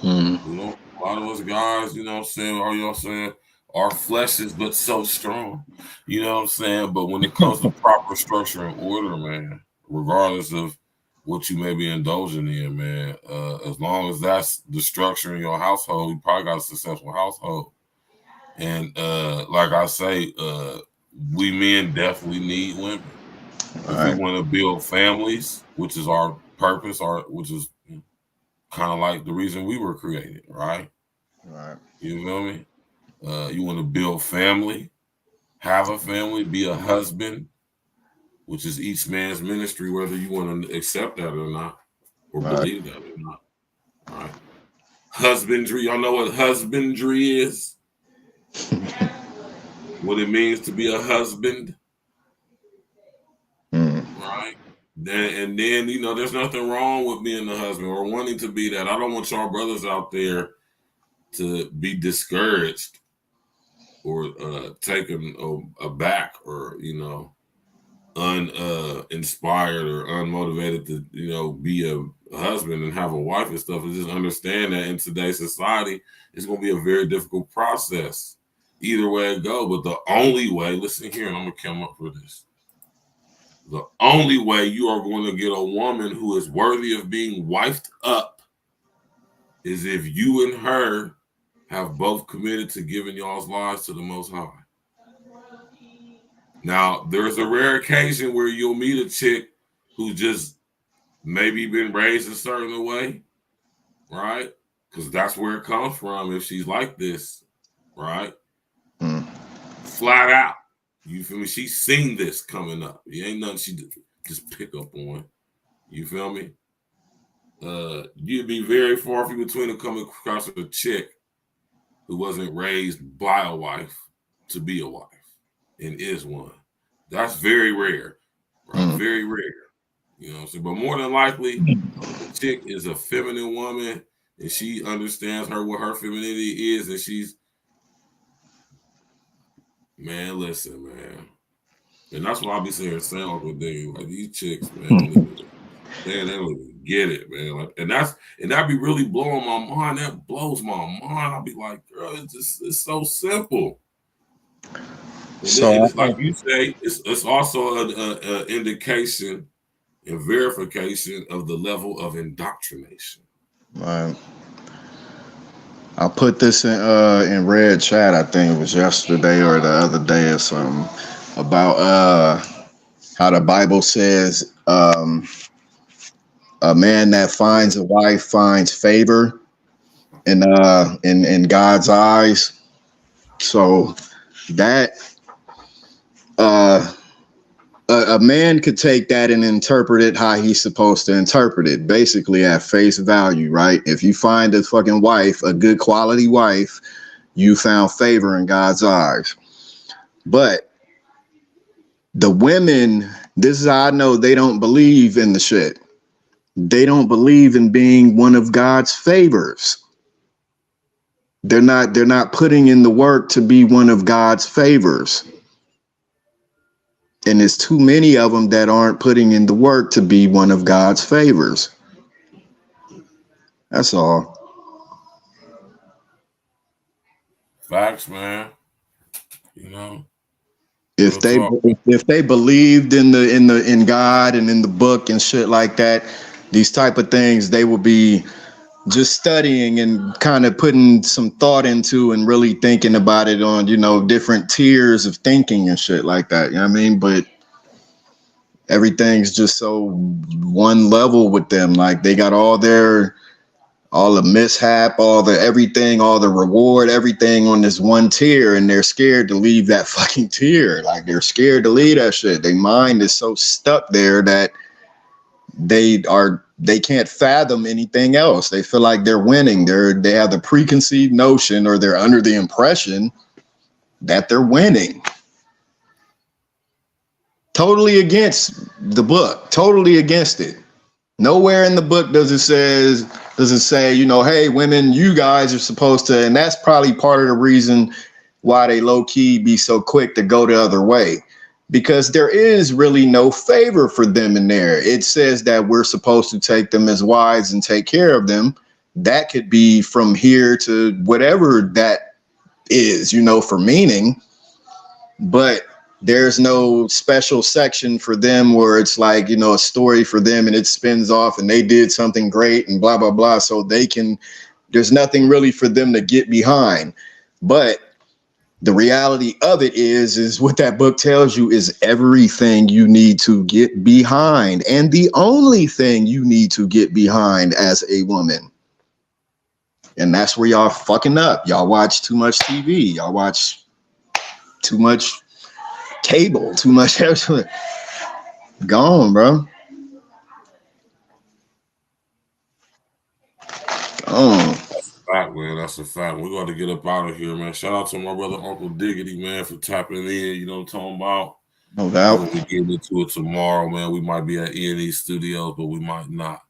C: A lot of us guys, saying, our flesh is but so strong, you know what I'm saying? But when it comes to proper structure and order, man, regardless of what you may be indulging in, man, as long as that's the structure in your household, you probably got a successful household. And like I say, we men definitely need women. If we want to build families, which is our purpose, which is kind of like the reason we were created, right?
I: Right.
C: You feel me? You want to build family, have a family, be a husband, which is each man's ministry, whether you want to accept that or not, or believe that or not. All right. Husbandry, y'all know what husbandry is? What it means to be a husband. Right? And then, there's nothing wrong with being a husband or wanting to be that. I don't want y'all brothers out there to be discouraged or taken aback or uninspired or unmotivated to be a husband and have a wife and stuff, and just understand that in today's society it's going to be a very difficult process either way it go. But the only way, listen here, and I'm gonna come up for this, the only way you are going to get a woman who is worthy of being wifed up is if you and her have both committed to giving y'all's lives to the Most High. Now, there's a rare occasion where you'll meet a chick who just maybe been raised a certain way, right? Because that's where it comes from if she's like this, right? Flat out. You feel me? She's seen this coming up. It ain't nothing she just pick up on. You feel me? You'd be very far from between to come across a chick who wasn't raised by a wife to be a wife and is one. That's very rare, right? Very rare. You know what I'm saying? But more than likely, the chick is a feminine woman and she understands what her femininity is, and she's, man, listen, man. And that's why I be saying sound with things like these chicks, man. They don't even get it, man. Like, and that be really blowing my mind. That blows my mind. I'll be like, girl, it's so simple.
I: So
C: it's like you say, it's also an indication and verification of the level of indoctrination.
I: right. I put this in red chat. I think it was yesterday or the other day or something about how the Bible says a man that finds a wife finds favor in God's eyes. So that a man could take that and interpret it how he's supposed to interpret it, basically at face value, right? If you find a fucking wife, a good quality wife, you found favor in God's eyes. But the women, this is how I know they don't believe in the shit. They don't believe in being one of God's favors. They're not putting in the work to be one of God's favors. And there's too many of them that aren't putting in the work to be one of God's favors. That's all.
C: Facts, man. You know,
I: If they believed in God and in the book and shit like that, these type of things they will be just studying and kind of putting some thought into and really thinking about it on, different tiers of thinking and shit like that. You know what I mean? But everything's just so one level with them. Like they got all the mishap, all the everything, all the reward, everything on this one tier, and they're scared to leave that fucking tier. Like they're scared to leave that shit. Their mind is so stuck there that they can't fathom anything else. They feel like they're winning. They have the preconceived notion, or they're under the impression that they're winning. Totally against the book. Totally against it. Nowhere in the book does it say, hey, women, you guys are supposed to, and that's probably part of the reason why they low key be so quick to go the other way. Because there is really no favor for them in there. It says that we're supposed to take them as wives and take care of them. That could be from here to whatever that is, for meaning. But there's no special section for them where it's like, a story for them and it spins off and they did something great and blah, blah, blah. So there's nothing really for them to get behind. But the reality of it is what that book tells you is everything you need to get behind, and the only thing you need to get behind as a woman. And that's where y'all fucking up. Y'all watch too much TV. Y'all watch too much cable, too much. Gone, bro. Gone.
C: Fact, man, that's a fact. We got to get up out of here, man. Shout out to my brother Uncle Diggity, man, for tapping in. You know what I'm talking about?
I: No doubt.
C: We'll be getting into it tomorrow, man. We might be at E&E Studios, but we might not.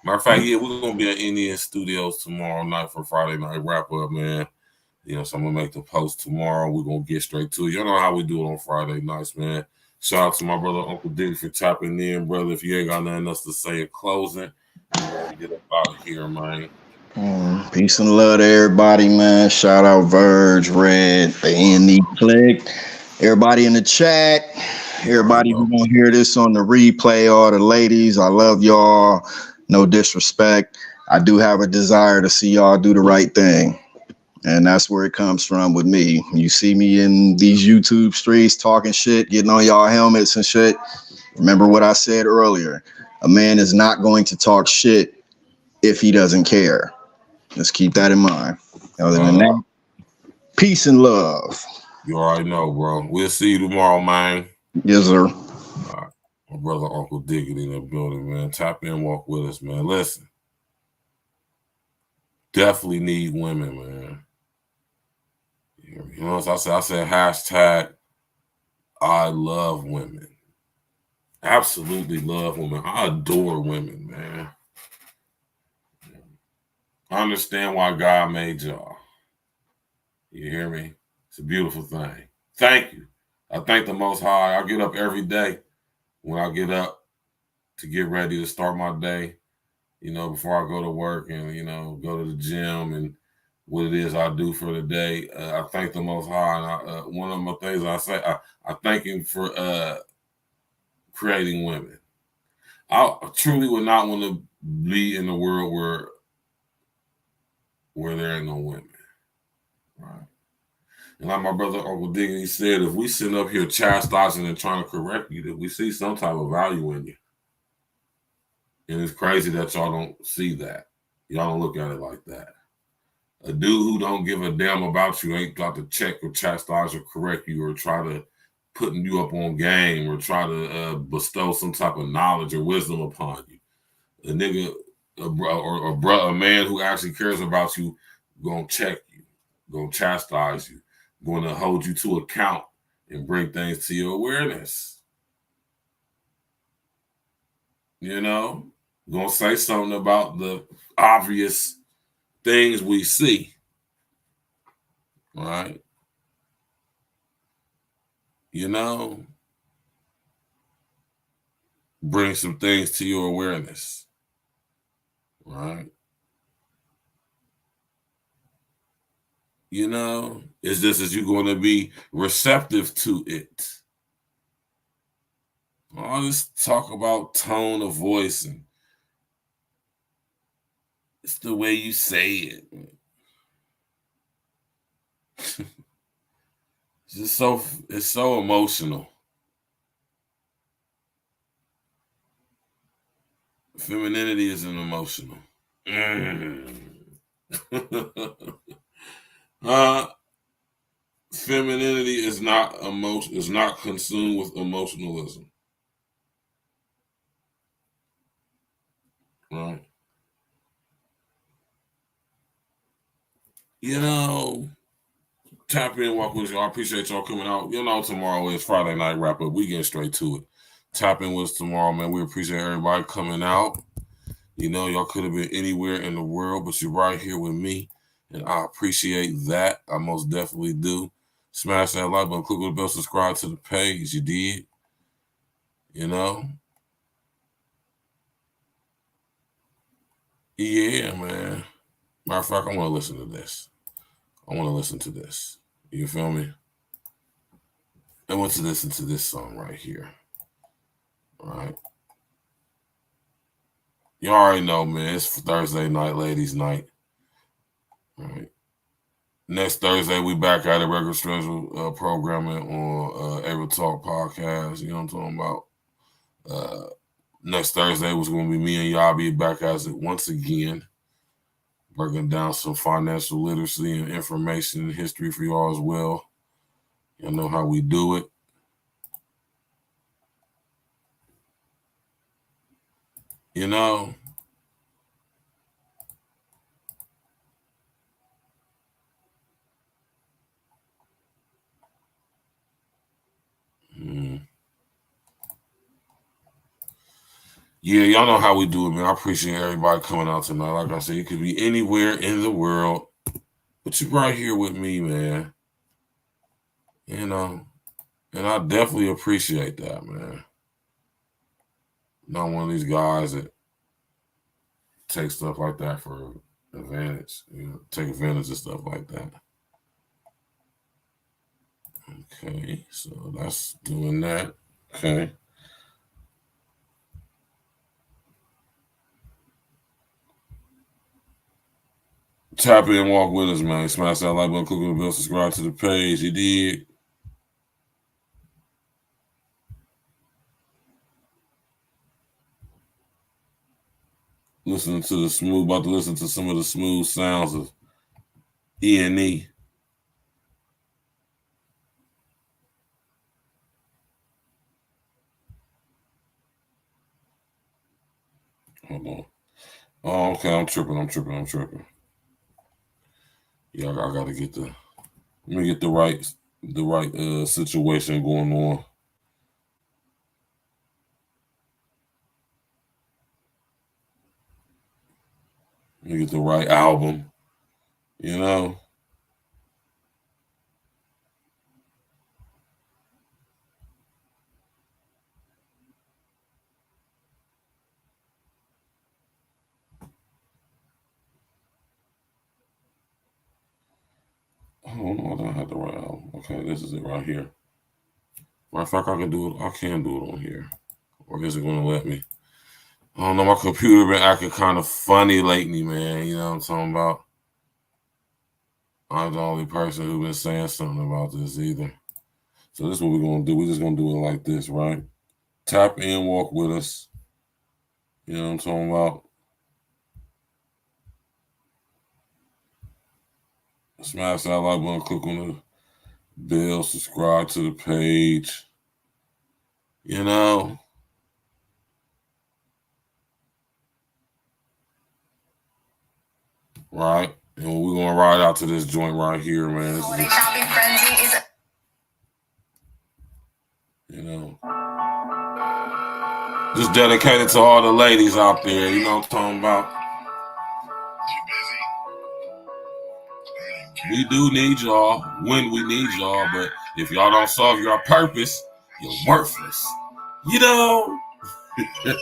C: Matter of fact, yeah, we're gonna be at E&E Studios tomorrow night for Friday night wrap up, man. So I'm gonna make the post tomorrow. We're gonna get straight to it. You know how we do it on Friday nights, man. Shout out to my brother Uncle Diggity for tapping in, brother. If you ain't got nothing else to say in closing, we're gonna get up out of here, man.
I: Peace and love to everybody, man. Shout out Verge, Red, the E&E Click, everybody in the chat, everybody who gonna hear this on the replay, all the ladies. I love y'all. No disrespect. I do have a desire to see y'all do the right thing. And that's where it comes from with me. You see me in these YouTube streets talking shit, getting on y'all helmets and shit. Remember what I said earlier. A man is not going to talk shit if he doesn't care. Let's keep that in mind. Other than that, peace and love.
C: You already know, bro. We'll see you tomorrow, man.
I: Yes, sir.
C: All right. My brother Uncle Diggity in the building, man. Tap in, walk with us, man. Listen. Definitely need women, man. You know what I said? I said hashtag I love women. Absolutely love women. I adore women, man. I understand why God made y'all. You hear me? It's a beautiful thing. Thank you. I thank the Most High. I get up every day when I get up to get ready to start my day, before I go to work and, go to the gym and what it is I do for the day. I thank the Most High, and one of my things I say, I thank Him for creating women. I truly would not want to be in a world where there ain't no women, right? And like my brother Uncle Diggity said, if we sit up here chastising and trying to correct you, that we see some type of value in you. And it's crazy that y'all don't see that. Y'all don't look at it like that. A dude who don't give a damn about you ain't got to check or chastise or correct you or try to putting you up on game or try to bestow some type of knowledge or wisdom upon you. A nigga, a man who actually cares about you, gonna check you, gonna chastise you, gonna hold you to account and bring things to your awareness. You know, gonna say something about the obvious things we see, right? You know, bring some things to your awareness, right? You know, it's just as you're going to be receptive to it. All this talk about tone of voice and it's the way you say it. It's so emotional. Femininity isn't emotional. Femininity is not emotion. Is not consumed with emotionalism. Right. You know, tap in, walk with you. I appreciate y'all coming out. You know, tomorrow is Friday night wrap up. We get straight to it. Tap in with us tomorrow, man. We appreciate everybody coming out. You know, y'all could have been anywhere in the world, but you're right here with me. And I appreciate that. I most definitely do. Smash that like button, click on the bell, subscribe to the page. You did. You know? Yeah, man. Matter of fact, I want to listen to this. I want to listen to this. You feel me? I want to listen to this song right here. All right. You already know, man. It's Thursday night, ladies' night. All right. Next Thursday, we back at a regular schedule programming on Able Talk Podcast. You know what I'm talking about? Next Thursday was going to be me and y'all be back as it once again, breaking down some financial literacy and information and history for y'all as well. Y'all know how we do it. You know, yeah, y'all know how we do it, man. I appreciate everybody coming out tonight. Like I said, you could be anywhere in the world, but you're right here with me, man. You know, and I definitely appreciate that, man. Not one of these guys that take stuff like that for advantage, you know, take advantage of stuff like that. Okay, so that's doing that. Okay. Tap in, walk with us, man. Smash that like button, click on the bell, subscribe to the page. You did. About to listen to some of the smooth sounds of E&E. Hold on. Oh, okay. I'm tripping. Yeah, I gotta get let me get the right situation going on. Let me get the right album. You know. Oh no, I don't have the right album. Okay, this is it right here. Matter of fact, I can do it. I can do it on here. Or is it going to let me? I don't know. My computer been acting kind of funny lately, man. You know what I'm talking about? I'm the only person who been saying something about this either. So this is what we're going to do. We're just going to do it like this, right? Tap in, walk with us. You know what I'm talking about? Smash that like button, click on the bell, subscribe to the page. You know? Right? And we're going to ride out to this joint right here, man. This is you know, just dedicated to all the ladies out there. You know what I'm talking about? We do need y'all when we need y'all, but if y'all don't solve your purpose, you're worthless. You know?
B: You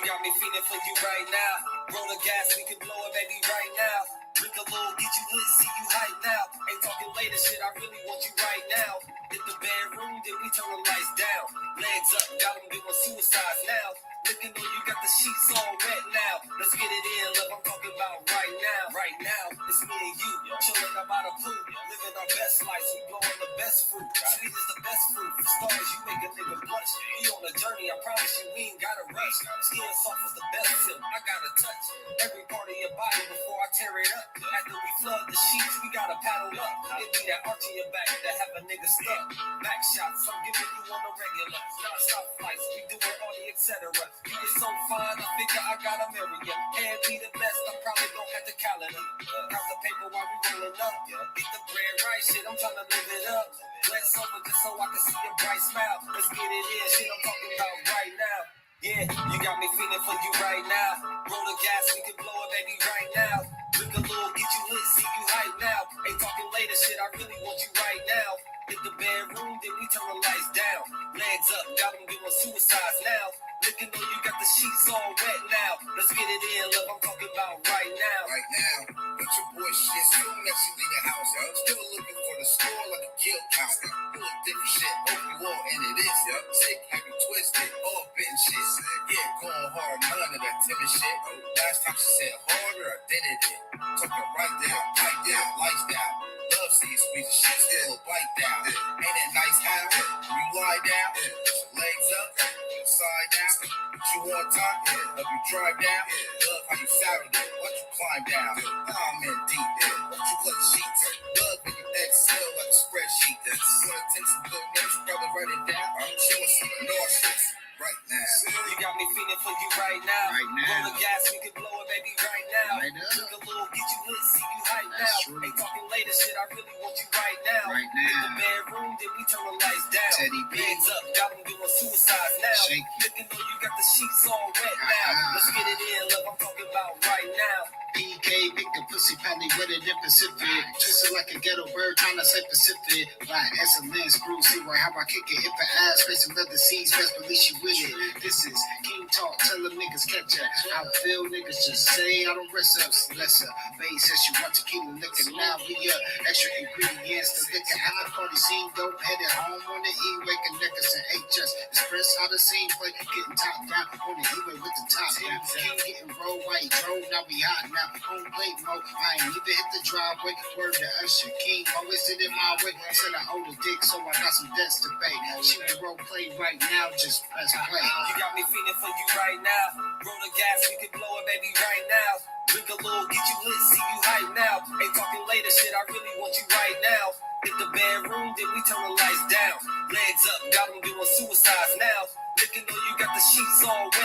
B: got me feeling for you right now. Roll the gas, we can blow it, baby, right now. Drink a little, get you lit, see you hype now. Ain't talking later shit, I really want you right now. Hit the bedroom, then we turn the lights down. Legs up, got them doing suicides now. Looking though you got the sheets all wet now. Let's get it in, love, I'm talking about right now. Right now, it's me and you, chilling up by the pool. Living our best life, we blowing the best fruit. Sweet is the best fruit. For stars, you make a nigga blush. We on a journey, I promise you, we ain't gotta rush. Skin soft is the best tip, I gotta touch every part of your body before I tear it up. After we flood the sheets, we gotta paddle up. It be that arch in your back that have a nigga stuck. Back shots, I'm giving you on the regular. Non-stop flights, we doing all the etc. You get so fine, I figure I gotta marry you. Can't be the best, I'm probably gon' have the calendar. Count the paper while we rolling up. Get the bread right, shit, I'm trying to live it up. Let's over just so I can see your bright smile. Let's get it in, shit, I'm talking about right now. Yeah, you got me feeling for you right now. Roll the gas, we can blow it, baby, right now. Drink a little, get you lit, see you hype now. Ain't talking later, shit, I really want you right now. Hit the bedroom, then we turn the lights down. Legs up, got them doing suicides now. Looking though you got the sheets all wet now. Let's get it in, love, I'm talking about right now.
K: Right now, but your boy shit still next to leave the house. Still looking for the score like a kill count. Full of different shit, hope you all and it is. Sick, happy, twisted, all bitten shit. Yeah, going hard, none of that timid shit. Last time she said harder, I did it. Talking right down, pipe down, lights down. Love see you squeeze the shit, still bite down. Ain't it nice how when you lie down, legs up, side down. You on top, help you drive down. Love how you saddle it, watch you climb down. I'm in deep, watch you play sheets. Love when you exhale like a spreadsheet. Wanna take some good notes, probably write it down. She wants some nauseous right now.
B: You got me feeling for you right now.
K: Right now.
B: Roll the gas, we can blow it, baby, right now.
K: Right now.
B: Drink a little, get you lit, see you hype
K: That's
B: now.
K: true.
B: Ain't talking later, shit, I really want you right now.
K: Right
B: Hit the
K: now.
B: bedroom, then we turn the lights down.
K: Teddy B.
B: Legs up, got them doing suicides now.
K: Shake.
B: Looking though you got the sheets all wet now. Let's get it in, love, I'm talking about right now.
K: PK, pick a pussy, probably wetter than Pacific. Twisted like a ghetto bird, trying to say Pacific. Like excellent screw, see right how I kick it. If her ass face and leather seeds, best believe she with it. This is King Talk, tell them niggas catch ya. I feel niggas just say I don't rest up, lesser. Bae says she want tequila liquor, now we extra ingredients to liquor. At the party scene, dope, headed home on the E-way, connectors and HS. Express how the scene play, getting top down on the E-way with the top down. King getting roll white, drove, now we hot now. Home plate mode, I ain't even hit the driveway. Word to Usher King, always did it my way. Said I owe the dick, so I got some debts to pay. She can role play right now, just press play.
B: You got me feeling for you right now. Roll the gas, we can blow it, baby, right now. Drink a little, get you lit, see you hype now. Ain't talking later, shit, I really want you right now. Hit the bedroom, then we turn the lights down. Legs up, got them doing suicides now. Looking though you got the sheets all wet